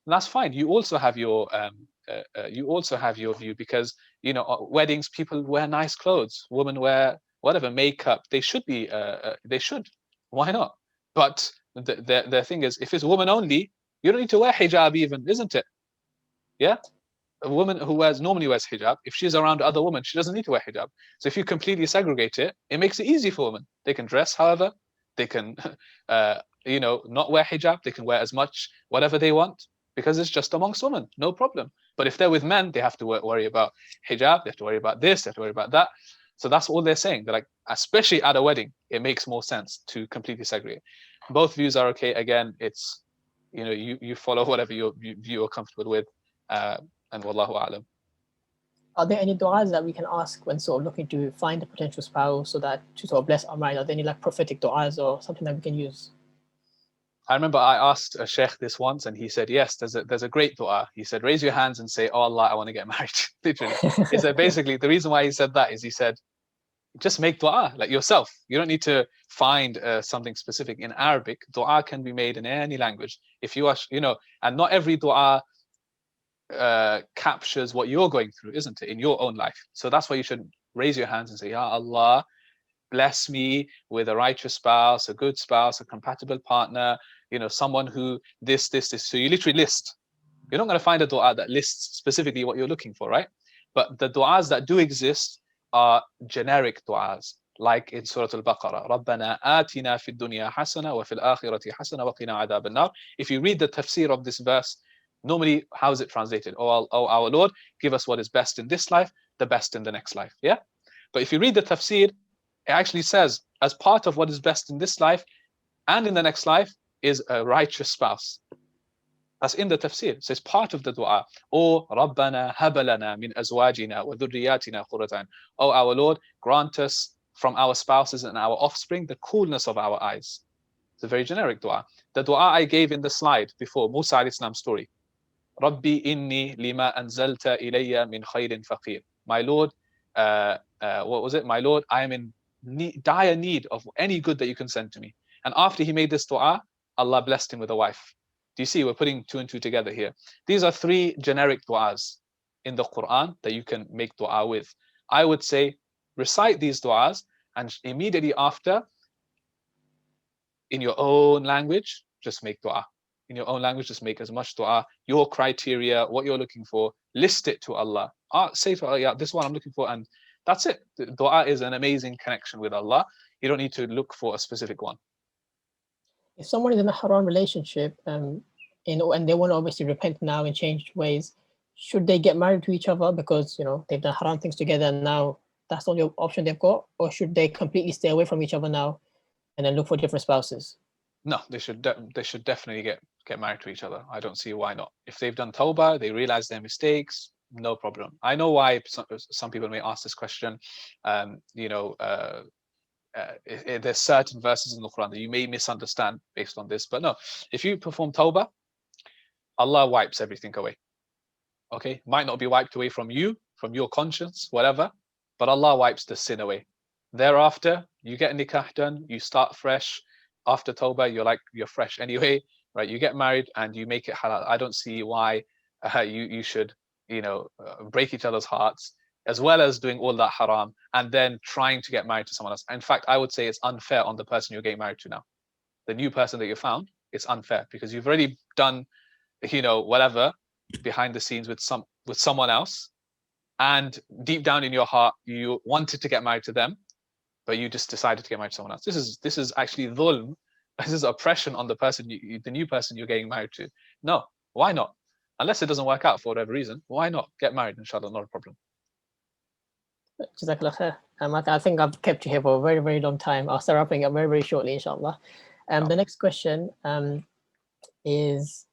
and that's fine. You also have your view because weddings, people wear nice clothes, women wear whatever makeup. They should be. They should. Why not? But the thing is, if it's woman only, you don't need to wear hijab even, isn't it? Yeah. A woman who normally wears hijab, if she's around other women, she doesn't need to wear hijab. So if you completely segregate it, it makes it easy for women. They can dress however, they can, not wear hijab. They can wear as much, whatever they want, because it's just amongst women, no problem. But if they're with men, they have to worry about hijab, they have to worry about this, they have to worry about that. So that's all they're saying. They're like, especially at a wedding, it makes more sense to completely segregate. Both views are okay. Again, it's, you know, you follow whatever you are comfortable with, and wallahu a'lam. Are there any du'as that we can ask when sort of looking to find a potential spouse, so that to sort of bless our marriage? Are there any like prophetic du'as or something that we can use? I remember I asked a sheikh this once, and he said, yes, there's a great du'a. He said, raise your hands and say, oh Allah, I want to get married. Literally. He said, basically, the reason why he said that is he said, just make du'a like yourself. You don't need to find something specific. In Arabic, du'a can be made in any language. If you are, you know, and not every du'a captures what you're going through, isn't it, in your own life? So that's why you should raise your hands and say, Ya Allah, bless me with a righteous spouse, a good spouse, a compatible partner, you know, someone who this. So you literally list. You're not going to find a dua that lists specifically what you're looking for, right? But the du'as that do exist are generic du'as, like in Surah Al-Baqarah, رَبَّنَا آتِنَا فِي الدُّنْيَا حَسَنَةً وَفِي الْآخِرَةِ حَسَنَةً وَقِنَا عَذَابَ النَّارِ. If you read the tafsir of this verse, normally, how is it translated? Oh, our Lord, give us what is best in this life, the best in the next life. Yeah? But if you read the tafsir, it actually says, as part of what is best in this life and in the next life is a righteous spouse. That's in the tafsir. So it's part of the dua. Or رَبَّنَا هَبَ لَنَا مِنْ أَزْوَاجِنَا وَذُرِّيَّاتِنَا قُرَّةَ أَعْيُنٍ. Oh, our Lord, grant us from our spouses and our offspring the coolness of our eyes. It's a very generic dua. The dua I gave in the slide before, Musa alayhi salam's story. Rabbi inni lima anzalta ilayya min khayrin faqir. My Lord, what was it? My Lord, I am in dire need of any good that you can send to me. And after he made this dua, Allah blessed him with a wife. Do you see? We're putting two and two together here. These are three generic du'as in the Qur'an that you can make du'a with. I would say recite these du'as, and immediately after, in your own language, just make du'a. In your own language, just make as much du'a. Your criteria, what you're looking for, list it to Allah. Say to Allah, yeah, this is what I'm looking for, and that's it. Du'a is an amazing connection with Allah. You don't need to look for a specific one. If someone is in a haram relationship, and they want to obviously repent now and change ways, should they get married to each other because, you know, they've done haram things together and now that's the only option they've got? Or should they completely stay away from each other now and then look for different spouses? No, they should definitely get married to each other. I don't see why not. If they've done tawbah, they realize their mistakes, no problem. I know why some people may ask this question. You know, there's certain verses in the Quran that you may misunderstand based on this, but no, if you perform tawbah, Allah wipes everything away. Okay, might not be wiped away from you, from your conscience, whatever, but Allah wipes the sin away. Thereafter, you get nikah done, you start fresh. After tawbah, you're fresh anyway, right? You get married and you make it halal. I don't see why you should, you know, break each other's hearts, as well as doing all that haram and then trying to get married to someone else. In fact, I would say it's unfair on the person you're getting married to now. The new person that you found, it's unfair because you've already done, you know, whatever behind the scenes with someone else, and deep down in your heart you wanted to get married to them, but you just decided to get married to someone else. This is actually dhulm. This is oppression on the person, the new person you're getting married to. No, why not? Unless it doesn't work out for whatever reason, why not get married? Inshallah, not a problem. Jazakallah khair. I think I've kept you here for a very, very long time. I'll start wrapping up very, very shortly, inshallah. The next question is,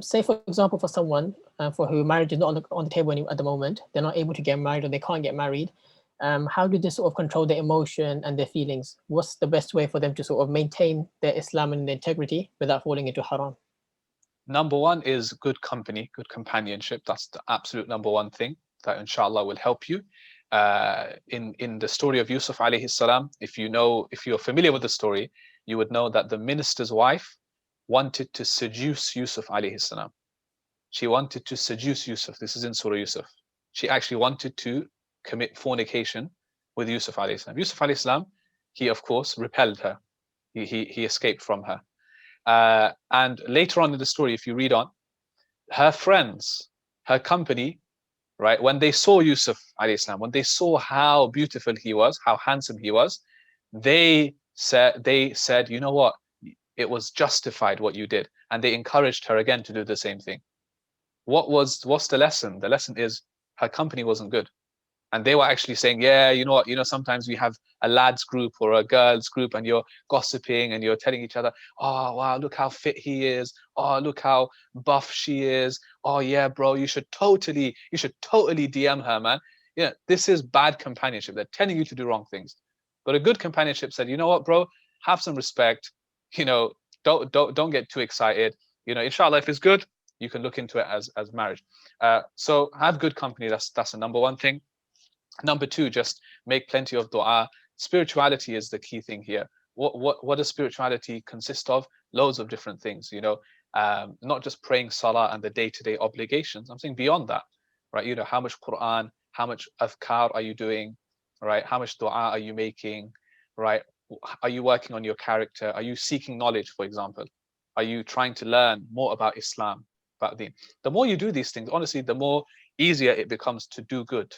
say for example, for someone for who marriage is not on the table at the moment, they're not able to get married or they can't get married. How do they sort of control their emotion and their feelings? What's the best way for them to sort of maintain their Islam and their integrity without falling into haram? Number one is good company, good companionship. That's the absolute number one thing that inshallah will help you. In the story of Yusuf alayhi salam, if you're familiar with the story, you would know that the minister's wife wanted to seduce Yusuf alayhi salam. She wanted to seduce Yusuf. This is in Surah Yusuf. She actually wanted to commit fornication with Yusuf alayhi salam. Yusuf alayhi salam, he of course repelled her. He escaped from her. And later on in the story, if you read on, her friends, her company, right, when they saw Yusuf alayhi salam, when they saw how beautiful he was, how handsome he was, they said, you know what, it was justified what you did, and they encouraged her again to do the same thing. What's the lesson? The lesson is her company wasn't good. And they were actually saying, yeah, you know what, sometimes we have a lads group or a girls group and you're gossiping and you're telling each other, oh, wow, look how fit he is. Oh, look how buff she is. Oh yeah, bro, you should totally DM her, man. Yeah, this is bad companionship. They're telling you to do wrong things. But a good companionship said, you know what, bro, have some respect. Don't get too excited. Inshallah, if it's good, you can look into it as marriage. So have good company. That's the number one thing. Number two, just make plenty of dua. Spirituality is the key thing here. What does spirituality consist of? Loads of different things, not just praying salah and the day-to-day obligations. I'm saying beyond that, right? How much Qur'an, how much adhkar are you doing, right? How much dua are you making, right? Are you working on your character? Are you seeking knowledge, for example? Are you trying to learn more about Islam, about Deen? The more you do these things, honestly, the more easier it becomes to do good.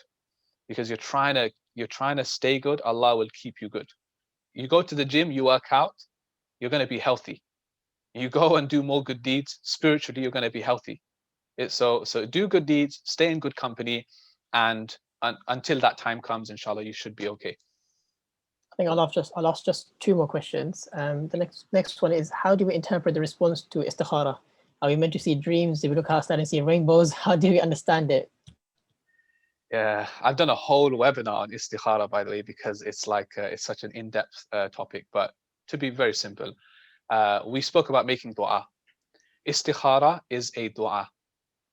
Because you're trying to stay good, Allah will keep you good. You go to the gym, you work out, you're going to be healthy. You go and do more good deeds, spiritually, you're going to be healthy. So do good deeds, stay in good company, and until that time comes, inshallah, you should be okay. I think I'll ask just two more questions. The next one is, how do we interpret the response to Ishtikhara? Are we meant to see dreams? Do we look outside and see rainbows? How do we understand it? Yeah, I've done a whole webinar on Ishtikhara, by the way, because it's such an in-depth topic. But to be very simple, we spoke about making dua. Ishtikhara is a dua.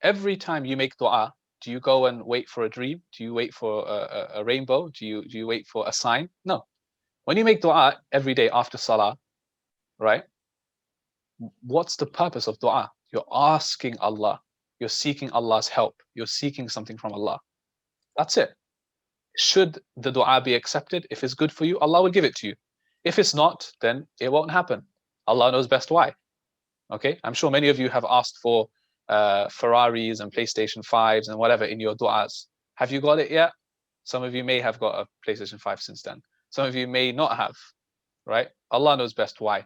Every time you make dua, do you go and wait for a dream? Do you wait for a rainbow? Do you wait for a sign? No. When you make dua every day after salah, right? What's the purpose of dua? You're asking Allah. You're seeking Allah's help. You're seeking something from Allah. That's it. Should the dua be accepted? If it's good for you, Allah will give it to you. If it's not, then it won't happen. Allah knows best why. Okay, I'm sure many of you have asked for Ferraris and PlayStation 5s and whatever in your du'as. Have you got it yet? Some of you may have got a PlayStation 5 since then. Some of you may not have, right? Allah knows best why.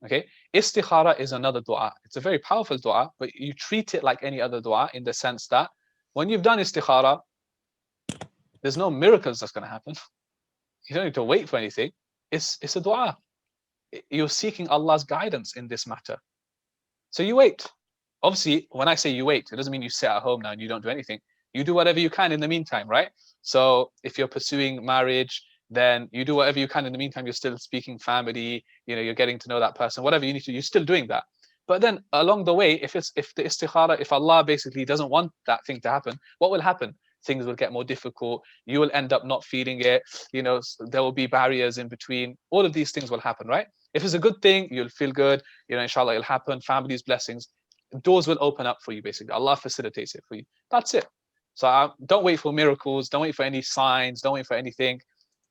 Okay, Ishtikhara is another dua. It's a very powerful dua, but you treat it like any other dua in the sense that when you've done Ishtikhara, there's no miracles that's going to happen. You don't need to wait for anything. It's a dua. You're seeking Allah's guidance in this matter. So you wait. Obviously, when I say you wait, it doesn't mean you sit at home now and you don't do anything. You do whatever you can in the meantime, right? So if you're pursuing marriage, then you do whatever you can in the meantime. You're still speaking family, you're getting to know that person, whatever you need to, you're still doing that. But then along the way, if the Ishtikhara, if Allah basically doesn't want that thing to happen, what will happen? Things will get more difficult. You will end up not feeling it. There will be barriers in between. All of these things will happen, right? If it's a good thing, you'll feel good. Inshallah, it'll happen. Family's blessings. Doors will open up for you, basically. Allah facilitates it for you. That's it. So don't wait for miracles. Don't wait for any signs. Don't wait for anything.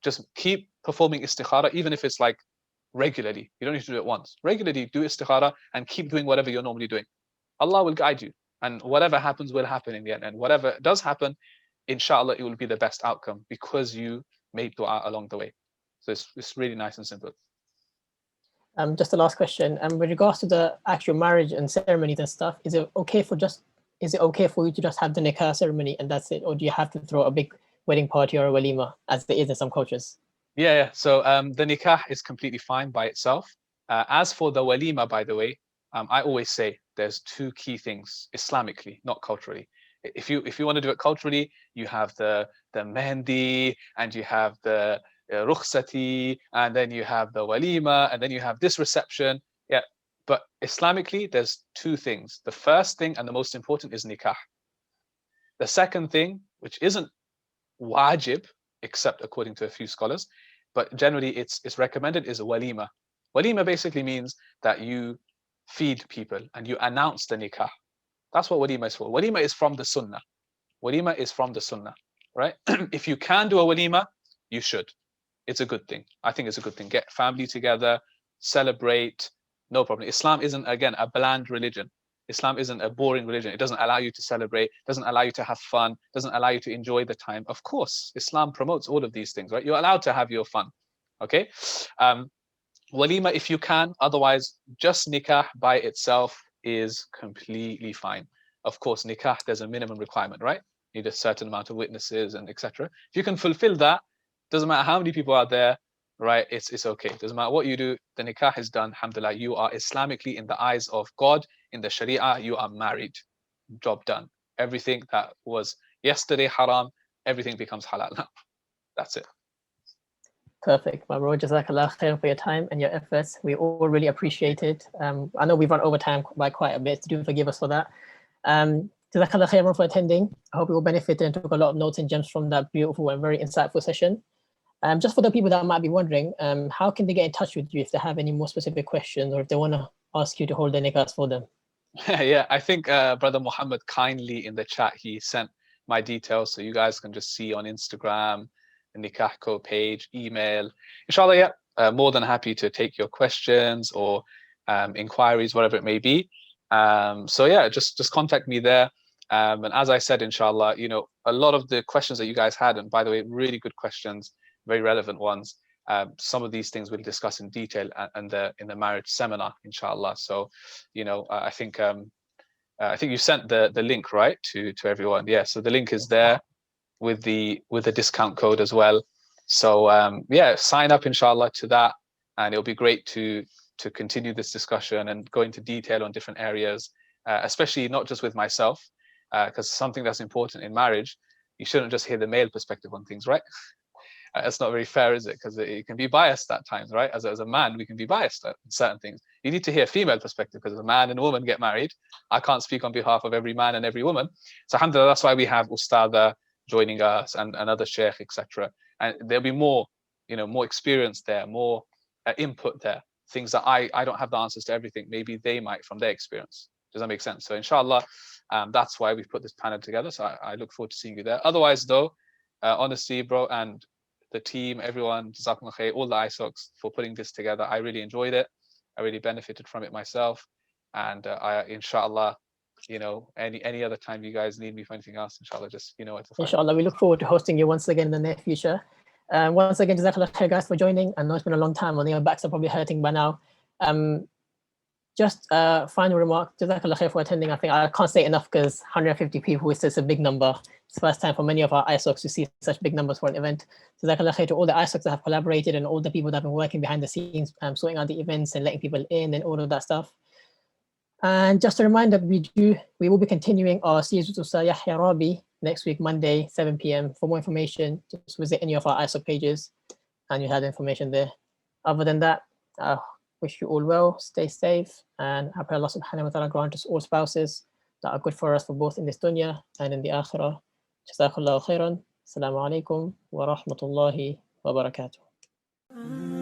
Just keep performing Ishtikhara, even if it's like regularly. You don't need to do it once. Regularly do Ishtikhara and keep doing whatever you're normally doing. Allah will guide you. And whatever happens will happen in the end. And whatever does happen, inshallah, it will be the best outcome because you made dua along the way. So it's really nice and simple. Just the last question. With regards to the actual marriage and ceremonies and stuff, is it okay for you to just have the nikah ceremony and that's it, or do you have to throw a big wedding party or a walima, as there is in some cultures? Yeah. So the nikah is completely fine by itself. As for the walima, by the way, I always say there's two key things Islamically, not culturally. If you want to do it culturally, you have the mehndi and you have the rukhsati, and then you have the walima, and then you have this reception. Yeah, but Islamically, there's two things. The first thing and the most important is nikah. The second thing, which isn't wajib, except according to a few scholars, but generally it's recommended, is a walima. Walima basically means that you feed people and you announce the nikah. That's what walima is for. Walima is from the sunnah. Walima is from the sunnah, right? If you can do a walima, you should. It's a good thing. I think it's a good thing. Get family together, celebrate, no problem. Islam isn't, again, a bland religion. Islam isn't a boring religion. It doesn't allow you to celebrate, doesn't allow you to have fun, doesn't allow you to enjoy the time. Of course, Islam promotes all of these things, right? You're allowed to have your fun, okay? Walima if you can, otherwise just nikah by itself is completely fine. Of course, nikah, there's a minimum requirement, right? need a certain amount of witnesses and etc. If you can fulfill that, doesn't matter how many people are there, right? It's okay. Doesn't matter what you do. The nikah is done. Alhamdulillah, you are Islamically in the eyes of God, in the Sharia, you are married. Job done. Everything that was yesterday haram, everything becomes halal now. That's it. Perfect, my bro. Jazakallah khair for your time and your efforts. We all really appreciate it. I know we've run over time by quite a bit. Do forgive us for that. Jazakallah khair for attending. I hope you all benefited and took a lot of notes and gems from that beautiful and very insightful session. Just for the people that might be wondering, how can they get in touch with you if they have any more specific questions or if they want to ask you to hold their nikahs for them? Yeah, I think Brother Muhammad kindly in the chat, he sent my details, so you guys can just see on Instagram, the Nikah Co page, email. Inshallah, yeah, more than happy to take your questions or inquiries, whatever it may be. So yeah, just contact me there. And as I said, inshallah, you know, a lot of the questions that you guys had, and by the way, really good questions, very relevant ones. Some of these things we'll discuss in detail in the marriage seminar, inshallah. So, you know, I think you sent the link, right, to everyone. Yeah, so the link is there with the discount code as well. So yeah, sign up inshallah to that, and it'll be great to continue this discussion and go into detail on different areas, especially not just with myself, because something that's important in marriage, you shouldn't just hear the male perspective on things, right? It's not very fair, is it? Because it can be biased at times, right? As a man, we can be biased at certain things. You need to hear female perspective, because a man and a woman get married. I can't speak on behalf of every man and every woman. So alhamdulillah, that's why we have Ustadh joining us and another sheikh, etc. And there'll be more, you know, more experience there, more input there. Things that I don't have the answers to everything. Maybe they might from their experience. Does that make sense? So inshallah, that's why we've put this panel together. So I look forward to seeing you there. Otherwise though, honestly, bro, and the team, everyone, Jazakumullah khair, all the ISOCs for putting this together. I really enjoyed it. I really benefited from it myself. And I, inshallah, you know, any other time you guys need me for anything else, inshallah, just, you know, where to find me. Inshallah, we look forward to hosting you once again in the near future. Once again, Jazakallah khair, guys, for joining. I know it's been a long time. I think our backs are probably hurting by now. Just final remark, Jazakallah khair for attending. I think I can't say enough, because 150 people is just a big number. It's the first time for many of our ISOCs to see such big numbers for an event. Jazakallah khair to all the ISOCs that have collaborated and all the people that have been working behind the scenes, sorting out the events and letting people in and all of that stuff. And just a reminder, we will be continuing our series with Ustadh Yahya Rabi next week, Monday, 7 p.m. For more information, just visit any of our ISOC pages and you have the information there. Other than that, wish you all well, stay safe, and I pray Allah subhanahu wa ta'ala grant us all spouses that are good for us for both in this dunya and in the akhirah. Jazakallahu khairan. Assalamu alaikum wa rahmatullahi wa barakatuh.